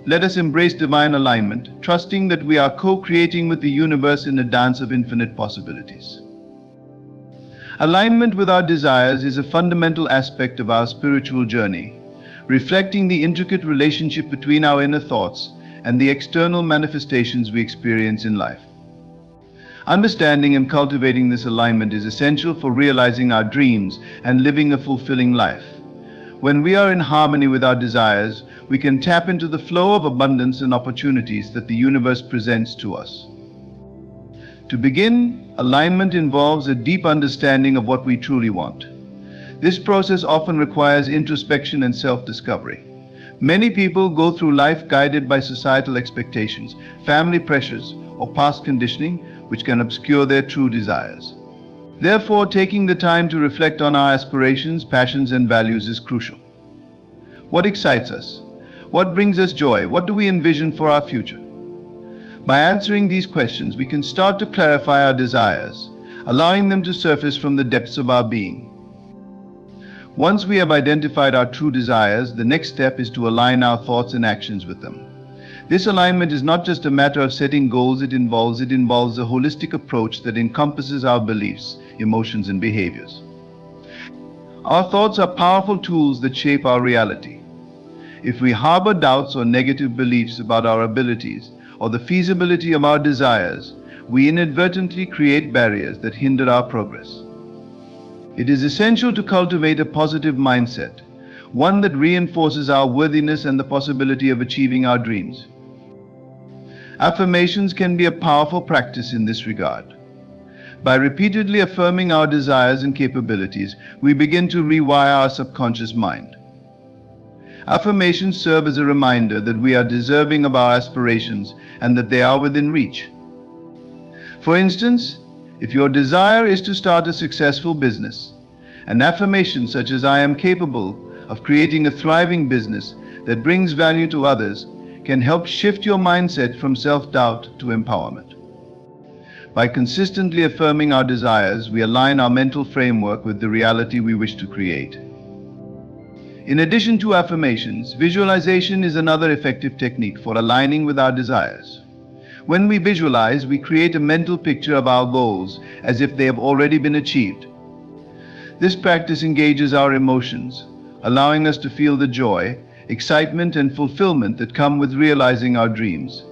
let us embrace divine alignment, trusting that we are co-creating with the universe in a dance of infinite possibilities. Alignment with our desires is a fundamental aspect of our spiritual journey, reflecting the intricate relationship between our inner thoughts and the external manifestations we experience in life. Understanding and cultivating this alignment is essential for realizing our dreams and living a fulfilling life. When we are in harmony with our desires, we can tap into the flow of abundance and opportunities that the universe presents to us. To begin, alignment involves a deep understanding of what we truly want. This process often requires introspection and self-discovery. Many people go through life guided by societal expectations, family pressures, or past conditioning, which can obscure their true desires. Therefore, taking the time to reflect on our aspirations, passions, and values is crucial. What excites us? What brings us joy? What do we envision for our future? By answering these questions, we can start to clarify our desires, allowing them to surface from the depths of our being. Once we have identified our true desires, the next step is to align our thoughts and actions with them. This alignment is not just a matter of setting goals, it involves a holistic approach that encompasses our beliefs, emotions, and behaviors. Our thoughts are powerful tools that shape our reality. If we harbor doubts or negative beliefs about our abilities or the feasibility of our desires, we inadvertently create barriers that hinder our progress. It is essential to cultivate a positive mindset, one that reinforces our worthiness and the possibility of achieving our dreams. Affirmations can be a powerful practice in this regard. By repeatedly affirming our desires and capabilities, we begin to rewire our subconscious mind. Affirmations serve as a reminder that we are deserving of our aspirations and that they are within reach. For instance, if your desire is to start a successful business, an affirmation such as "I am capable of creating a thriving business that brings value to others" can help shift your mindset from self-doubt to empowerment. By consistently affirming our desires, we align our mental framework with the reality we wish to create. In addition to affirmations, visualization is another effective technique for aligning with our desires. When we visualize, we create a mental picture of our goals as if they have already been achieved. This practice engages our emotions, allowing us to feel the joy, excitement, and fulfillment that come with realizing our dreams.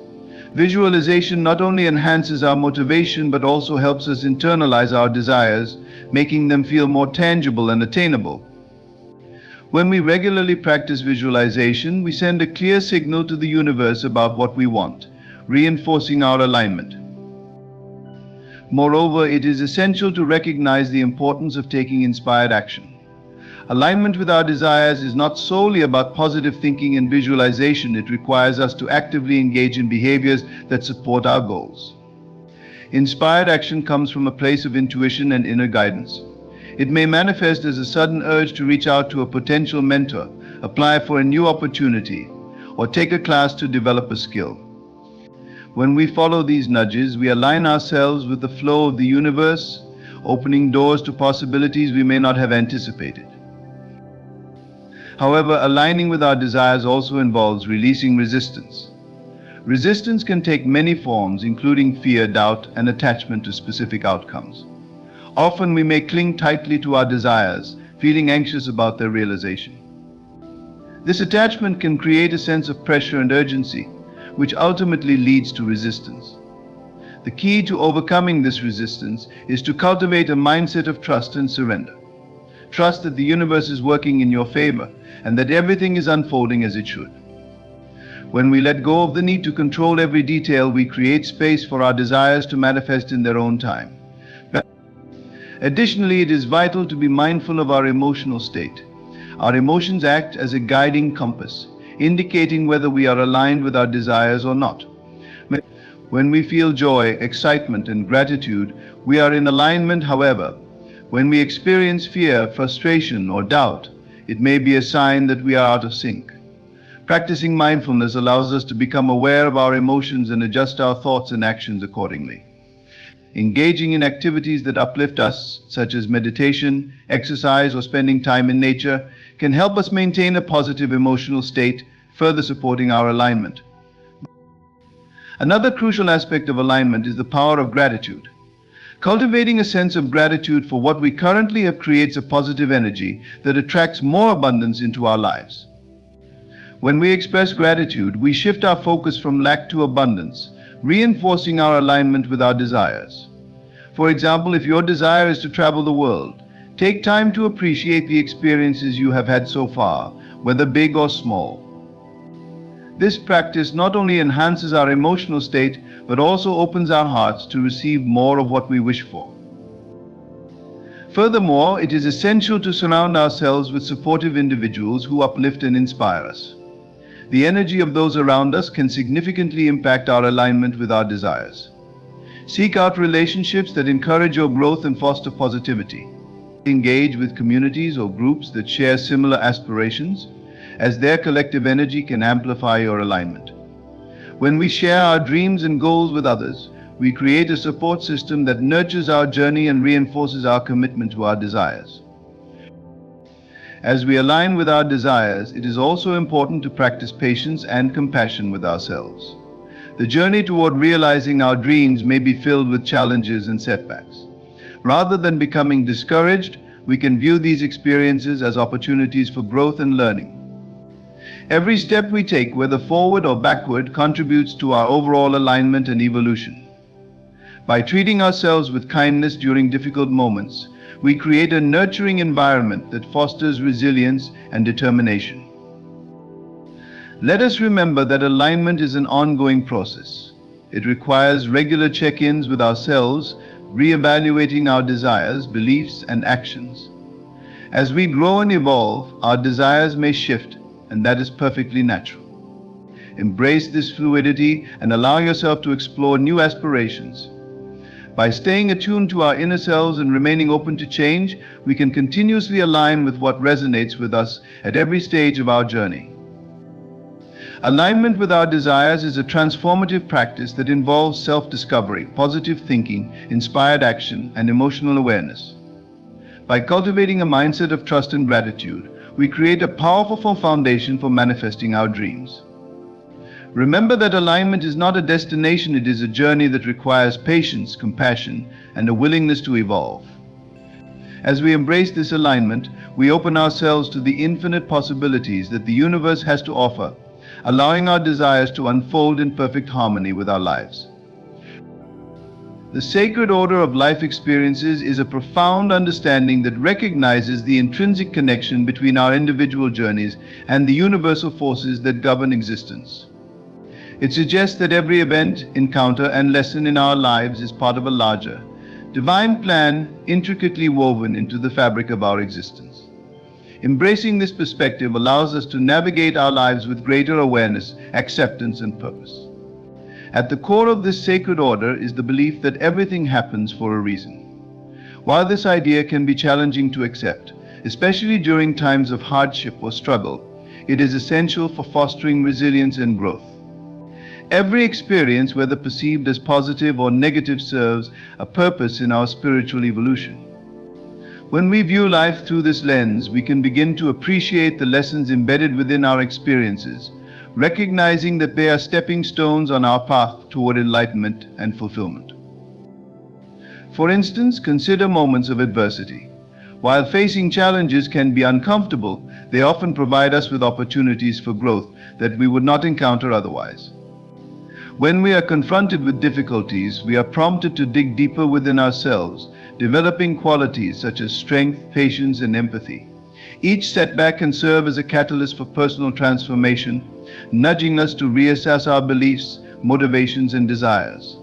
Visualization not only enhances our motivation but also helps us internalize our desires, making them feel more tangible and attainable. When we regularly practice visualization, we send a clear signal to the universe about what we want, reinforcing our alignment. Moreover, it is essential to recognize the importance of taking inspired action. Alignment with our desires is not solely about positive thinking and visualization. It requires us to actively engage in behaviors that support our goals. Inspired action comes from a place of intuition and inner guidance. It may manifest as a sudden urge to reach out to a potential mentor, apply for a new opportunity, or take a class to develop a skill. When we follow these nudges, we align ourselves with the flow of the universe, opening doors to possibilities we may not have anticipated. However, aligning with our desires also involves releasing resistance. Resistance can take many forms, including fear, doubt, and attachment to specific outcomes. Often we may cling tightly to our desires, feeling anxious about their realization. This attachment can create a sense of pressure and urgency, which ultimately leads to resistance. The key to overcoming this resistance is to cultivate a mindset of trust and surrender. Trust that the universe is working in your favor and that everything is unfolding as it should. When we let go of the need to control every detail, we create space for our desires to manifest in their own time. Additionally, it is vital to be mindful of our emotional state. Our emotions act as a guiding compass, indicating whether we are aligned with our desires or not. When we feel joy, excitement, and gratitude, we are in alignment. However, when we experience fear, frustration, or doubt, it may be a sign that we are out of sync. Practicing mindfulness allows us to become aware of our emotions and adjust our thoughts and actions accordingly. Engaging in activities that uplift us, such as meditation, exercise, or spending time in nature, can help us maintain a positive emotional state, further supporting our alignment. Another crucial aspect of alignment is the power of gratitude. Cultivating a sense of gratitude for what we currently have creates a positive energy that attracts more abundance into our lives. When we express gratitude, we shift our focus from lack to abundance, reinforcing our alignment with our desires. For example, if your desire is to travel the world, take time to appreciate the experiences you have had so far, whether big or small. This practice not only enhances our emotional state, but also opens our hearts to receive more of what we wish for. Furthermore, it is essential to surround ourselves with supportive individuals who uplift and inspire us. The energy of those around us can significantly impact our alignment with our desires. Seek out relationships that encourage your growth and foster positivity. Engage with communities or groups that share similar aspirations, as their collective energy can amplify your alignment. When we share our dreams and goals with others, we create a support system that nurtures our journey and reinforces our commitment to our desires. As we align with our desires, it is also important to practice patience and compassion with ourselves. The journey toward realizing our dreams may be filled with challenges and setbacks. Rather than becoming discouraged, we can view these experiences as opportunities for growth and learning. Every step we take, whether forward or backward, contributes to our overall alignment and evolution. By treating ourselves with kindness during difficult moments, we create a nurturing environment that fosters resilience and determination. Let us remember that alignment is an ongoing process. It requires regular check-ins with ourselves, re-evaluating our desires, beliefs, and actions. As we grow and evolve, our desires may shift, and that is perfectly natural. Embrace this fluidity and allow yourself to explore new aspirations. By staying attuned to our inner selves and remaining open to change, we can continuously align with what resonates with us at every stage of our journey. Alignment with our desires is a transformative practice that involves self-discovery, positive thinking, inspired action, and emotional awareness. By cultivating a mindset of trust and gratitude, we create a powerful foundation for manifesting our dreams. Remember that alignment is not a destination, it is a journey that requires patience, compassion, and a willingness to evolve. As we embrace this alignment, we open ourselves to the infinite possibilities that the universe has to offer, allowing our desires to unfold in perfect harmony with our lives. The sacred order of life experiences is a profound understanding that recognizes the intrinsic connection between our individual journeys and the universal forces that govern existence. It suggests that every event, encounter, and lesson in our lives is part of a larger, divine plan intricately woven into the fabric of our existence. Embracing this perspective allows us to navigate our lives with greater awareness, acceptance, and purpose. At the core of this sacred order is the belief that everything happens for a reason. While this idea can be challenging to accept, especially during times of hardship or struggle, it is essential for fostering resilience and growth. Every experience, whether perceived as positive or negative, serves a purpose in our spiritual evolution. When we view life through this lens, we can begin to appreciate the lessons embedded within our experiences, recognizing that they are stepping stones on our path toward enlightenment and fulfillment. For instance, consider moments of adversity. While facing challenges can be uncomfortable, they often provide us with opportunities for growth that we would not encounter otherwise. When we are confronted with difficulties, we are prompted to dig deeper within ourselves, developing qualities such as strength, patience, and empathy. Each setback can serve as a catalyst for personal transformation, nudging us to reassess our beliefs, motivations, and desires.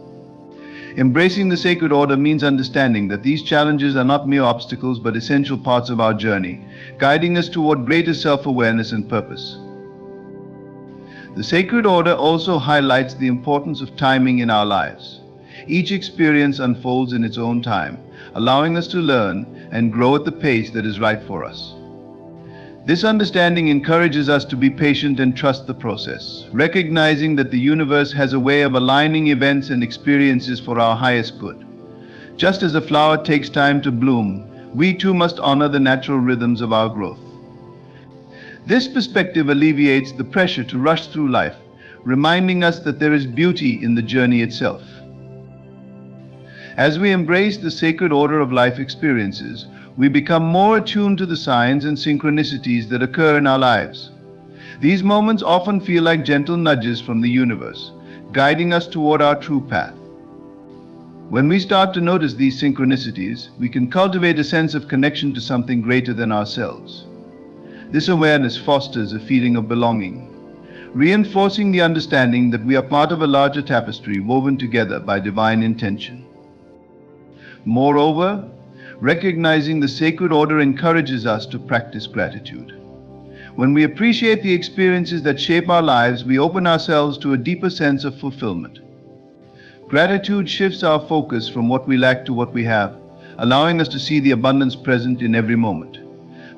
Embracing the sacred order means understanding that these challenges are not mere obstacles but essential parts of our journey, guiding us toward greater self-awareness and purpose. The sacred order also highlights the importance of timing in our lives. Each experience unfolds in its own time, allowing us to learn and grow at the pace that is right for us. This understanding encourages us to be patient and trust the process, recognizing that the universe has a way of aligning events and experiences for our highest good. Just as a flower takes time to bloom, we too must honor the natural rhythms of our growth. This perspective alleviates the pressure to rush through life, reminding us that there is beauty in the journey itself. As we embrace the sacred order of life experiences, we become more attuned to the signs and synchronicities that occur in our lives. These moments often feel like gentle nudges from the universe, guiding us toward our true path. When we start to notice these synchronicities, we can cultivate a sense of connection to something greater than ourselves. This awareness fosters a feeling of belonging, reinforcing the understanding that we are part of a larger tapestry woven together by divine intention. Moreover, recognizing the sacred order encourages us to practice gratitude. When we appreciate the experiences that shape our lives, we open ourselves to a deeper sense of fulfillment. Gratitude shifts our focus from what we lack to what we have, allowing us to see the abundance present in every moment.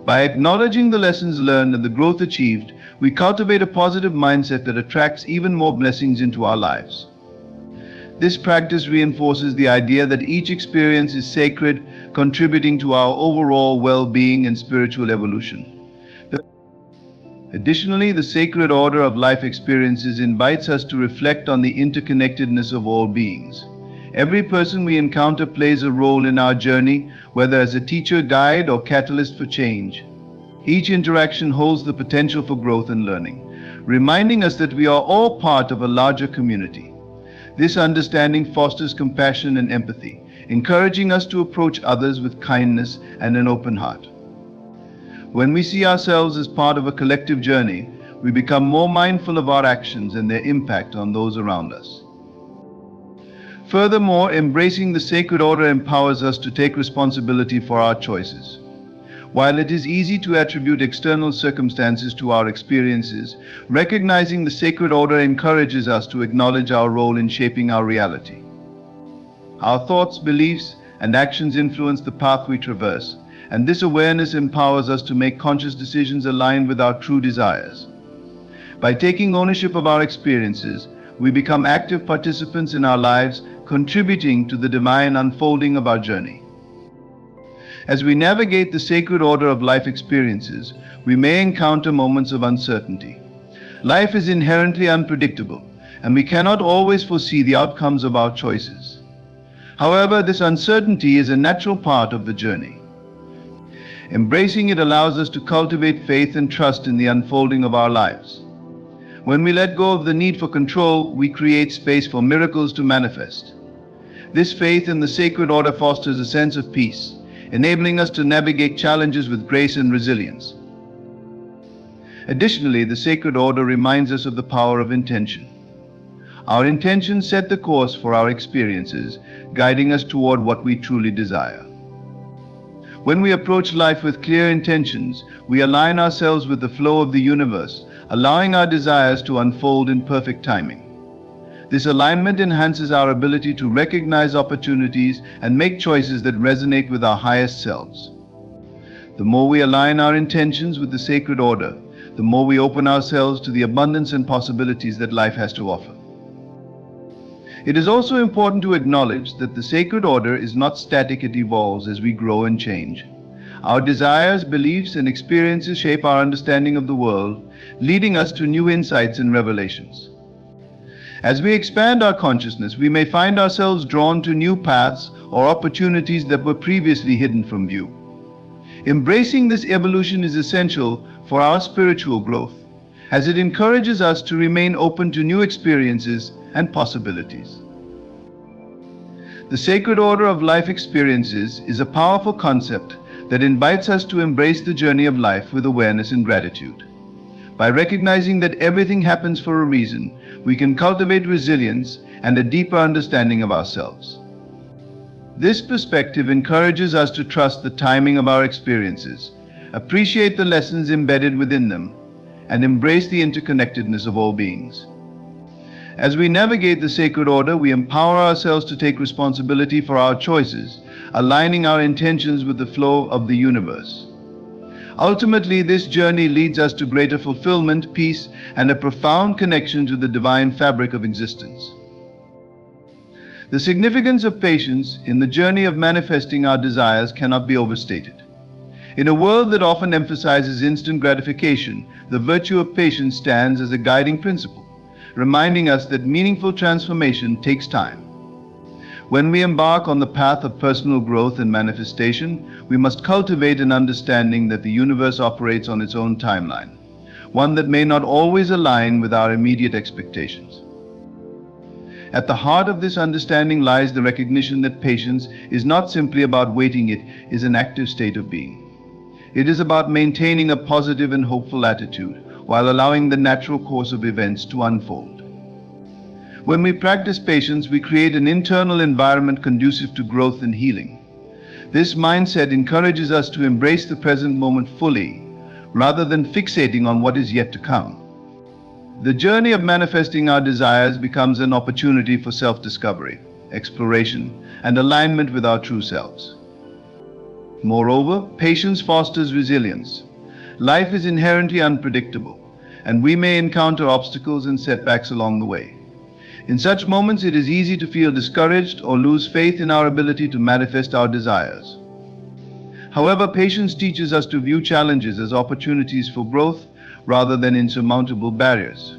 By acknowledging the lessons learned and the growth achieved, we cultivate a positive mindset that attracts even more blessings into our lives. This practice reinforces the idea that each experience is sacred, contributing to our overall well-being and spiritual evolution. Additionally, the sacred order of life experiences invites us to reflect on the interconnectedness of all beings. Every person we encounter plays a role in our journey, whether as a teacher, guide, or catalyst for change. Each interaction holds the potential for growth and learning, reminding us that we are all part of a larger community. This understanding fosters compassion and empathy, encouraging us to approach others with kindness and an open heart. When we see ourselves as part of a collective journey, we become more mindful of our actions and their impact on those around us. Furthermore, embracing the sacred order empowers us to take responsibility for our choices. While it is easy to attribute external circumstances to our experiences, recognizing the sacred order encourages us to acknowledge our role in shaping our reality. Our thoughts, beliefs, and actions influence the path we traverse, and this awareness empowers us to make conscious decisions aligned with our true desires. By taking ownership of our experiences, we become active participants in our lives, contributing to the divine unfolding of our journey. As we navigate the sacred order of life experiences, we may encounter moments of uncertainty. Life is inherently unpredictable, and we cannot always foresee the outcomes of our choices. However, this uncertainty is a natural part of the journey. Embracing it allows us to cultivate faith and trust in the unfolding of our lives. When we let go of the need for control, we create space for miracles to manifest. This faith in the sacred order fosters a sense of peace, enabling us to navigate challenges with grace and resilience. Additionally, the sacred order reminds us of the power of intention. Our intentions set the course for our experiences, guiding us toward what we truly desire. When we approach life with clear intentions, we align ourselves with the flow of the universe, allowing our desires to unfold in perfect timing. This alignment enhances our ability to recognize opportunities and make choices that resonate with our highest selves. The more we align our intentions with the sacred order, the more we open ourselves to the abundance and possibilities that life has to offer. It is also important to acknowledge that the sacred order is not static, it evolves as we grow and change. Our desires, beliefs, and experiences shape our understanding of the world, leading us to new insights and revelations. As we expand our consciousness, we may find ourselves drawn to new paths or opportunities that were previously hidden from view. Embracing this evolution is essential for our spiritual growth, as it encourages us to remain open to new experiences and possibilities. The sacred order of life experiences is a powerful concept that invites us to embrace the journey of life with awareness and gratitude. By recognizing that everything happens for a reason, we can cultivate resilience and a deeper understanding of ourselves. This perspective encourages us to trust the timing of our experiences, appreciate the lessons embedded within them, and embrace the interconnectedness of all beings. As we navigate the sacred order, we empower ourselves to take responsibility for our choices, aligning our intentions with the flow of the universe. Ultimately, this journey leads us to greater fulfillment, peace, and a profound connection to the divine fabric of existence. The significance of patience in the journey of manifesting our desires cannot be overstated. In a world that often emphasizes instant gratification, the virtue of patience stands as a guiding principle, reminding us that meaningful transformation takes time. When we embark on the path of personal growth and manifestation, we must cultivate an understanding that the universe operates on its own timeline, one that may not always align with our immediate expectations. At the heart of this understanding lies the recognition that patience is not simply about waiting, it is an active state of being. It is about maintaining a positive and hopeful attitude while allowing the natural course of events to unfold. When we practice patience, we create an internal environment conducive to growth and healing. This mindset encourages us to embrace the present moment fully, rather than fixating on what is yet to come. The journey of manifesting our desires becomes an opportunity for self-discovery, exploration, and alignment with our true selves. Moreover, patience fosters resilience. Life is inherently unpredictable, and we may encounter obstacles and setbacks along the way. In such moments, it is easy to feel discouraged or lose faith in our ability to manifest our desires. However, patience teaches us to view challenges as opportunities for growth rather than insurmountable barriers.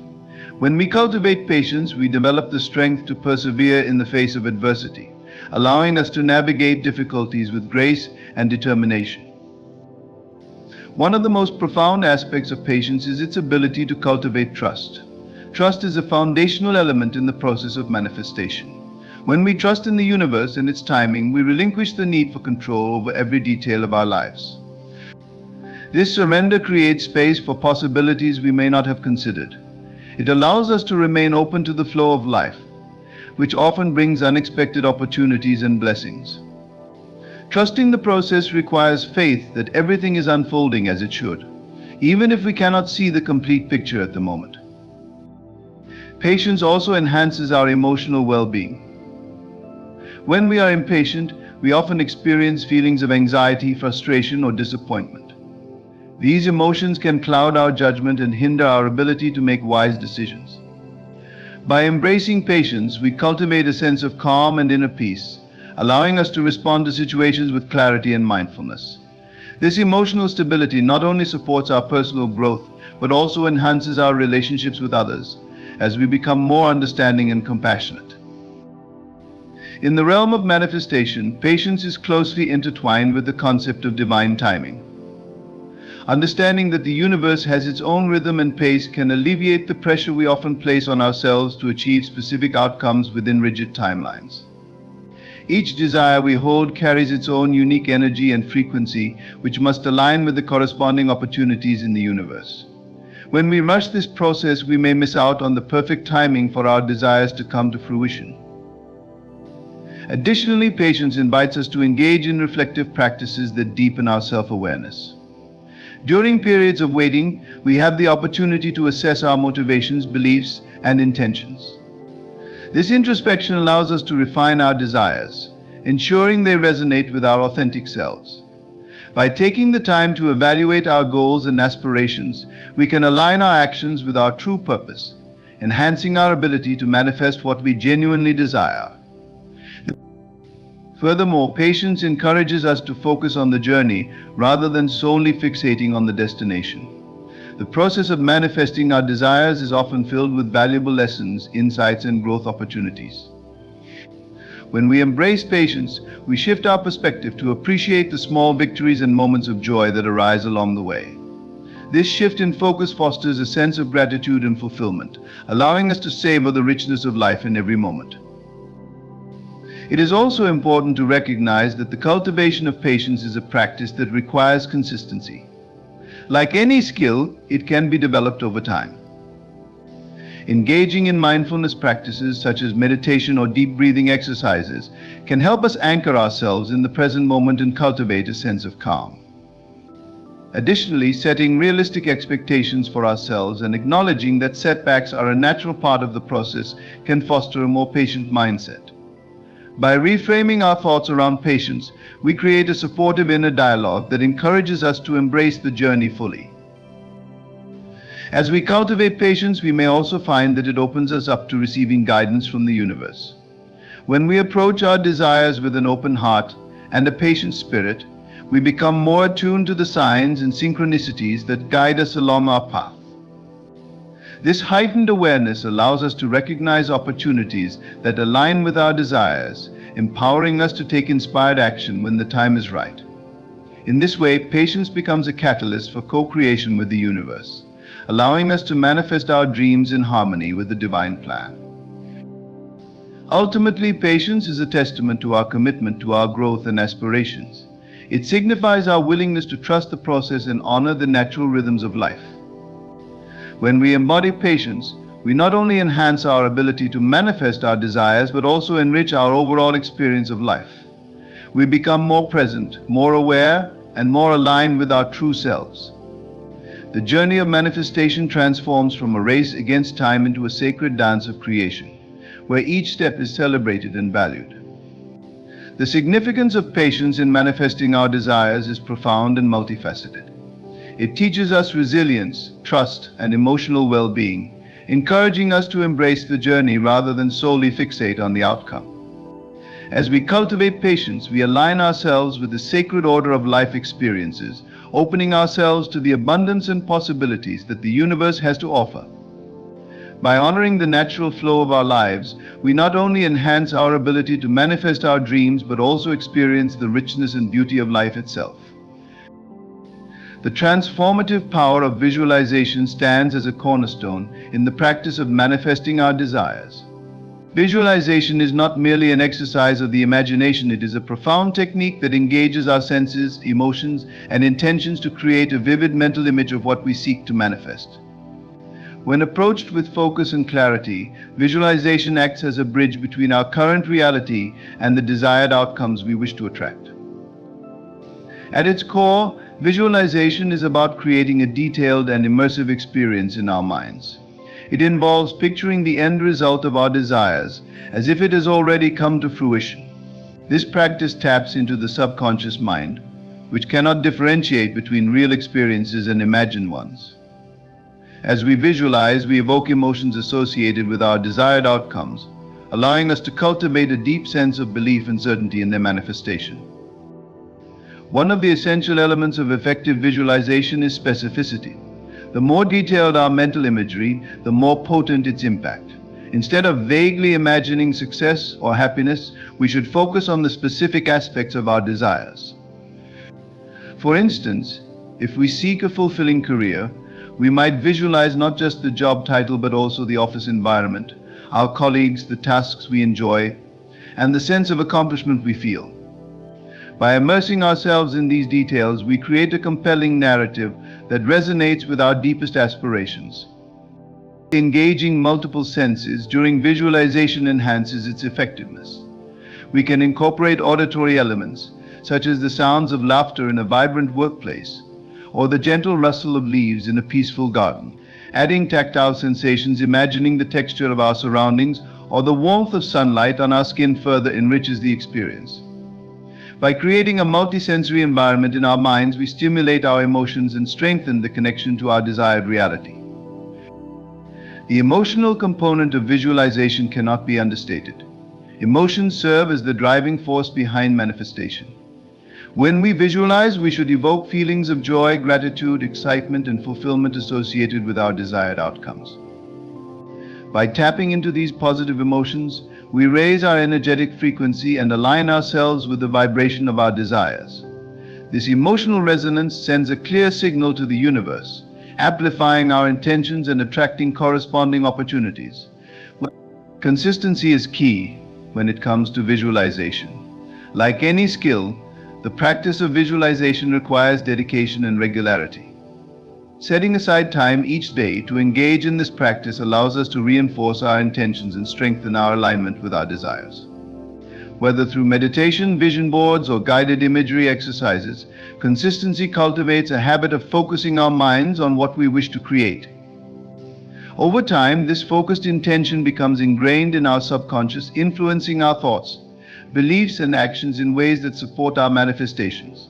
When we cultivate patience, we develop the strength to persevere in the face of adversity, allowing us to navigate difficulties with grace and determination. One of the most profound aspects of patience is its ability to cultivate trust. Trust is a foundational element in the process of manifestation. When we trust in the universe and its timing, we relinquish the need for control over every detail of our lives. This surrender creates space for possibilities we may not have considered. It allows us to remain open to the flow of life, which often brings unexpected opportunities and blessings. Trusting the process requires faith that everything is unfolding as it should, even if we cannot see the complete picture at the moment. Patience also enhances our emotional well-being. When we are impatient, we often experience feelings of anxiety, frustration, or disappointment. These emotions can cloud our judgment and hinder our ability to make wise decisions. By embracing patience, we cultivate a sense of calm and inner peace, allowing us to respond to situations with clarity and mindfulness. This emotional stability not only supports our personal growth, but also enhances our relationships with others, as we become more understanding and compassionate. In the realm of manifestation, patience is closely intertwined with the concept of divine timing. Understanding that the universe has its own rhythm and pace can alleviate the pressure we often place on ourselves to achieve specific outcomes within rigid timelines. Each desire we hold carries its own unique energy and frequency, which must align with the corresponding opportunities in the universe. When we rush this process, we may miss out on the perfect timing for our desires to come to fruition. Additionally, patience invites us to engage in reflective practices that deepen our self-awareness. During periods of waiting, we have the opportunity to assess our motivations, beliefs, and intentions. This introspection allows us to refine our desires, ensuring they resonate with our authentic selves. By taking the time to evaluate our goals and aspirations, we can align our actions with our true purpose, enhancing our ability to manifest what we genuinely desire. Furthermore, patience encourages us to focus on the journey rather than solely fixating on the destination. The process of manifesting our desires is often filled with valuable lessons, insights, and growth opportunities. When we embrace patience, we shift our perspective to appreciate the small victories and moments of joy that arise along the way. This shift in focus fosters a sense of gratitude and fulfillment, allowing us to savor the richness of life in every moment. It is also important to recognize that the cultivation of patience is a practice that requires consistency. Like any skill, it can be developed over time. Engaging in mindfulness practices such as meditation or deep breathing exercises can help us anchor ourselves in the present moment and cultivate a sense of calm. Additionally, setting realistic expectations for ourselves and acknowledging that setbacks are a natural part of the process can foster a more patient mindset. By reframing our thoughts around patience, we create a supportive inner dialogue that encourages us to embrace the journey fully. As we cultivate patience, we may also find that it opens us up to receiving guidance from the universe. When we approach our desires with an open heart and a patient spirit, we become more attuned to the signs and synchronicities that guide us along our path. This heightened awareness allows us to recognize opportunities that align with our desires, empowering us to take inspired action when the time is right. In this way, patience becomes a catalyst for co-creation with the universe, allowing us to manifest our dreams in harmony with the divine plan. Ultimately, patience is a testament to our commitment to our growth and aspirations. It signifies our willingness to trust the process and honor the natural rhythms of life. When we embody patience, we not only enhance our ability to manifest our desires, but also enrich our overall experience of life. We become more present, more aware, and more aligned with our true selves. The journey of manifestation transforms from a race against time into a sacred dance of creation, where each step is celebrated and valued. The significance of patience in manifesting our desires is profound and multifaceted. It teaches us resilience, trust, and emotional well-being, encouraging us to embrace the journey rather than solely fixate on the outcome. As we cultivate patience, we align ourselves with the sacred order of life experiences, opening ourselves to the abundance and possibilities that the universe has to offer. By honoring the natural flow of our lives, we not only enhance our ability to manifest our dreams, but also experience the richness and beauty of life itself. The transformative power of visualization stands as a cornerstone in the practice of manifesting our desires. Visualization is not merely an exercise of the imagination, it is a profound technique that engages our senses, emotions, and intentions to create a vivid mental image of what we seek to manifest. When approached with focus and clarity, visualization acts as a bridge between our current reality and the desired outcomes we wish to attract. At its core, visualization is about creating a detailed and immersive experience in our minds. It involves picturing the end result of our desires as if it has already come to fruition. This practice taps into the subconscious mind, which cannot differentiate between real experiences and imagined ones. As we visualize, we evoke emotions associated with our desired outcomes, allowing us to cultivate a deep sense of belief and certainty in their manifestation. One of the essential elements of effective visualization is specificity. The more detailed our mental imagery, the more potent its impact. Instead of vaguely imagining success or happiness, we should focus on the specific aspects of our desires. For instance, if we seek a fulfilling career, we might visualize not just the job title but also the office environment, our colleagues, the tasks we enjoy, and the sense of accomplishment we feel. By immersing ourselves in these details, we create a compelling narrative that resonates with our deepest aspirations. Engaging multiple senses during visualization enhances its effectiveness. We can incorporate auditory elements, such as the sounds of laughter in a vibrant workplace, or the gentle rustle of leaves in a peaceful garden. Adding tactile sensations, imagining the texture of our surroundings, or the warmth of sunlight on our skin further enriches the experience. By creating a multisensory environment in our minds, we stimulate our emotions and strengthen the connection to our desired reality. The emotional component of visualization cannot be understated. Emotions serve as the driving force behind manifestation. When we visualize, we should evoke feelings of joy, gratitude, excitement, and fulfillment associated with our desired outcomes. By tapping into these positive emotions, we raise our energetic frequency and align ourselves with the vibration of our desires. This emotional resonance sends a clear signal to the universe, amplifying our intentions and attracting corresponding opportunities. Consistency is key when it comes to visualization. Like any skill, the practice of visualization requires dedication and regularity. Setting aside time each day to engage in this practice allows us to reinforce our intentions and strengthen our alignment with our desires. Whether through meditation, vision boards, or guided imagery exercises, consistency cultivates a habit of focusing our minds on what we wish to create. Over time, this focused intention becomes ingrained in our subconscious, influencing our thoughts, beliefs, and actions in ways that support our manifestations.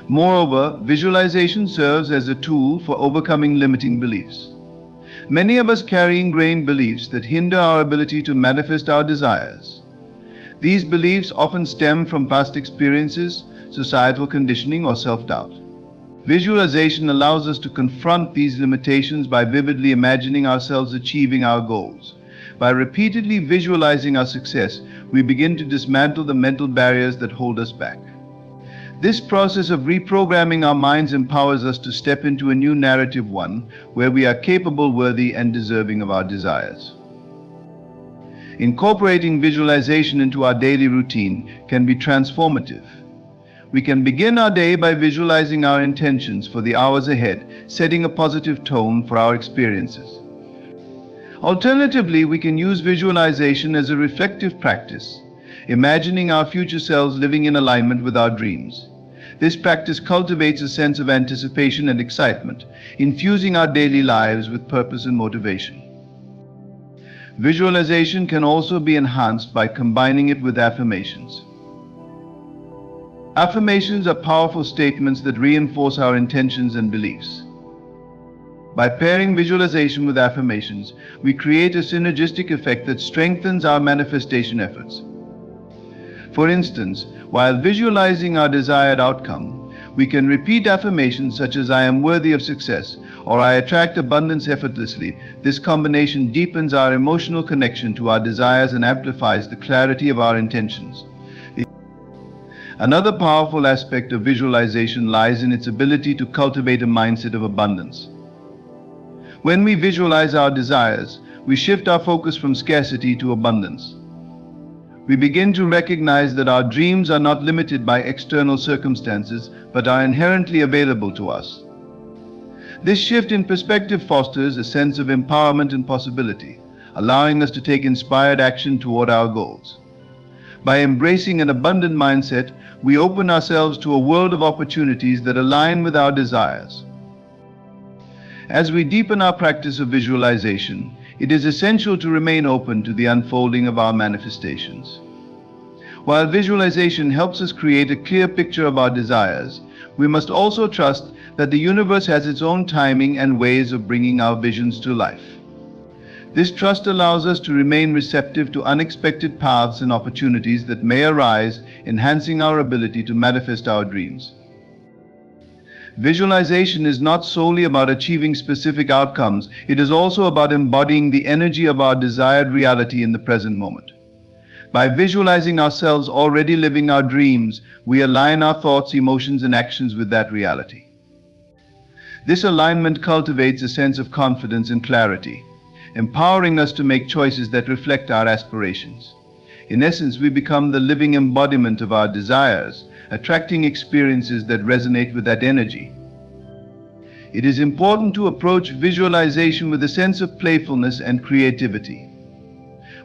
Moreover, visualization serves as a tool for overcoming limiting beliefs. Many of us carry ingrained beliefs that hinder our ability to manifest our desires. These beliefs often stem from past experiences, societal conditioning, or self-doubt. Visualization allows us to confront these limitations by vividly imagining ourselves achieving our goals. By repeatedly visualizing our success, we begin to dismantle the mental barriers that hold us back. This process of reprogramming our minds empowers us to step into a new narrative, one where we are capable, worthy, and deserving of our desires. Incorporating visualization into our daily routine can be transformative. We can begin our day by visualizing our intentions for the hours ahead, setting a positive tone for our experiences. Alternatively, we can use visualization as a reflective practice, imagining our future selves living in alignment with our dreams. This practice cultivates a sense of anticipation and excitement, infusing our daily lives with purpose and motivation. Visualization can also be enhanced by combining it with affirmations. Affirmations are powerful statements that reinforce our intentions and beliefs. By pairing visualization with affirmations, we create a synergistic effect that strengthens our manifestation efforts. For instance, while visualizing our desired outcome, we can repeat affirmations such as "I am worthy of success" or "I attract abundance effortlessly." This combination deepens our emotional connection to our desires and amplifies the clarity of our intentions. Another powerful aspect of visualization lies in its ability to cultivate a mindset of abundance. When we visualize our desires, we shift our focus from scarcity to abundance. We begin to recognize that our dreams are not limited by external circumstances, but are inherently available to us. This shift in perspective fosters a sense of empowerment and possibility, allowing us to take inspired action toward our goals. By embracing an abundant mindset, we open ourselves to a world of opportunities that align with our desires. As we deepen our practice of visualization, it is essential to remain open to the unfolding of our manifestations. While visualization helps us create a clear picture of our desires, we must also trust that the universe has its own timing and ways of bringing our visions to life. This trust allows us to remain receptive to unexpected paths and opportunities that may arise, enhancing our ability to manifest our dreams. Visualization is not solely about achieving specific outcomes, it is also about embodying the energy of our desired reality in the present moment. By visualizing ourselves already living our dreams, we align our thoughts, emotions, and actions with that reality. This alignment cultivates a sense of confidence and clarity, empowering us to make choices that reflect our aspirations. In essence, we become the living embodiment of our desires, attracting experiences that resonate with that energy. It is important to approach visualization with a sense of playfulness and creativity.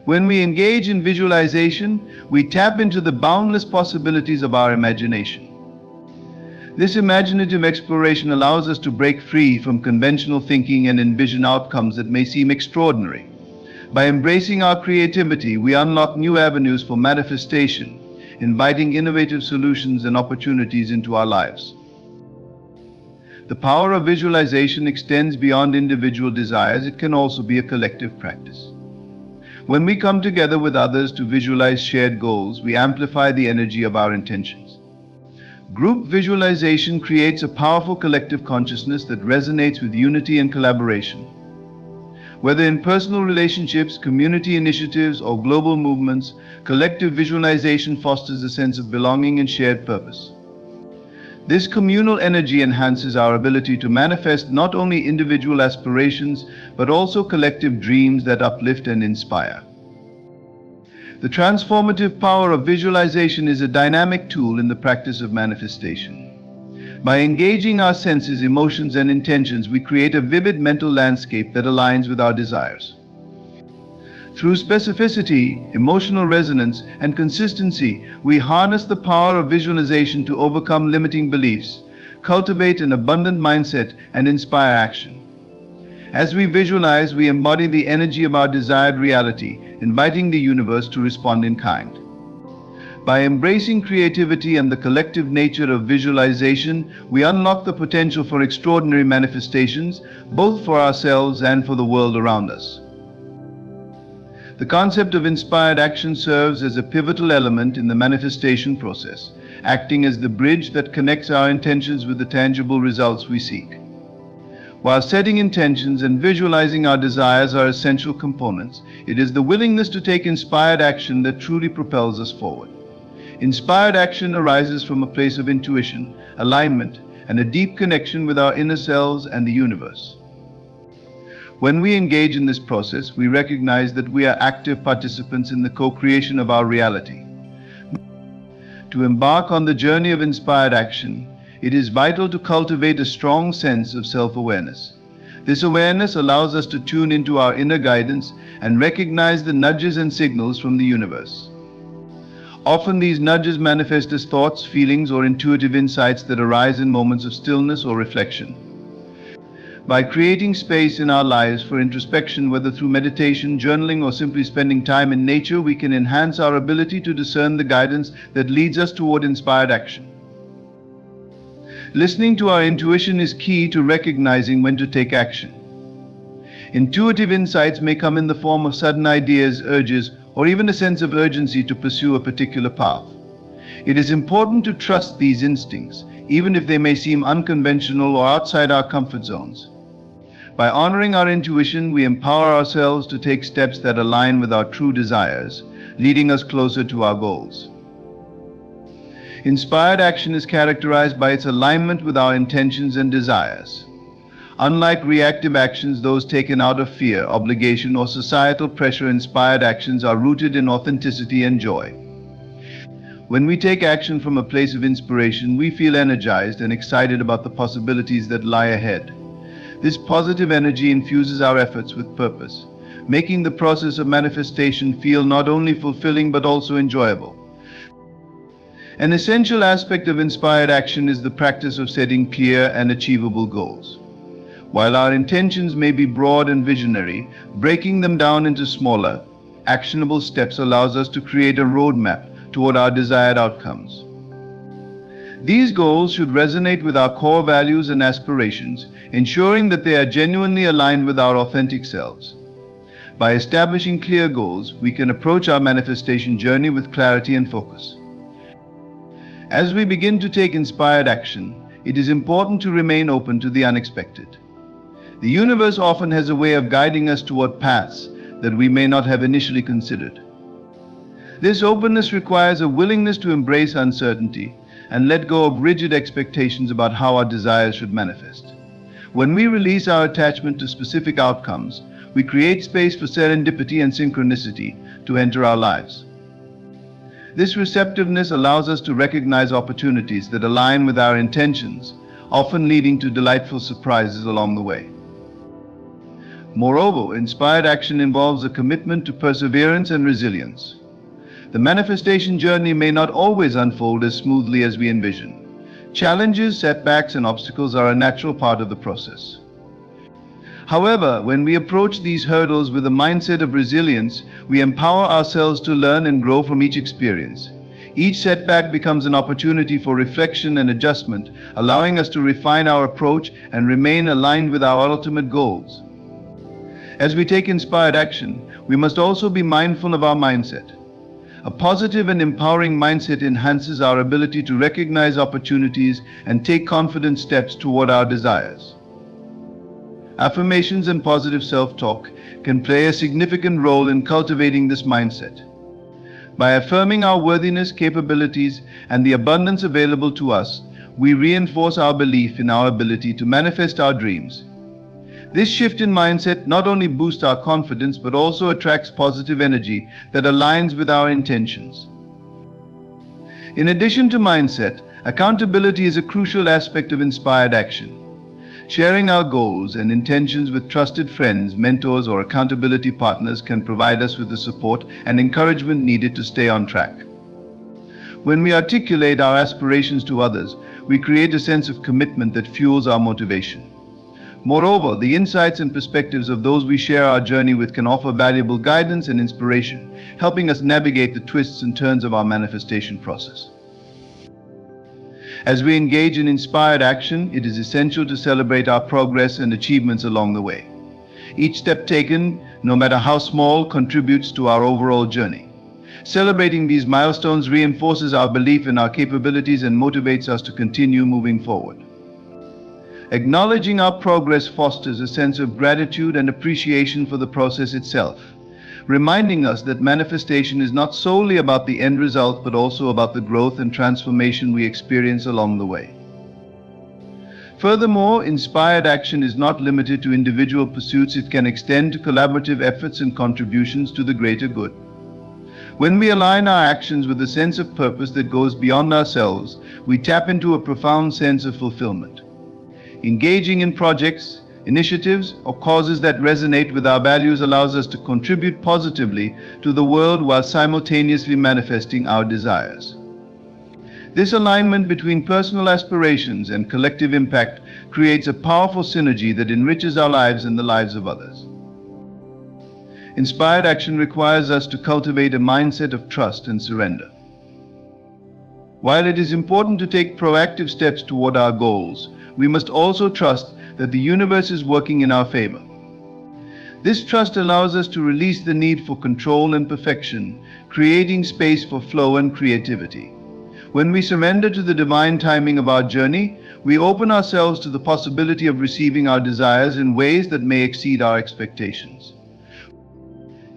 When we engage in visualization, we tap into the boundless possibilities of our imagination. This imaginative exploration allows us to break free from conventional thinking and envision outcomes that may seem extraordinary. By embracing our creativity, we unlock new avenues for manifestation, inviting innovative solutions and opportunities into our lives. The power of visualization extends beyond individual desires. It can also be a collective practice. When we come together with others to visualize shared goals, we amplify the energy of our intentions. Group visualization creates a powerful collective consciousness that resonates with unity and collaboration. Whether in personal relationships, community initiatives, or global movements, collective visualization fosters a sense of belonging and shared purpose. This communal energy enhances our ability to manifest not only individual aspirations, but also collective dreams that uplift and inspire. The transformative power of visualization is a dynamic tool in the practice of manifestation. By engaging our senses, emotions, and intentions, we create a vivid mental landscape that aligns with our desires. Through specificity, emotional resonance, and consistency, we harness the power of visualization to overcome limiting beliefs, cultivate an abundant mindset, and inspire action. As we visualize, we embody the energy of our desired reality, inviting the universe to respond in kind. By embracing creativity and the collective nature of visualization, we unlock the potential for extraordinary manifestations, both for ourselves and for the world around us. The concept of inspired action serves as a pivotal element in the manifestation process, acting as the bridge that connects our intentions with the tangible results we seek. While setting intentions and visualizing our desires are essential components, it is the willingness to take inspired action that truly propels us forward. Inspired action arises from a place of intuition, alignment, and a deep connection with our inner selves and the universe. When we engage in this process, we recognize that we are active participants in the co-creation of our reality. To embark on the journey of inspired action, it is vital to cultivate a strong sense of self-awareness. This awareness allows us to tune into our inner guidance and recognize the nudges and signals from the universe. Often these nudges manifest as thoughts, feelings, or intuitive insights that arise in moments of stillness or reflection. By creating space in our lives for introspection, whether through meditation, journaling, or simply spending time in nature, we can enhance our ability to discern the guidance that leads us toward inspired action. Listening to our intuition is key to recognizing when to take action. Intuitive insights may come in the form of sudden ideas, urges, or even a sense of urgency to pursue a particular path. It is important to trust these instincts, even if they may seem unconventional or outside our comfort zones. By honoring our intuition, we empower ourselves to take steps that align with our true desires, leading us closer to our goals. Inspired action is characterized by its alignment with our intentions and desires. Unlike reactive actions, those taken out of fear, obligation, or societal pressure, inspired actions are rooted in authenticity and joy. When we take action from a place of inspiration, we feel energized and excited about the possibilities that lie ahead. This positive energy infuses our efforts with purpose, making the process of manifestation feel not only fulfilling but also enjoyable. An essential aspect of inspired action is the practice of setting clear and achievable goals. While our intentions may be broad and visionary, breaking them down into smaller, actionable steps allows us to create a roadmap toward our desired outcomes. These goals should resonate with our core values and aspirations, ensuring that they are genuinely aligned with our authentic selves. By establishing clear goals, we can approach our manifestation journey with clarity and focus. As we begin to take inspired action, it is important to remain open to the unexpected. The universe often has a way of guiding us toward paths that we may not have initially considered. This openness requires a willingness to embrace uncertainty and let go of rigid expectations about how our desires should manifest. When we release our attachment to specific outcomes, we create space for serendipity and synchronicity to enter our lives. This receptiveness allows us to recognize opportunities that align with our intentions, often leading to delightful surprises along the way. Moreover, inspired action involves a commitment to perseverance and resilience. The manifestation journey may not always unfold as smoothly as we envision. Challenges, setbacks, and obstacles are a natural part of the process. However, when we approach these hurdles with a mindset of resilience, we empower ourselves to learn and grow from each experience. Each setback becomes an opportunity for reflection and adjustment, allowing us to refine our approach and remain aligned with our ultimate goals. As we take inspired action, we must also be mindful of our mindset. A positive and empowering mindset enhances our ability to recognize opportunities and take confident steps toward our desires. Affirmations and positive self-talk can play a significant role in cultivating this mindset. By affirming our worthiness, capabilities, and the abundance available to us, we reinforce our belief in our ability to manifest our dreams. This shift in mindset not only boosts our confidence but also attracts positive energy that aligns with our intentions. In addition to mindset, accountability is a crucial aspect of inspired action. Sharing our goals and intentions with trusted friends, mentors, or accountability partners can provide us with the support and encouragement needed to stay on track. When we articulate our aspirations to others, we create a sense of commitment that fuels our motivation. Moreover, the insights and perspectives of those we share our journey with can offer valuable guidance and inspiration, helping us navigate the twists and turns of our manifestation process. As we engage in inspired action, it is essential to celebrate our progress and achievements along the way. Each step taken, no matter how small, contributes to our overall journey. Celebrating these milestones reinforces our belief in our capabilities and motivates us to continue moving forward. Acknowledging our progress fosters a sense of gratitude and appreciation for the process itself, reminding us that manifestation is not solely about the end result but also about the growth and transformation we experience along the way. Furthermore, inspired action is not limited to individual pursuits. It can extend to collaborative efforts and contributions to the greater good. When we align our actions with a sense of purpose that goes beyond ourselves, we tap into a profound sense of fulfillment. Engaging in projects, initiatives, or causes that resonate with our values allows us to contribute positively to the world while simultaneously manifesting our desires. This alignment between personal aspirations and collective impact creates a powerful synergy that enriches our lives and the lives of others. Inspired action requires us to cultivate a mindset of trust and surrender. While it is important to take proactive steps toward our goals, we must also trust that the universe is working in our favor. This trust allows us to release the need for control and perfection, creating space for flow and creativity. When we surrender to the divine timing of our journey, we open ourselves to the possibility of receiving our desires in ways that may exceed our expectations.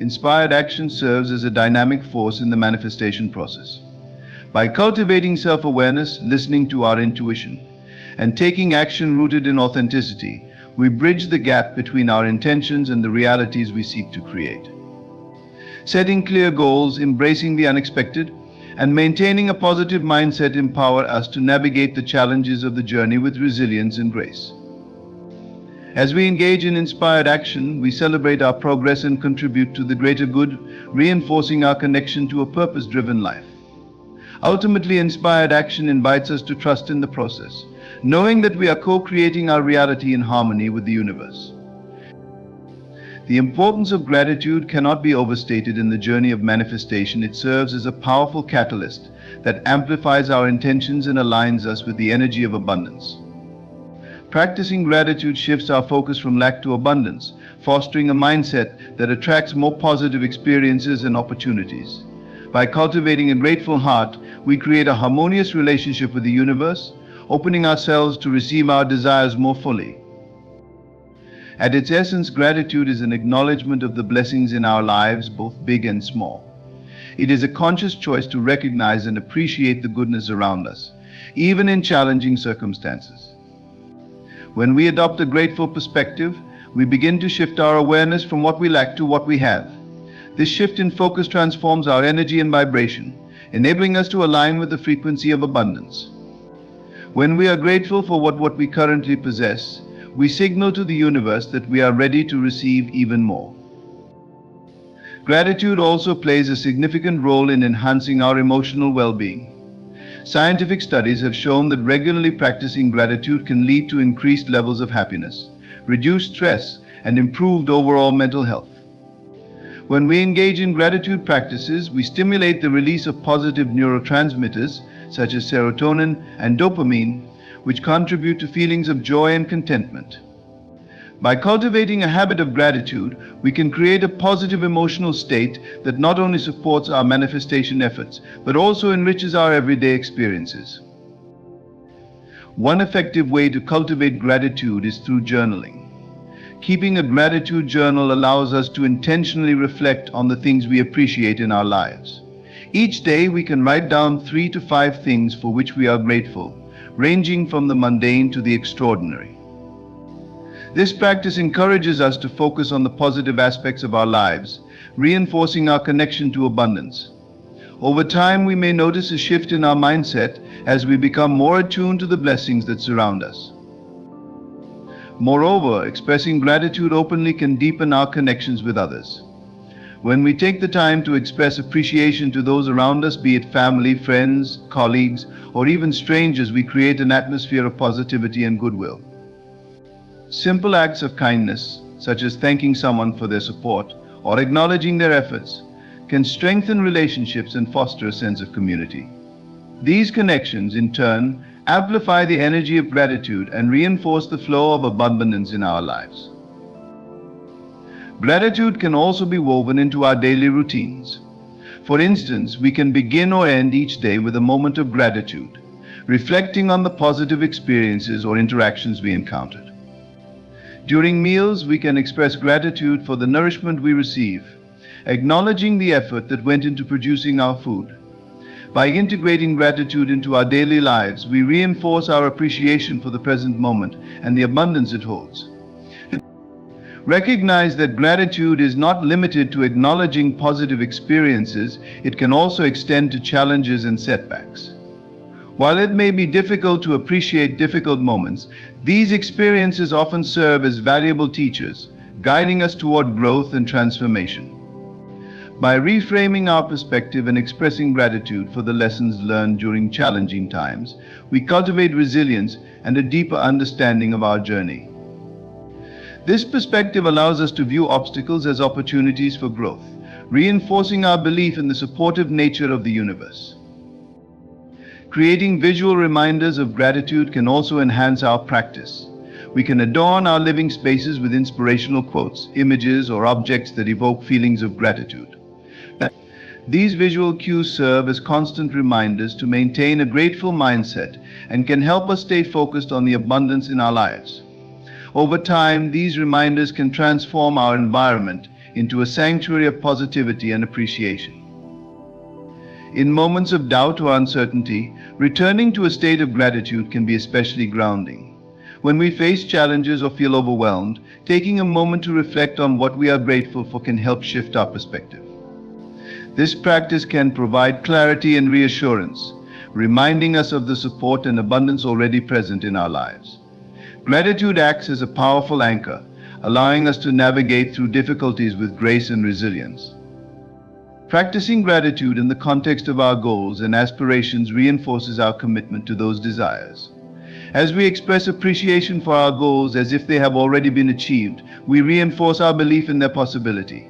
Inspired action serves as a dynamic force in the manifestation process. By cultivating self-awareness, listening to our intuition, and taking action rooted in authenticity, we bridge the gap between our intentions and the realities we seek to create. Setting clear goals, embracing the unexpected, and maintaining a positive mindset empower us to navigate the challenges of the journey with resilience and grace. As we engage in inspired action, we celebrate our progress and contribute to the greater good, reinforcing our connection to a purpose-driven life. Ultimately, inspired action invites us to trust in the process, knowing that we are co-creating our reality in harmony with the universe. The importance of gratitude cannot be overstated in the journey of manifestation. It serves as a powerful catalyst that amplifies our intentions and aligns us with the energy of abundance. Practicing gratitude shifts our focus from lack to abundance, fostering a mindset that attracts more positive experiences and opportunities. By cultivating a grateful heart, we create a harmonious relationship with the universe, opening ourselves to receive our desires more fully. At its essence, gratitude is an acknowledgement of the blessings in our lives, both big and small. It is a conscious choice to recognize and appreciate the goodness around us, even in challenging circumstances. When we adopt a grateful perspective, we begin to shift our awareness from what we lack to what we have. This shift in focus transforms our energy and vibration, enabling us to align with the frequency of abundance. When we are grateful for what we currently possess, we signal to the universe that we are ready to receive even more. Gratitude also plays a significant role in enhancing our emotional well-being. Scientific studies have shown that regularly practicing gratitude can lead to increased levels of happiness, reduced stress, and improved overall mental health. When we engage in gratitude practices, we stimulate the release of positive neurotransmitters such as serotonin and dopamine, which contribute to feelings of joy and contentment. By cultivating a habit of gratitude, we can create a positive emotional state that not only supports our manifestation efforts, but also enriches our everyday experiences. One effective way to cultivate gratitude is through journaling. Keeping a gratitude journal allows us to intentionally reflect on the things we appreciate in our lives. Each day we can write down 3 to 5 things for which we are grateful, ranging from the mundane to the extraordinary. This practice encourages us to focus on the positive aspects of our lives, reinforcing our connection to abundance. Over time, we may notice a shift in our mindset as we become more attuned to the blessings that surround us. Moreover, expressing gratitude openly can deepen our connections with others. When we take the time to express appreciation to those around us, be it family, friends, colleagues, or even strangers, we create an atmosphere of positivity and goodwill. Simple acts of kindness, such as thanking someone for their support or acknowledging their efforts, can strengthen relationships and foster a sense of community. These connections, in turn, amplify the energy of gratitude and reinforce the flow of abundance in our lives. Gratitude can also be woven into our daily routines. For instance, we can begin or end each day with a moment of gratitude, reflecting on the positive experiences or interactions we encountered. During meals, we can express gratitude for the nourishment we receive, acknowledging the effort that went into producing our food. By integrating gratitude into our daily lives, we reinforce our appreciation for the present moment and the abundance it holds. Recognize that gratitude is not limited to acknowledging positive experiences, it can also extend to challenges and setbacks. While it may be difficult to appreciate difficult moments, these experiences often serve as valuable teachers, guiding us toward growth and transformation. By reframing our perspective and expressing gratitude for the lessons learned during challenging times, we cultivate resilience and a deeper understanding of our journey. This perspective allows us to view obstacles as opportunities for growth, reinforcing our belief in the supportive nature of the universe. Creating visual reminders of gratitude can also enhance our practice. We can adorn our living spaces with inspirational quotes, images, or objects that evoke feelings of gratitude. These visual cues serve as constant reminders to maintain a grateful mindset and can help us stay focused on the abundance in our lives. Over time, these reminders can transform our environment into a sanctuary of positivity and appreciation. In moments of doubt or uncertainty, returning to a state of gratitude can be especially grounding. When we face challenges or feel overwhelmed, taking a moment to reflect on what we are grateful for can help shift our perspective. This practice can provide clarity and reassurance, reminding us of the support and abundance already present in our lives. Gratitude acts as a powerful anchor, allowing us to navigate through difficulties with grace and resilience. Practicing gratitude in the context of our goals and aspirations reinforces our commitment to those desires. As we express appreciation for our goals as if they have already been achieved, we reinforce our belief in their possibility.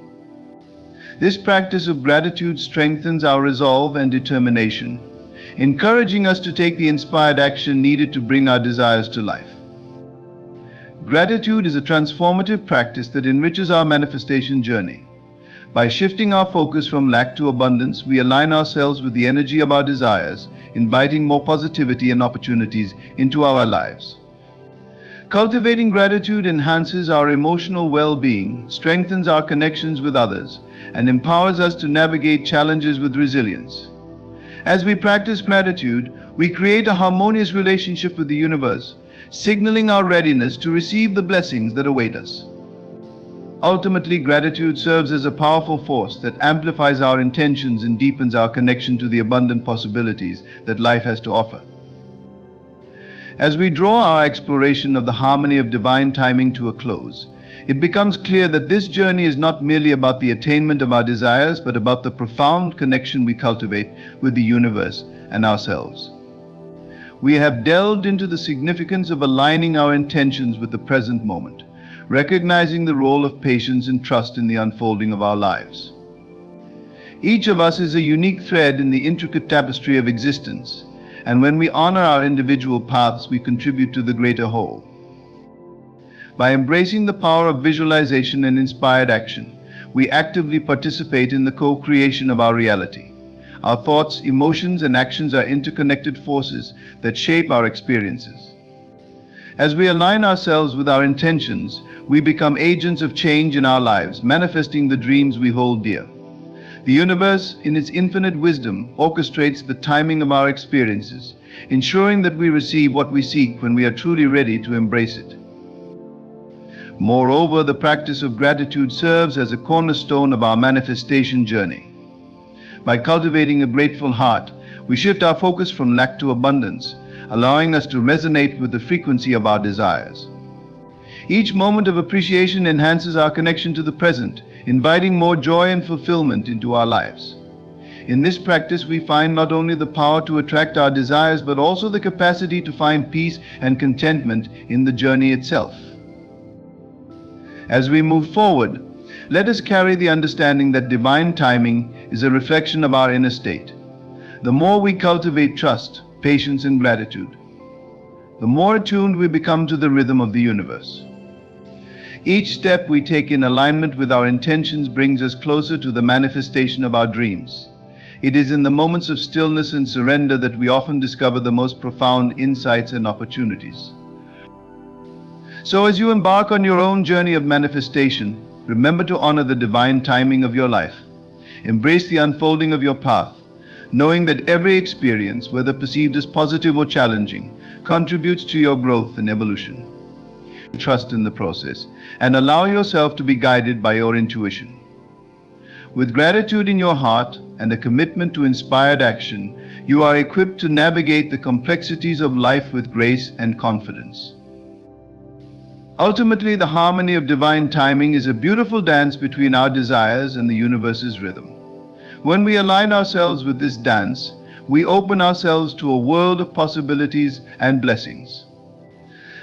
This practice of gratitude strengthens our resolve and determination, encouraging us to take the inspired action needed to bring our desires to life. Gratitude is a transformative practice that enriches our manifestation journey. By shifting our focus from lack to abundance, we align ourselves with the energy of our desires, inviting more positivity and opportunities into our lives. Cultivating gratitude enhances our emotional well-being, strengthens our connections with others, and empowers us to navigate challenges with resilience. As we practice gratitude, we create a harmonious relationship with the universe, signaling our readiness to receive the blessings that await us. Ultimately, gratitude serves as a powerful force that amplifies our intentions and deepens our connection to the abundant possibilities that life has to offer. As we draw our exploration of the harmony of divine timing to a close, it becomes clear that this journey is not merely about the attainment of our desires, but about the profound connection we cultivate with the universe and ourselves. we have delved into the significance of aligning our intentions with the present moment, recognizing the role of patience and trust in the unfolding of our lives. Each of us is a unique thread in the intricate tapestry of existence, and when we honor our individual paths, we contribute to the greater whole. By embracing the power of visualization and inspired action, we actively participate in the co-creation of our reality. Our thoughts, emotions, and actions are interconnected forces that shape our experiences. As we align ourselves with our intentions, we become agents of change in our lives, manifesting the dreams we hold dear. The universe, in its infinite wisdom, orchestrates the timing of our experiences, ensuring that we receive what we seek when we are truly ready to embrace it. Moreover, the practice of gratitude serves as a cornerstone of our manifestation journey. By cultivating a grateful heart, we shift our focus from lack to abundance, allowing us to resonate with the frequency of our desires. Each moment of appreciation enhances our connection to the present, inviting more joy and fulfillment into our lives. In this practice, we find not only the power to attract our desires, but also the capacity to find peace and contentment in the journey itself. As we move forward, let us carry the understanding that divine timing is a reflection of our inner state. The more we cultivate trust, patience, and gratitude, the more attuned we become to the rhythm of the universe. Each step we take in alignment with our intentions brings us closer to the manifestation of our dreams. It is in the moments of stillness and surrender that we often discover the most profound insights and opportunities. So as you embark on your own journey of manifestation, remember to honor the divine timing of your life. Embrace the unfolding of your path, knowing that every experience, whether perceived as positive or challenging, contributes to your growth and evolution. Trust in the process and allow yourself to be guided by your intuition. With gratitude in your heart and a commitment to inspired action, you are equipped to navigate the complexities of life with grace and confidence. Ultimately, the harmony of divine timing is a beautiful dance between our desires and the universe's rhythm. When we align ourselves with this dance, we open ourselves to a world of possibilities and blessings.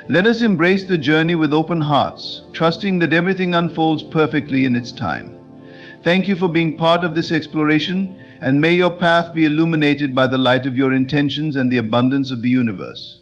Let us embrace the journey with open hearts, trusting that everything unfolds perfectly in its time. Thank you for being part of this exploration, and may your path be illuminated by the light of your intentions and the abundance of the universe.